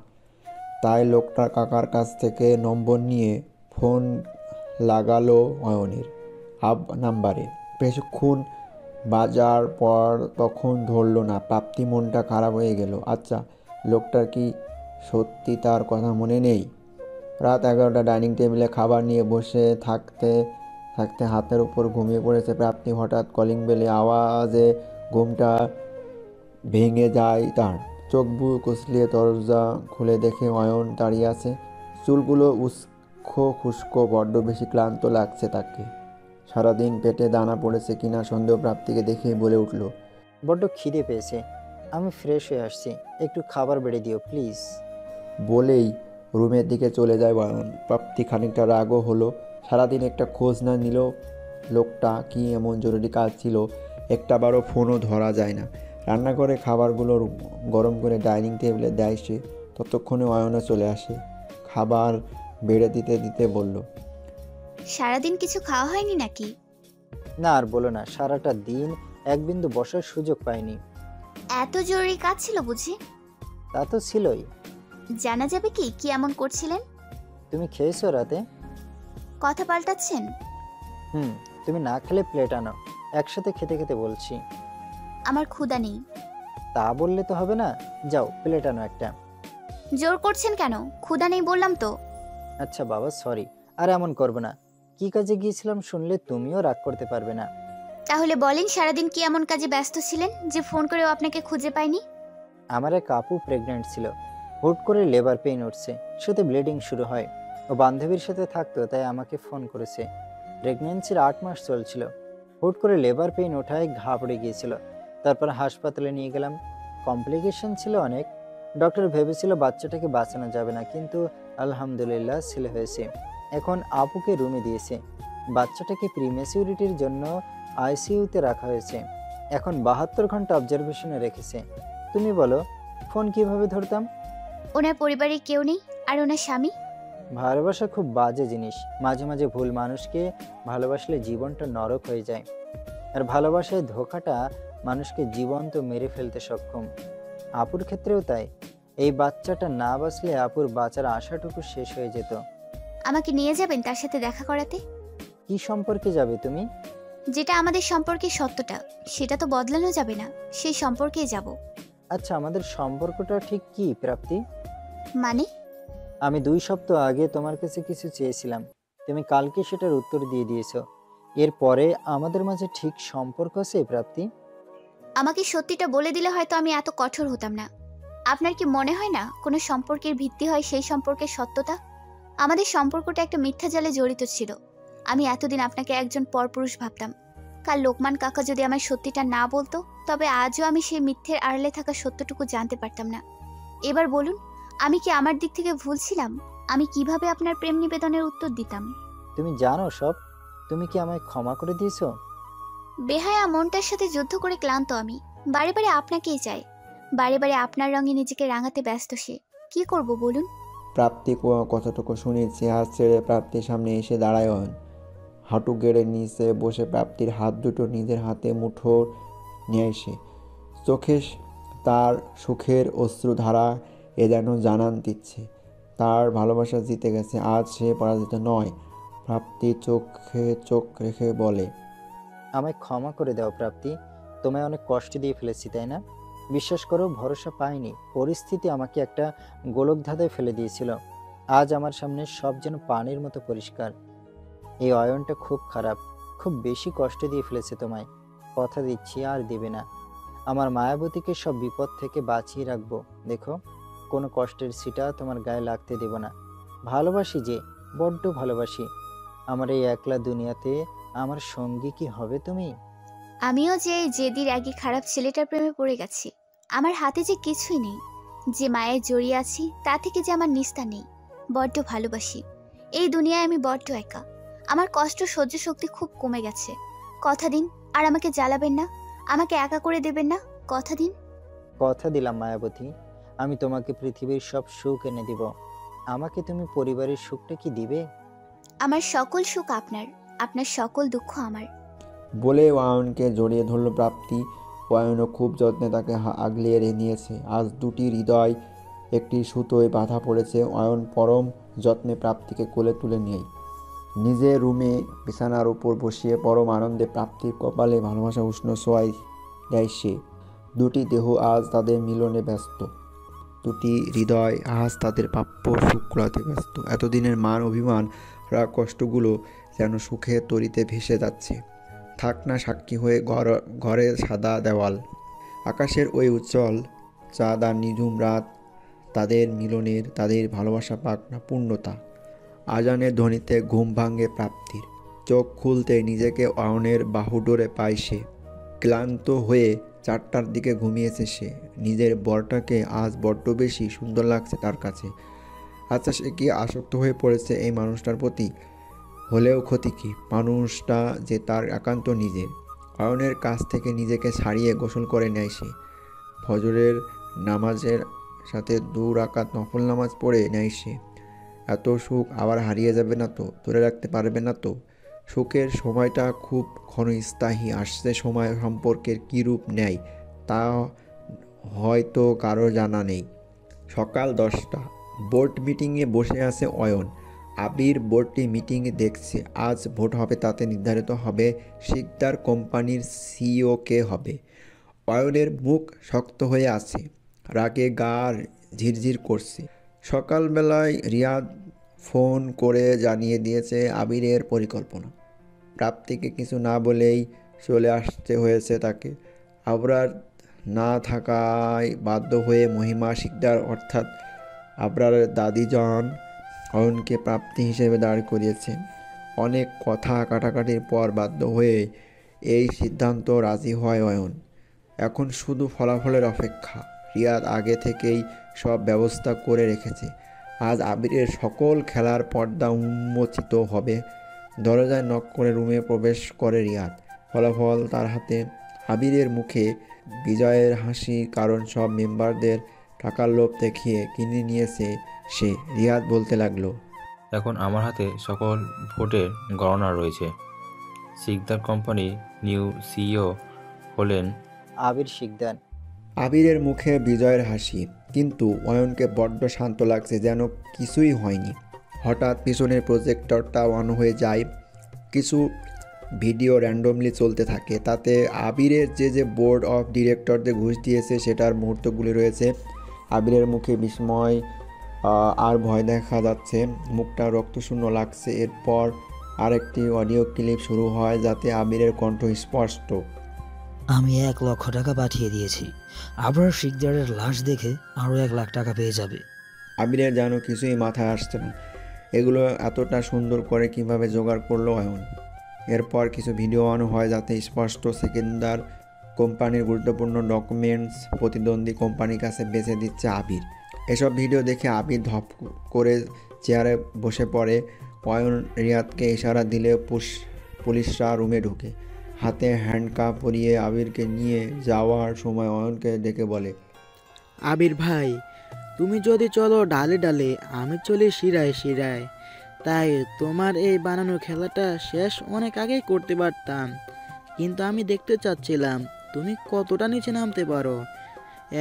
তাই লোকটার কাকার কাছ থেকে নম্বর নিয়ে ফোন লাগালো অয়নের নাম্বারে। বেশিক্ষণ বাজার পর তখন ধরল না। প্রাপ্তি মনটা খারাপ হয়ে গেল। আচ্ছা, লোকটার কি সত্যি তার কথা মনে নেই? রাত 11টা। ডাইনিং টেবিলে খাবার নিয়ে বসে থাকতে থাকতে হাতের উপর ঘুমিয়ে পড়েছে প্রাপ্তি। হঠাৎ কলিং বেলে আওয়াজে ঘুমটা ভেঙে যায় তার। চোখ বুক কুচলিয়ে দরজা খুলে দেখে অয়ন দাঁড়িয়ে আছে। চুলগুলো উস্কো খুস্কো, বড্ড বেশি ক্লান্ত লাগছে তাকে। সারাদিন পেটে দানা পড়েছে কিনা সন্দেহ প্রাপ্তিকে দেখে বলে উঠল, বড্ড খিদে পেয়েছে, আমি ফ্রেশ হয়ে আসছি, একটু খাবার বেড়ে দিও প্লিজ। বলেই রুমের দিকে চলে যায় অয়ন। প্রাপ্তি খানিকটা রাগও হলো। সারাদিন একটা খোঁজ না নিল লোকটা, কি এমন জরুরি কাজ ছিল? একটাবারও ফোনও ধরা যায় না। রান্নাঘরে খাবারগুলো গরম করে ডাইনিং টেবিলে দেয় সে। ততক্ষণে অয়নও চলে আসে। খাবার বেড়ে দিতে দিতে বলল, সারাদিন কিছু খাওয়া হয়নি নাকি? না আর বলো না, সারাটা দিন এক বিন্দু বসার সুযোগ পাইনি। এত জরুরি কাজ ছিল বুঝি? তা তো ছিলই। জানা যাবে কি কি এমন করছিলেন? তুমি খেয়েছো রাতে? কথা পাল্টাচ্ছেন? তুমি না খেলে প্লেট আনো, একসাথে খেতে খেতে বলছি। আমার ক্ষুধা নেই। তা বললে তো হবে না, যাও প্লেট আনো একটা। জোর করছেন কেন? ক্ষুধা নেই বললাম তো। আচ্ছা বাবা, সরি, আর এমন করবে না। কি কাজে গিয়েছিলাম শুনলে তুমিও রাগ করতে পারবে না। তাহলে বলেন সারাদিন কি এমন কাজে ব্যস্ত ছিলেন যে ফোন করেও আপনাকে খুঁজে পাইনি? আমার এক আপু প্রেগনেন্ট ছিল, হুট করে লেবার পেইন উঠছে, সাথে ব্লিডিং শুরু হয়। ও বান্ধবীর সাথে থাকতো, তাই আমাকে ফোন করেছে। প্রেগনেন্সির 8 মাস চলছিল। হুট করে লেবার পেইন ওঠায় ঘাবড়ে গিয়েছিল। তারপর হাসপাতালে নিয়ে গেলাম। কমপ্লিকেশন ছিল অনেক। ডক্টর ভেবেছিল বাচ্চাটাকে বাঁচানো যাবে না, কিন্তু আলহামদুলিল্লাহ ছেলে হয়েছে। এখন আপুকে রুমে দিয়েছে। বাচ্চাটাকে প্রিমেচিউরিটির জন্য আইসিইউতে রাখা হয়েছে। এখন 72 ঘন্টা অবজারভেশনে রেখেছে। তুমি বলো, ফোন কিভাবে ধরতাম? ওনার পরিবারে কেউ নেই? আর ওনার স্বামী? ভালোবাসা খুব বাজে জিনিস। মাঝে মাঝে ভুল মানুষকে ভালোবাসলে জীবনটা নরক হয়ে যায়। আর ভালোবাসায় ধোঁকাটা মানুষকে জীবন্ত মেরে ফেলতে সক্ষম। আপুর ক্ষেত্রেও তাই। এই বাচ্চাটা না বাঁচলে আপুর বাঁচার আশাটুকু শেষ হয়ে যেত। আমাকে নিয়ে যাবেন তার সাথে দেখা করাতে? কি সম্পর্কে যাবে তুমি? যেটা আমাদের সম্পর্কে সত্যটা, সেটা তো বদলানো যাবে না, সেই সম্পর্কেই যাব। আচ্ছা, আমাদের সম্পর্কটা ঠিক কি প্রাপ্তি? মানে? আমি 2 সপ্তাহ আগে তোমার কাছে কিছু চেয়েছিলাম, তুমি কালকে সেটার উত্তর দিয়ে দিয়েছো। এরপরে আমাদের মাঝে ঠিক সম্পর্ক আছে প্রাপ্তি? আমাকে সত্যিটা বলে দিলে হয়তো আমি এত কঠোর হতাম না। আপনার কি মনে হয় না কোনো সম্পর্কের ভিত্তি হয় সেই সম্পর্কের সত্যতা? আমাদের সম্পর্কটা একটা মিথ্যা জালে জড়িত ছিল। আমি এতদিন আপনাকে একজন পরপুরুষ ভাবতাম। কাল লোকমান কাকা যদি আমায় সত্যিটা না বলতো, তবে আজও আমি সেই মিথ্যের আড়ালে থাকা সত্যটুকু জানতে পারতাম না। এবার বলুন, আমি কি আমার দিক থেকে ভুল ছিলাম? আমি কিভাবে আপনার প্রেম নিবেদনের উত্তর দিতাম? তুমি জানো সব। তুমি কি আমায় ক্ষমা করে দিয়েছো? বেহায়া মনটার সাথে যুদ্ধ করে ক্লান্ত আমি। বারে বারে আপনাকেই চাই, বারে বারে আপনার রঙে নিজেকে রাঙাতে ব্যস্ত সে। কি করব বলুন? প্রাপ্তি কথাটুকু শুনে চেয়ার ছেড়ে প্রাপ্তির সামনে এসে দাঁড়ায় অয়ন। হাঁটু গেড়ে নিচে বসে প্রাপ্তির হাত দুটো নিজের হাতে মুঠো নিয়ে এসে চোখে তার সুখের অশ্রুধারা এ যেন জানান দিচ্ছে তার ভালোবাসা জিতে গেছে, আজ সে পরাজিত নয়। প্রাপ্তি চোখে চোখ রেখে বলে, আমায় ক্ষমা করে দাও প্রাপ্তি। তোমায় অনেক কষ্ট দিয়ে ফেলেছি, তাই না? বিশ্বাস করো, ভরসা পাইনি। পরিস্থিতি আমাকে একটা গোলকধাঁধায় ফেলে দিয়েছিল। আজ আমার সামনে সব যেন পানির মতো পরিষ্কার। এই অয়নটা খুব খারাপ, খুব বেশি কষ্ট দিয়ে ফেলেছে তোমায়। কথা দিচ্ছি আর দেবে না। আমার মায়াবতীকে সব বিপদ থেকে বাঁচিয়ে রাখবো। দেখো, কোনো কষ্টের ছিটা তোমার গায়ে লাগতে দেব না। ভালোবাসি যে, বড্ড ভালোবাসি। আমার এই একলা দুনিয়াতে আমার সঙ্গী কি হবে তুমি? আমিও যে জেদির আগে খারাপ ছেলেটার প্রেমে পড়ে গেছি। আমার হাতে যে কিছুই নেই, যে মায়ের জড়িয়ে আছি তা থেকে যে আমার নিস্তার নেই। বড্ড ভালোবাসি। এই দুনিয়ায় আমি বড্ড একা। আমার কষ্ট সহ্য শক্তি খুব কমে গেছে। কথা দিন, আর আমাকে জ্বালাবেন না, আমাকে একা করে দেবেন না। কথা দিন। কথা দিলাম মায়াবতী, আমি তোমাকে পৃথিবীর সব সুখ এনে দিব। আমাকে তুমি পরিবারের সুখটা কি দিবে? আমার সকল সুখ আপনার, আপনার সকল দুঃখ আমার। বলে অয়নকে জড়িয়ে ধরল প্রাপ্তি। অয়নও খুব যত্নে তাকে আগলিয়ে নিয়েছে। আজ দুটি হৃদয় একটি সুতোয় বাঁধা পড়েছে। অয়ন পরম যত্নে প্রাপ্তিকে কোলে তুলে নিয়ে নিজের রুমে বিছানার উপর বসিয়ে পরম আনন্দে প্রাপ্তির কপালে ভালোবাসা উষ্ণ ছোঁয়ায় দেয় সে। দুটি দেহ আজ তাদের মিলনে ব্যস্ত, দুটি হৃদয় আজ তাদের প্রাপ্য সুখ কুড়াতে ব্যস্ত। এতদিনের মান অভিমান রাগ কষ্টগুলো যেন সুখের তরিতে ভেসে যাচ্ছে। থাক না সাক্ষী হয়ে ঘরে সাদা দেওয়াল, আকাশের ওই উজ্জ্বল চাঁদ আর নিঝুম রাত তাদের মিলনের, তাদের ভালোবাসা পাক না পূর্ণতা। আজানের ধ্বনিতে ঘুম ভাঙে প্রাপ্তির। চোখ খুলতে নিজেকে অয়নের বাহুডোরে পায় সে। ক্লান্ত হয়ে 4টার দিকে ঘুমিয়েছে সে। নিজের বরটাকে আজ বড্ড বেশি সুন্দর লাগছে তার কাছে। আচ্ছা, সে কি আসক্ত হয়ে পড়েছে এই মানুষটার প্রতি? হলেও ক্ষতি কি? মানুষটা যে তার একান্ত নিজের। অয়নের কাছ থেকে নিজেকে ছাড়িয়ে গোসল করে নেয় সে। ফজরের নামাজের সাথে 2 রাকাত নফল নামাজ পড়ে নেয় সে। এত সুখ আবার হারিয়ে যাবে না তো? ধরে রাখতে পারবে না তো? সুখের সময়টা খুব ক্ষণস্থায়ী। আসছে সময় সম্পর্কের কী রূপ নেয় তা হয়তো কারো জানা নেই। সকাল 10টা, বোর্ড মিটিংয়ে বসে আছে অয়ন। আবির বোর্ডটি মিটিংয়ে দেখছে। আজ ভোট হবে, তাতে নির্ধারিত হবে শিকদার কোম্পানির সিইও কে হবে। অয়নের মুখ শক্ত হয়ে আছে, রাগে গা ঝিরঝির করছে। সকালবেলায় রিয়াদ ফোন করে জানিয়ে দিয়েছে আবিরের পরিকল্পনা। প্রাপ্তিকে কিছু না বলেই চলে আসতে হয়েছে তাকে। আবরার না থাকায় বাধ্য হয়ে মহিমা শিকদার অর্থাৎ আবরারের দাদিজান অয়নকে প্রাপ্তি হিসেবে দাঁড় করিয়েছেন। অনেক কথা কাটাকাটির পর বাধ্য হয়ে এই সিদ্ধান্ত রাজি হয় অয়ন। এখন শুধু ফলাফলের অপেক্ষা। রিয়াদ আগে থেকেই সব ব্যবস্থা করে রেখেছে। আজ আবিরের সকল খেলার পর্দা উন্মোচিত হবে। দরজায় নক করে রুমে প্রবেশ করে রিয়াদ। ফলাফল তার হাতে। আবিরের মুখে বিজয়ের হাসি, কারণ সব মেম্বারদের টাকার লোভ দেখিয়ে কিনে নিয়েছে সে। রিয়াদ বলতে লাগলো, এখন আমার হাতে সকল ভোটের গণনা রয়েছে। শিকদার কোম্পানি নিউ সিইও হলেন আবির শিকদার। আবিরের মুখে বিজয়ের হাসি, কিন্তু অয়নকে বড্ড শান্ত লাগছে, যেন কিছুই হয়নি। হঠাৎ পিছনের প্রজেক্টরটা অন হয়ে যায়। কিছু ভিডিও র্যান্ডমলি চলতে থাকে। তাতে আবিরের যে বোর্ড অফ ডিরেক্টরদের ঘুষ দিয়েছে সেটার মুহূর্তগুলি রয়েছে। আবিরের মুখে বিস্ময় আর ভয় দেখা যাচ্ছে, মুখটা রক্তশূন্য লাগছে। এরপর আরেকটি অডিও ক্লিপ শুরু হয়, যাতে আবিরের কণ্ঠ স্পষ্ট। আমি 1,00,000 টাকা পাঠিয়ে দিয়েছি। আবার শিকদারের লাশ দেখে আরও 1,00,000 টাকা পেয়ে যাবে। আবিরের যেন কিছুই মাথায় আসছে না, এগুলো এতটা সুন্দর করে কিভাবে জোগাড় করলো অয়ন। এরপর কিছু ভিডিও অন হয় যাতে স্পষ্ট সেকেন্দার কোম্পানির গুরুত্বপূর্ণ ডকুমেন্টস প্রতিদ্বন্দ্বী কোম্পানির কাছে বেচে দিচ্ছে আবির। এসব ভিডিও দেখে আবির ধপ করে চেয়ারে বসে পড়ে। অয়ন রিয়াদকে ইশারা দিলে পুলিশরা রুমে ঢুকে। হাতে হ্যান্ডকাপ পরিয়ে আবিরকে নিয়ে যাওয়ার সময় অয়নকে ডেকে বলে, আবির ভাই, তুমি যদি চলো ডালে ডালে, আমি চলি শিরায় শিরায়। তাই তোমার এই বানানো খেলাটা শেষ অনেক আগেই করতে পারতাম, কিন্তু আমি দেখতে চাচ্ছিলাম তুমি কতটা নিচে নামতে পারো।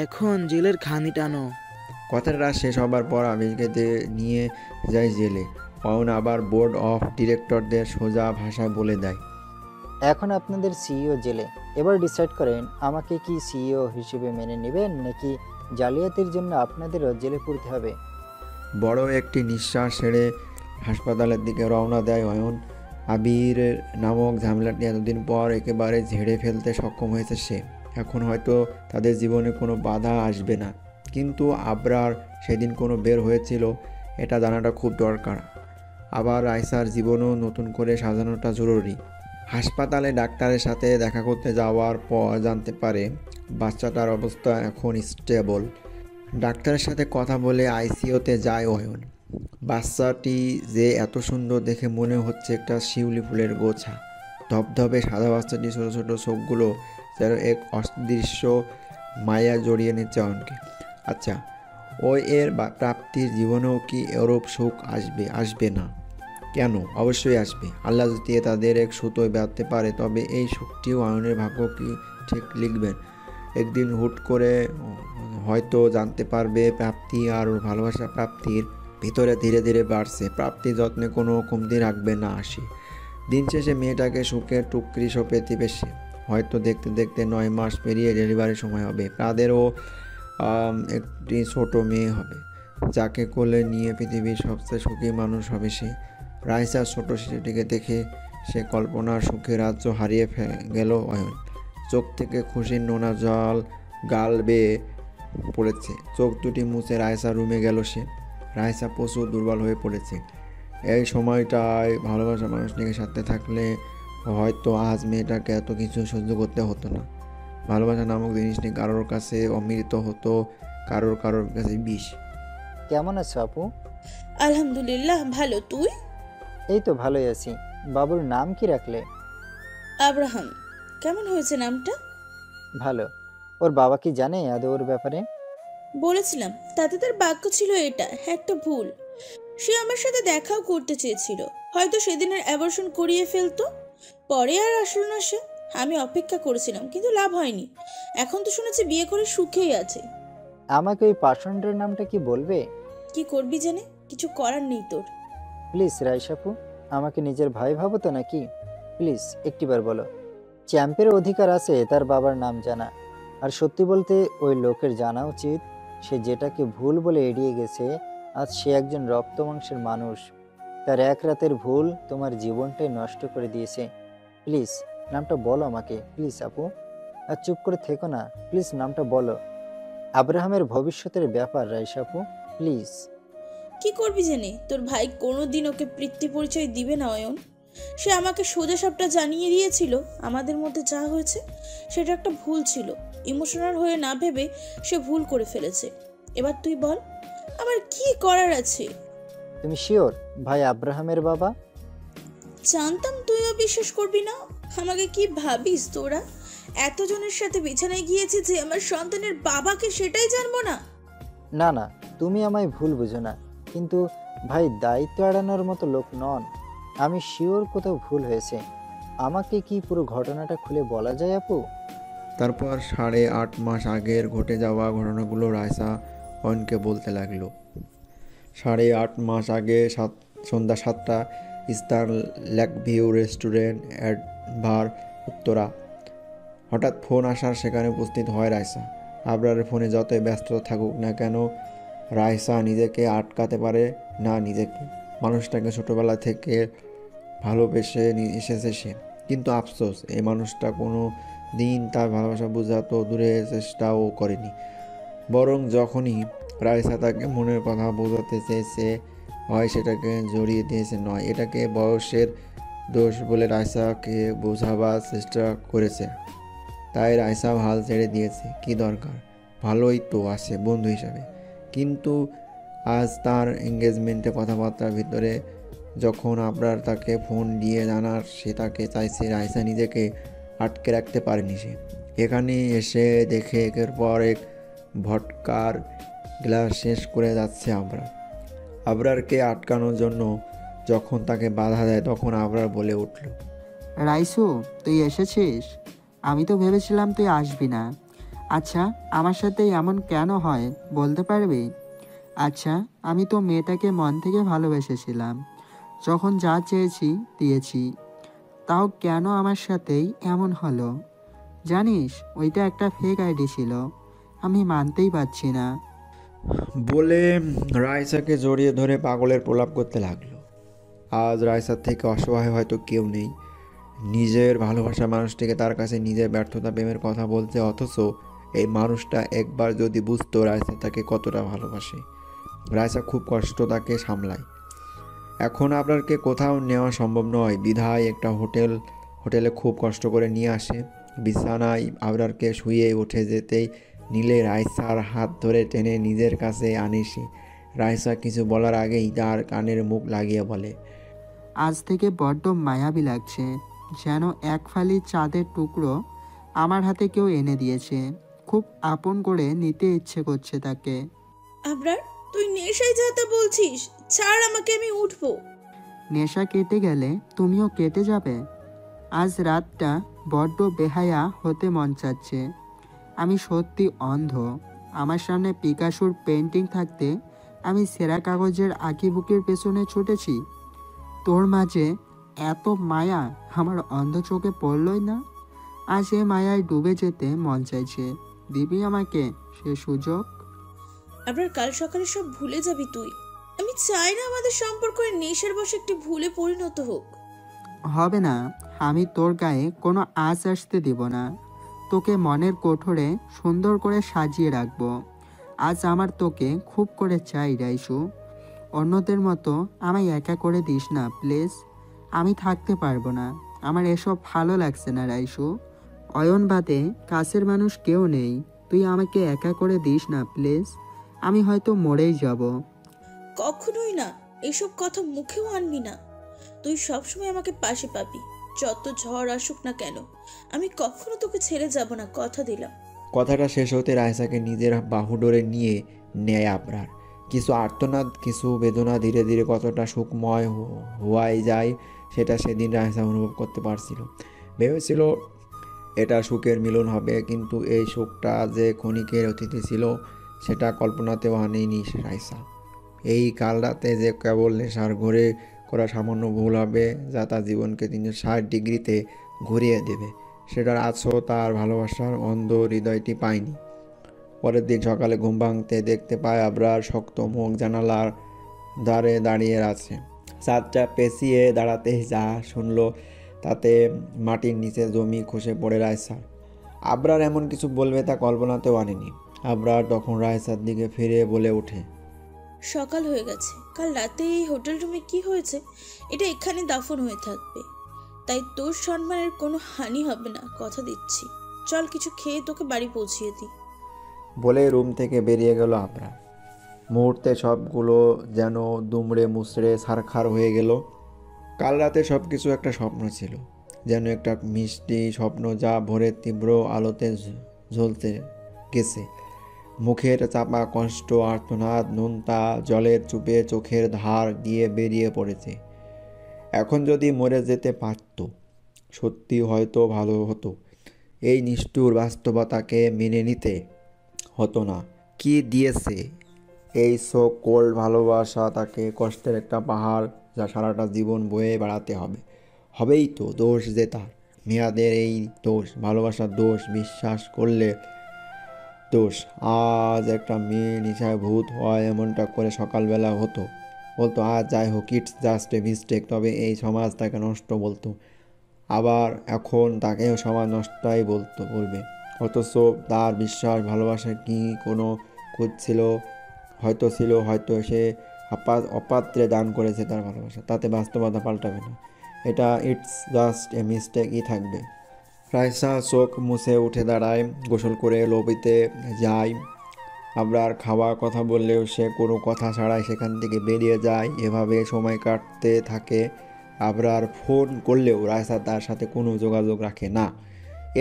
এখন জেলের খানি টানো। কথাটা শেষ হবার পর আবিরকে নিয়ে যায় জেলে। অয়ন আবার বোর্ড অফ ডিরেক্টরদের সোজা ভাষায় বলে দেয়, এখন আপনাদের সিইও জেলে। এবার ডিসাইড করেন আমাকে কি সিইও হিসেবে মেনে নেবেন, নাকি জালিয়াতির জন্য আপনাদেরও জেলে পড়তে হবে। বড় একটি নিঃশ্বাস ছেড়ে হাসপাতালের দিকে রওনা দেয় অয়ন। আবির নামক ঝামেলাটি এতদিন পর একেবারে ঝেড়ে ফেলতে সক্ষম হয়েছে সে। এখন হয়তো তাদের জীবনে কোনো বাধা আসবে না, কিন্তু আবরার সেদিন কোনো বের হয়েছিল এটা জানাটা খুব দরকার। আবার রাইসার জীবনও নতুন করে সাজানোটা জরুরি। হাসপাতালে ডাক্তারের সাথে দেখা করতে যাওয়ার পর জানতে পারে বাচ্চাটার অবস্থা এখন স্টেবল। ডাক্তারের সাথে কথা বলে আইসিইউতে যায় অয়ন। বাচ্চাটি যে এত সুন্দর দেখে মনে হচ্ছে একটা শিউলি ফুলের গোছা। ধবধবে সাদা বাচ্চাটি ছোটো ছোটো চোখগুলো যেন এক অদৃশ্য মায়া জড়িয়ে নিচ্ছে অয়নকে। আচ্ছা, ওই এর প্রাপ্তির জীবনেও কি এরূপ সুখ আসবে না? কেন? অবশ্যই আসবে। আল্লাহ যদি তাদের এক সুতোয় বাঁধতে পারে, তবে এই সুখটিও অয়নের ভাগ্য কি ঠিক লিখবেন। একদিন হুট করে হয়তো জানতে পারবে প্রাপ্তি আর ভালোবাসা প্রাপ্তির ভিতরে ধীরে ধীরে বাড়ছে। প্রাপ্তি যত্নে কোনো কমতি রাখবে না আসি। দিন শেষে মেয়েটাকে সুখের টুকরি সপে দিবে সে। হয়তো দেখতে দেখতে 9 মাস পেরিয়ে ডেলিভারির সময় হবে। তাদেরও একটি ছোট মেয়ে হবে, যাকে কোলে নিয়ে পৃথিবীর সবচেয়ে সুখী মানুষ হবে সে। রাইসার ছোট শিশুটিকে দেখে সে কল্পনার সুখে রাজ্য হারিয়ে গেল অয়ন। চোখ থেকে খুশির নোনা জল গাল বেয়ে পড়েছে। চোখ দুটি মুছে রাইসার রুমে গেল সে। রাইসা প্রচুর দুর্বল হয়ে পড়েছে। এই সময়টায় ভালোবাসা মানুষটিকে সাথে থাকলে হয়তো আজ মেয়েটাকে এত কিছু সহ্য করতে হতো না। ভালোবাসা নামক জিনিসটি কারোর কাছে অমৃত হতো, কারোর কাছে বিষ। কেমন আছো আপু? আলহামদুলিল্লাহ ভালো, তুই? এই তো ভালোই আছি। বাবুর নাম কি রাখলে? আব্রাহাম। কেমন হয়েছে নামটা? ভালো। ওর বাবা কি জানে আদৌ ওর ব্যাপারে? বলেছিলাম, তাতে তার বাক্য ছিল এটা একটা ভুল। সে আমার সাথে দেখাও করতে চেয়েছিল, হয়তো সেদিনের অ্যাবর্শন করিয়ে ফেলতো। পরে আর আসলো না সে। আমি অপেক্ষা করেছিলাম, কিন্তু লাভ হয়নি। এখন তো শুনেছি বিয়ে করে সুখেই আছে। আমাকে ওই পাষণ্ডের নামটা কি বলবে? কি করবি জানে, কিছু করার নেই তোর। প্লিজ রাইসাপু, আমাকে নিজের ভাই ভাবো তো নাকি? প্লিজ একটিবার বলো। চ্যাম্পের অধিকার আছে তার বাবার নাম জানা। আর সত্যি বলতে ওই লোকের জানা উচিত, সে যেটাকে ভুল বলে এড়িয়ে গেছে, আজ সে একজন রক্ত মাংসের মানুষ। তার এক রাতের ভুল তোমার জীবনটাই নষ্ট করে দিয়েছে। প্লিজ নামটা বলো আমাকে, প্লিজ আপু। আর চুপ করে থেকো না, প্লিজ নামটা বলো। আব্রাহামের ভবিষ্যতের ব্যাপার রাইসাপু, প্লিজ। কি করবি জেনে, তোর ভাই কোনোদিন ওকে পিতৃ পরিচয় দিবে না অয়ন। সে আমাকে সোজা সবটা জানিয়ে দিয়েছিল। আমাদের মধ্যে যা হয়েছে সেটা একটা ভুল ছিল। ইমোশনাল হয়ে না ভেবে সে ভুল করে ফেলেছে। এবার তুই বল, আমার কি করার আছে? তুমি শিওর ভাই আব্রাহামের বাবা? জানতাম তুইও বিশ্বাস করবি না। আমাকে কি ভাবিস তোরা? এতজনের সাথে বিছানায় গিয়েছি যে আমার সন্তানের বাবাকে সেটাই জানবো না? না না, তুমি আমায় ভুল বুঝো না, কিন্তু ভাই দায়িত্ব এড়ানোর মতো লোক নন। আমি শিওর কোথাও ভুল হয়েছে। আমাকে কি পুরো ঘটনাটা খুলে বলা যায় আপু? তারপর 8.5 মাস আগের ঘটে যাওয়া ঘটনাগুলো রাইসা অয়নকে বলতে লাগলো। 8.5 মাস আগে সন্ধ্যা 7টা, স্টার লেকভিউ রেস্টুরেন্ট, অ্যাডভার, উত্তরা। হঠাৎ ফোন আসার সেখানে উপস্থিত হয় রাইসা। আবরারের ফোনে যতই ব্যস্ত থাকুক না কেন, রাইসা নিজেকে আটকাতে পারে না নিজেকে। মানুষটাকে ছোটোবেলা থেকে ভালোবেসে এসেছে সে। কিন্তু আফসোস এই মানুষটা কোনো দিন তার ভালোবাসা বোঝাতো দূরে চেষ্টাও করেনি, বরং যখনই রাইসা তাকে মনের কথা বোঝাতে চেয়েছে হয় সেটাকে জড়িয়ে দিয়েছে, নয় এটাকে বয়সের দোষ বলে রাইসাকে বোঝাবার চেষ্টা করেছে। তাই রাইসাও হাল ছেড়ে দিয়েছে। কি দরকার, ভালোই তো আছে বন্ধু হিসাবে। কিন্তু আজ তার এঙ্গেজমেন্টে কথাবার্তার ভিতরে যখন আবরার তাকে ফোন দিয়ে জানার সে তাকে চাইছে, রাইসা নিজেকে আটকে রাখতে পারেনি। সে এখানে এসে দেখে একের পর এক ভটকার গ্লাস শেষ করে যাচ্ছে আবরারকে আটকানোর জন্য যখন তাকে বাধা দেয় তখন আবরার বলে উঠল, রাইসু তুই এসেছিস? আমি তো ভেবেছিলাম তুই আসবি না। আচ্ছা আমার সাথে এমন কেন হয় বলতে পারবি? আচ্ছা আমি তো মেয়েটাকে মন থেকে ভালোবেসেছিলাম, যখন যা চেয়েছি দিয়েছি, তাও কেন আমার সাথেই এমন হলো? জানিস ওইটা একটা ফেক আইডি ছিল, আমি মানতেই পারছি না। বলে রাইসাকে জড়িয়ে ধরে পাগলের প্রলাপ করতে লাগলো। আজ রাইসার থেকে অসহায় হয়তো কেউ নেই। নিজের ভালোবাসা মানুষটিকে তার কাছে নিজের ব্যর্থতা প্রেমের কথা বলতে, অথচ এই মানুষটা একবার যদি বুঝতো রাইসা তাকে কতটা ভালোবাসে। রাইসা খুব কষ্ট তাকে সামলায়। এখন আপনারকে কোথাও নেওয়া সম্ভব নয় বিধায় একটা হোটেলে খুব কষ্ট করে নিয়ে আসে। বিছানায় আবরারকে শুয়ে উঠে যেতেই নিলে রাইসার হাত ধরে টেনে নিজের কাছে আনে সে। রাইসা কিছু বলার আগেই তার কানের মুখ লাগিয়ে বলে, আজ থেকে বড্ড মায়াবী লাগছে, যেন এক ফালি চাঁদের টুকরো আমার হাতে কেউ এনে দিয়েছে। খুব আপন করে নিতে ইচ্ছে করছে তাকে। আবরার তুই নেশায় যাতা বলছিস, ছাড় আমাকে, আমি উঠবো। নেশা কেটে গেলে তুমিও কেটে যাবে। আজ রাতটা বড্ড বেহায়া হতে মন চাচ্ছে। আমি সত্যি অন্ধ। আমার সামনে পিকাসোর পেন্টিং থাকতে আমি সেরা কাগজের আঁকিবুকির পেছনে ছুটেছি। তোর মাঝে এত মায়া আমার অন্ধ চোখে পড়লই না। আজ এ মায়ায় ডুবে যেতে মন চাইছে। দিবি আমাকে সে সুযোগ? আবার কাল সকালে সব ভুলে যাবি তুই। আমি চাই না আমাদের সম্পর্ক নেশার বশে একটি ভুলে পরিণত হোক। হবে না, আমি তোর গায়ে কোনো আঁচ আসতে দিব না। তোকে মনের কোঠরে সুন্দর করে সাজিয়ে রাখবো। আজ আমার তোকে খুব করে চাই রাইসু। অন্যদের মতো আমায় একা করে দিস না প্লিজ। আমি থাকতে পারবো না, আমার এসব ভালো লাগছে না রাইসু। অয়ন বাদে কাছের মানুষ কেউ নেই, তুই আমাকে একা করে দিস না প্লিজ। আমি হয়তো মরেই যাব। কখনোই না, এসব কথা মুখেও আনবি না। তুই সবসময় আমাকে পাশে পাবি, যত ঝড় আসুক না কেন। আমি কখনো তোকে ছেড়ে যাব না, কথা দিলাম। কথাটা শেষ হতে রাইসাকে নিজের বাহুডোরে নিয়ে নেয় আবরার। কিছু আর্তনাদ, কিছু বেদনা ধীরে ধীরে কতটা সুখময় হওয়াই যায় সেটা সেদিন রাইসা অনুভব করতে পারছিল। ভেবেছিল এটা সুখের মিলন হবে, কিন্তু এই সুখটা যে ক্ষণিকের অতিথি ছিল সেটা কল্পনাতেও আনেনি রাইসা। এই কাল রাতে যে কেবল নেশার ঘরে করা সামান্য ভুল হবে যা তার জীবনকে 360 ডিগ্রিতে ঘুরিয়ে দেবে, সেটার আজও তার ভালোবাসার অন্ধ হৃদয়টি পায়নি। পরের দিন সকালে ঘুম ভাঙতে দেখতে পায় আবরার শক্ত মুখ জানালার দ্বারে দাঁড়িয়ে আছে। ছাদটা পেঁচিয়ে দাঁড়াতেই যা শুনলো তাতে মাটির নিচে জমি খসে পড়ে রাইসার। আবরার এমন কিছু বলবে তা কল্পনাতেও আনেনি। আবরার তখন রাইসার দিকে ফিরে বলে ওঠে, সকাল হয়ে গেছে। কাল রাতে এই হোটেল রুমে কি হয়েছে এটা এখানে দাফন হয়ে থাকবে, তাই তোর সম্মানের কোনো হানি হবে না, কথা দিচ্ছি। চল কিছু খেয়ে তোকে বাড়ি পৌঁছিয়ে দিই। বলে রুম থেকে বেরিয়ে গেল আবরার। মুহূর্তে সবগুলো যেন দুমড়ে মুচড়ে ছারখার হয়ে গেল। কাল রাতে সব কিছু একটা স্বপ্ন ছিল, যেন একটা মিষ্টি স্বপ্ন যা ভোরের তীব্র আলোতে ঝলতে গেছে। মুখের চাপা কষ্ট, আর্তনাদ, নোনতা জলের চুপে চোখের ধার দিয়ে বেরিয়ে পড়েছে। এখন যদি মরে যেতে পারত সত্যি হয়তো ভালো হতো। এই নিষ্ঠুর বাস্তবতাকে মেনে নিতে হতো না। কি দিয়েছে এই সো কোল্ড ভালোবাসা তাকে কষ্টের একটা পাহাড় যা সারাটা জীবন বয়ে বেড়াতে হবেই তো। দোষ যে তার, মেয়াদের এই দোষ, ভালোবাসার দোষ, বিশ্বাস করলে দোষ। আজ একটা মেয়ে নিশায় ভূত হয় এমনটা করে সকালবেলা বলতো আজ যাই হোক, ইটস জাস্ট এ মিস্টেক, তবে এই সমাজ তাকে নষ্ট বলতো। আবার এখন তাকেও সমাজ নষ্টই বলবে। অথচ তার বিশ্বাস ভালোবাসা কি কোনো খোঁজ ছিল? হয়তো ছিল, হয়তো সে অপাত্রে দান করেছে তার ভালোবাসা, তাতে বাস্তবতা পাল্টাবে না। এটা ইটস জাস্ট এ মিস্টেকই থাকবে। রাইসা চোখ মুছে উঠে দাঁড়ায়, গোসল করে লবিতে যায়। আবরার খাওয়া কথা বললেও সে কোনো কথা ছাড়াই সেখান থেকে বেরিয়ে যায়। এভাবে সময় কাটতে থাকে। আবরার ফোন করলেও রাইসা তার সাথে কোনো যোগাযোগ রাখে না।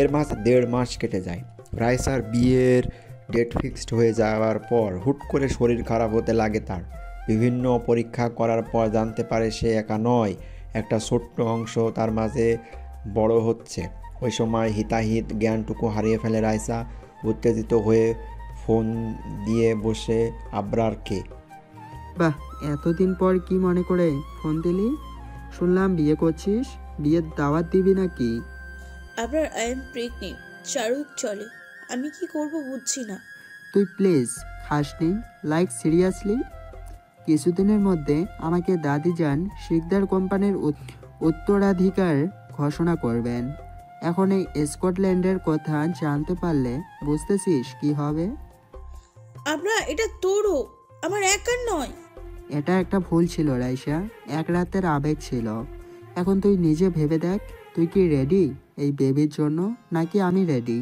এর মাঝে 1.5 মাস কেটে যায়। রাইসার বিয়ের ডেট ফিক্সড হয়ে যাওয়ার পর হুট করে শরীর খারাপ হতে লাগে তার। বিভিন্ন পরীক্ষা করার পর জানতে পারে সে একা নয়, একটা ছোট্ট অংশ তার মাঝে বড় হচ্ছে। ওই সময় হিতাহিত জ্ঞানটুকু হারিয়ে ফেলে রাইসা। উত্তেজিত হয়ে ফোন দিয়ে বসে আবরারকে। বাহ, এতদিন পর কি মনে করে ফোন দিলি? শুনলাম বিয়ে করছিস, বিয়ের দাওয়াত দিবি নাকি? আবার আই এম প্রেগনেন্ট, চারুক চলে, আমি কি করব বুঝছি না। তুই প্লিজ খাসনি, লাইক সিরিয়াসলি? কিছুদিনের মধ্যে আমাকে দাদিজান শিকদার কোম্পানির উত্তরাধিকার ঘোষণা করবেন। এখন এই স্কটল্যান্ডের কথা জানতে পারলে বুঝতেছিস কি হবে? আমরা এটা তোরও, আমার একার নয়। এটা একটা ভুল ছিল রাইসা, এক রাতের আবেগ ছিল। এখন তুই নিজে ভেবে দেখ, তুই কি রেডি এই বেবির জন্য, নাকি আমি রেডি?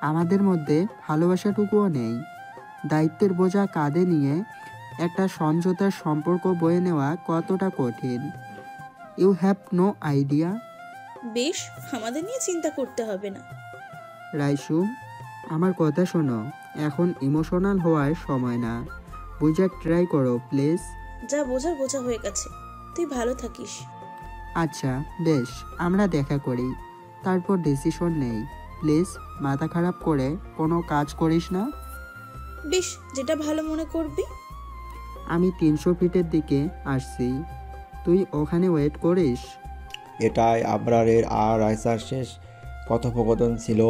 আমাদের মধ্যে ভালোবাসাটুকুও নেই। দায়িত্বের বোঝা কাঁধে নিয়ে একটা সমঝোতার সম্পর্ক বয়ে নেওয়া কতটা কঠিন। You have no idea. বেশ, আমাদের নিয়ে চিন্তা করতে হবে না। রাইসু, আমার কথা শোনো, এখন ইমোশনাল হওয়ার সময় না। বুঝা ট্রাই করো প্লিজ। যা বোঝার বোঝা হয়ে গেছে, তুই ভালো থাকিস। আচ্ছা বেশ, আমরা দেখা করি, তারপর ডিসিশন নেই। প্লিজ মাথা খারাপ করে কোনো কাজ করিস না। বেশ, যেটা ভালো মনে করবি। আমি 300 ফিটের দিকে আসছি, তুই ওখানে ওয়েট করিস। এটাই আবরারের আর রাইসার শেষ কথোপকথন ছিল।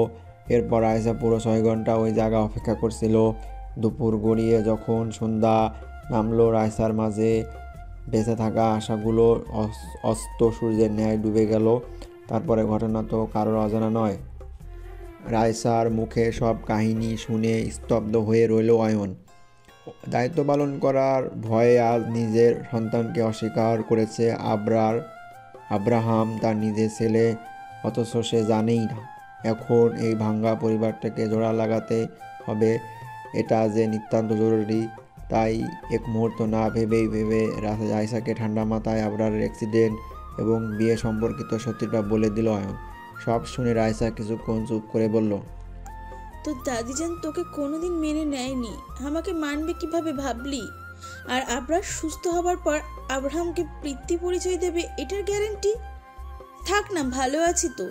এরপর রাইসা পুরো 6 ঘন্টা ওই জায়গা অপেক্ষা করছিল। দুপুর গড়িয়ে যখন সন্ধ্যা নামলো, রাইসার মাঝে বেঁচে থাকা আশাগুলো অস্ত সূর্যের ন্যায় ডুবে গেল। তারপরে ঘটনা তো কারোর অজানা নয়। রাইসার মুখে সব কাহিনী শুনে স্তব্ধ হয়ে রইল অয়ন। দায়িত্ব পালন করার ভয়ে আজ নিজের সন্তানকে অস্বীকার করেছে আব্রাহাম, তার নিজের ছেলে, অথচ সে জানেই না এখন এই ভাঙ্গা পরিবারটাকে জোড়া লাগাতে হবে। এটা যে নিতান্ত জরুরি, তাই এক মুহূর্ত না ভেবে রাইসাকে ঠান্ডা মাথায় আবরারের অ্যাক্সিডেন্ট এবং বিয়ে সম্পর্কিত সত্যিটা বলে দিল অয়ন। সব শুনে রাইসা কিছুক্ষণ চুপ করে বলল, তোর দাদিজান তোকে কোনোদিন মেনে নেয়নি, আমাকে মানবে কিভাবে ভাবলি? আর আবরার সুস্থ হবার পর আব্রাহামকে পিতৃ পরিচয় দেবে, এটার গ্যারান্টি? থাক না, ভালো আছি তো,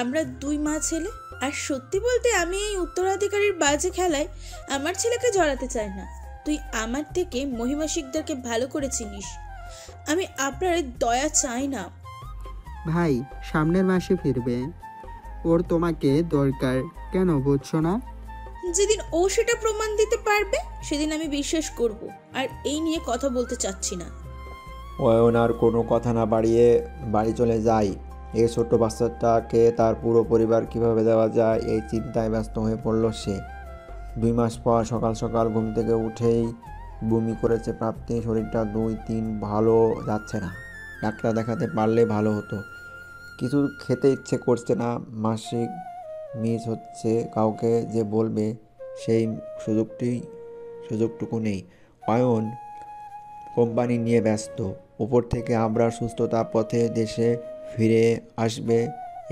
আমরা 2 মা ছেলে। আর সত্যি বলতে আমি এই উত্তরাধিকারীর বাজে খেলায় আমার ছেলেকে জড়াতে চাই না। তুই আমার থেকে মহিমা শিকদারকে ভালো করে চিনিস, আমি আপনার দয়া চাই না। ভাই সামনের মাসে ফিরবে, ওর তোমাকে দরকার, কেন বুঝছো না? যেদিন ও সেটা প্রমাণ দিতে পারবে সেদিন আমি বিশ্বাস করব, আর এই নিয়ে কথা বলতে চাচ্ছি না। অয়ন আর কোনো কথা না বাড়িয়ে বাড়ি চলে যায়। এই ছোট্ট বাচ্চাটাকে তার পুরো পরিবার কিভাবে দেওয়া যায়, এই চিন্তায় ব্যস্ত হয়ে পড়ল সে। 2 মাস পর সকাল সকাল ঘুম থেকে উঠেই বমি করেছে প্রাপ্তি। শরীরটা 2-3 ভালো যাচ্ছে না, ডাক্তার দেখাতে পারলে ভালো হতো। কিছু খেতে ইচ্ছে করছে না, মাসিক মিস হচ্ছে, কাউকে যে বলবে সেই সুযোগটুকু নেই। অয়ন কোম্পানি নিয়ে ব্যস্ত, উপর থেকে আমরা সুস্থতা পথে দেশে ফিরে আসবে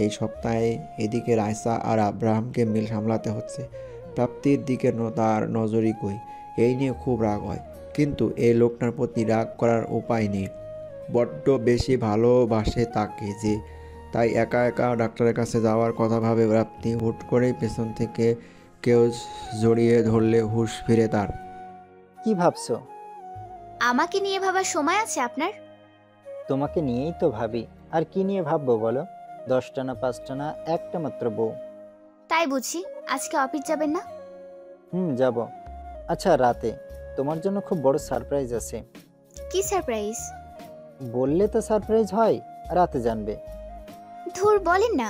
এই সপ্তাহে। এদিকে রাইসা আর আব্রাহামকে মিল সামলাতে হচ্ছে। প্রাপ্তির দিকে তার নজরই কই, এই নিয়ে খুব রাগ হয়, কিন্তু এই লোকটার প্রতি রাগ করার উপায় নেই। বড্ড বেশি ভালোবাসে তাকে যে, তাই একা একা ডাক্তারের কাছে যাওয়ার কথা ভাবে প্রাপ্তি। হুট করেই পেছন থেকে কেউ জড়িয়ে ধরলে হুঁশ ফিরে তার। কি ভাবছো? আমাকে নিয়ে ভাবার সময় আছে আপনার? তোমাকে নিয়েই তো ভাবি, আর কি নিয়ে ভাববো বলো? 10টা না 5টা না, একটা মাত্র বউ। তাই বুঝি আজকে অফিস যাবেন না? যাব। আচ্ছা, রাতে তোমার জন্য খুব বড় সারপ্রাইজ আছে। কি সারপ্রাইজ? বললে তো সারপ্রাইজ হয়, রাতে জানবে। ধুর বলেন না।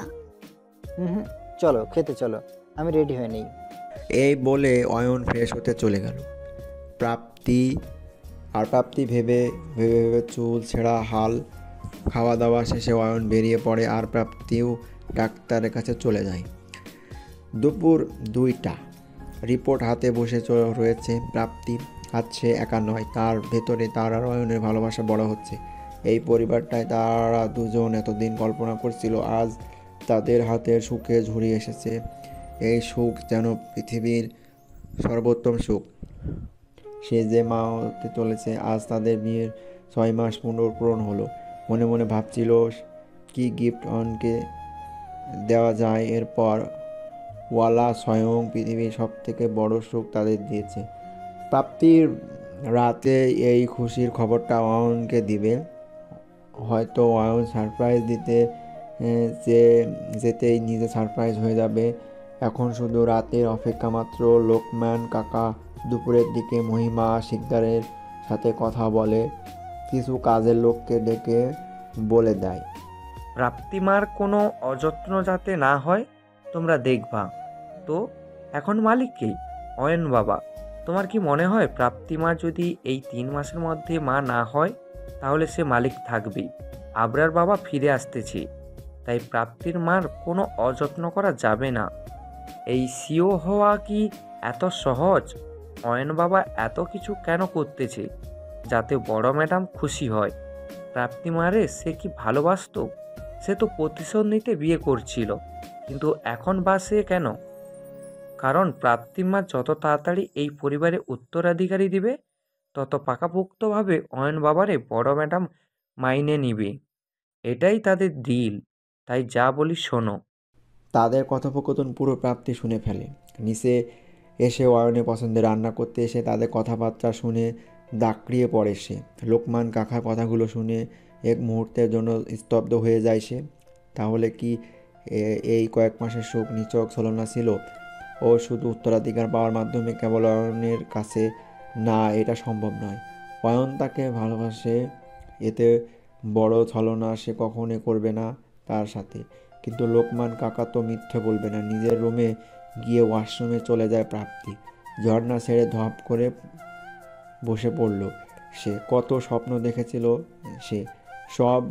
হুম, চলো খেতে চলো, আমি রেডি হয়ে নেই। এই বলে অয়ন ফ্রেশ হতে চলে গেল। প্রাপ্তি ভেবে ভেবে ভেবে চুল ছেঁড়া হাল। খাওয়া দাওয়া শেষে অয়ন বেরিয়ে পড়ে আর প্রাপ্তিও ডাক্তারের কাছে চলে যায়। দুপুর 2টা। রিপোর্ট হাতে বসে রয়েছে প্রাপ্তি। আজ সে একা নয়, তার ভেতরে তার আর অয়নের ভালোবাসা বড় হচ্ছে। এই পরিবারটায় তারা দুজন এতদিন কল্পনা করছিল, আজ তাদের হাতের সুখে ঝুড়ি এসেছে। এই সুখ যেন পৃথিবীর সর্বোত্তম সুখ। সে যে মা হতে চলেছে, আজ তাদের বিয়ের 6 মাস পূরণ হলো। মনে মনে ভাবছিল কি গিফট অয়নকে দেওয়া যায়। এরপর ওয়ালা স্বয়ং পৃথিবীর সবথেকে বড় সুখ তাদের দিয়েছে। প্রাপ্তির রাতে এই খুশির খবরটা অয়নকে দিবে। হয়তো অয়ন সারপ্রাইজ দিতে যেতেই নিজে সারপ্রাইজ হয়ে যাবে। এখন শুধু রাতের অপেক্ষা মাত্র। লোকমান কাকা দুপুরের দিকে মহিমা শিকদারের সাথে কথা বলে, কিছু কাজের লোককে ডেকে বলে দেয়, প্রাপ্তিমার কোনো অযত্ন যাতে না হয় তোমরা দেখবা। তো এখন মালিক কে? অয়ন বাবা। তোমার কি মনে হয় প্রাপ্তিমা যদি এই 3 মাসের মধ্যে মা না হয় তাহলে সে মালিক থাকবেই? আবরার বাবা ফিরে আসতেছে, তাই প্রাপ্তির মার কোনো অযত্ন করা যাবে না। এই সিও হওয়া কি এত সহজ? অয়ন বাবা এত কিছু কেন করতেছে যাতে বড় ম্যাডাম খুশি হয়? প্রাপ্তিমারে সে কি ভালোবাসতো? সে তো প্রতিশোধ নিতে বিয়ে করছিল, কিন্তু এখন বাসে কেন? কারণ প্রাপ্তিমা যত তাড়াতাড়ি এই পরিবারে উত্তরাধিকারী দিবে, তত পাকাপোক্তভাবে অয়ন বাবারে বড় ম্যাডাম মাইনে নিবে। এটাই তাদের ডিল। তাই যা বলি শোনো। তাদের কথোপকথন পুরো প্রাপ্তি শুনে ফেলে। নিচে এসে অয়নের পছন্দের রান্না করতে এসে তাদের কথাবার্তা শুনে দাঁড়িয়ে পড়ে সে। লোকমান কাকার কথাগুলো শুনে এক মুহূর্তের জন্য স্তব্ধ হয়ে যায় সে। তাহলে কি এই কয়েক মাসের সুখ নিছক ছলনা ছিল? ও শুধু উত্তরাধিকার পাওয়ার মাধ্যমে কেবল অয়নের কাছে? না, এটা সম্ভব নয়। অয়ন তাকে ভালোবাসে, এতে বড় ছলনা সে কখনোই করবে না তার সাথে। কিন্তু লোকমান কাকা তো মিথ্যে বলবে না। নিজের রুমে গিয়ে ওয়াশরুমে চলে যায় প্রাপ্তি। ঝর্ণা ছেড়ে ধপ করে বসে পড়ল সে। কত স্বপ্ন দেখেছিল সে, সব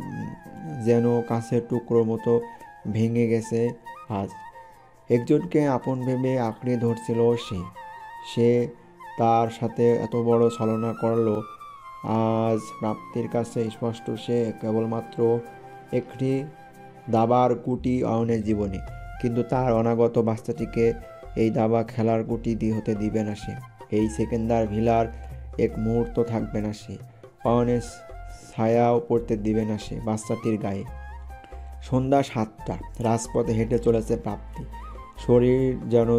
যেন কাছের টুকরোর মতো ভেঙে গেছে আজ। একজনকে আপন ভেবে আঁকড়ে ধরছিল সে তার সাথে এত বড় ছলনা করলো। আজ প্রাপ্তির কাছে স্পষ্ট সে কেবলমাত্র একটি দাবার গুটি অয়নের জীবনে, কিন্তু তার অনাগত বাচ্চাটিকে এই দাবা খেলার গুটি হতে দিবে না সে। এই সেকেন্ডার ভিলার এক মুহূর্ত থাকবে না সে। অয়নের ছায়াও পড়তে দিবে না সে বাচ্চাটির গায়ে। সন্ধ্যা 7টা। রাজপথে হেঁটে চলেছে প্রাপ্তি। শরীর যেন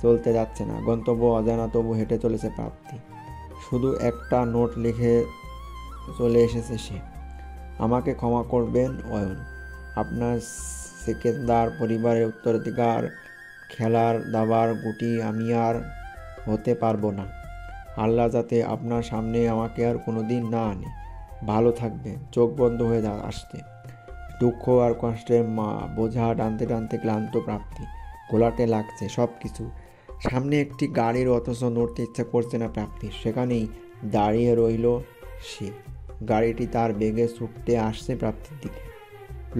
চলতে যাচ্ছে না। গন্তব্য অজানা, তবু হেঁটে চলেছে প্রাপ্তি। শুধু একটা নোট লিখে চলে এসেছে সে, আমাকে ক্ষমা করবেন অয়ন, আপনার সেকেন্দার পরিবারের উত্তরাধিকার খেলার দাবার গুটি আমি আর হতে পারবো না। আল্লাহ যাতে আপনার সামনে আমাকে আর কোনোদিন না আনে। ভালো থাকবেন। চোখ বন্ধ হয়ে আসতে। দুঃখ আর কষ্টের বোঝা টানতে টানতে ক্লান্ত প্রাপ্তি। গোলাটে লাগছে সব কিছু। সামনে একটি গাড়ির, অথচ নড়তে ইচ্ছা করছে না প্রাপ্তির। সেখানেই দাঁড়িয়ে রইল সে। গাড়িটি তার বেগে ছুটতে আসছে প্রাপ্তির দিকে।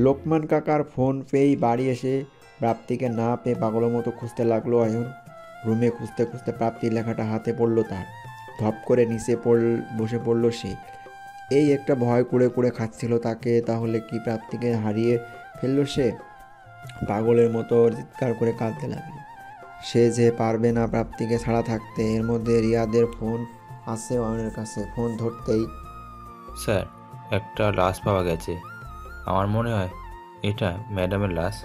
লোকমান কাকার ফোন পেয়েই বাড়ি এসে প্রাপ্তিকে না পেয়ে পাগলের মতো খুঁজতে লাগলো অয়ন। রুমে খুঁজতে খুঁজতে প্রাপ্তির লেখাটা হাতে পড়লো তার। ধপ করে নিচে বসে পড়ল সে। এই একটা ভয় কুড়ে কুড়ে খাচ্ছিল তাকে। তাহলে কি প্রাপ্তিকে হারিয়ে ফেললো সে? পাগলের মতো চিৎকার করে কাঁদতে লাগলো। সে যে পারবে না প্রাপ্তিকে ছাড়া থাকতে। এর মধ্যে রিয়াদের ফোন আসে অয়নের কাছে। ফোন ধরতেই, স্যার, একটা লাশ পাওয়া গেছে। আমার মনে হয় এটা ম্যাডামের লাশ।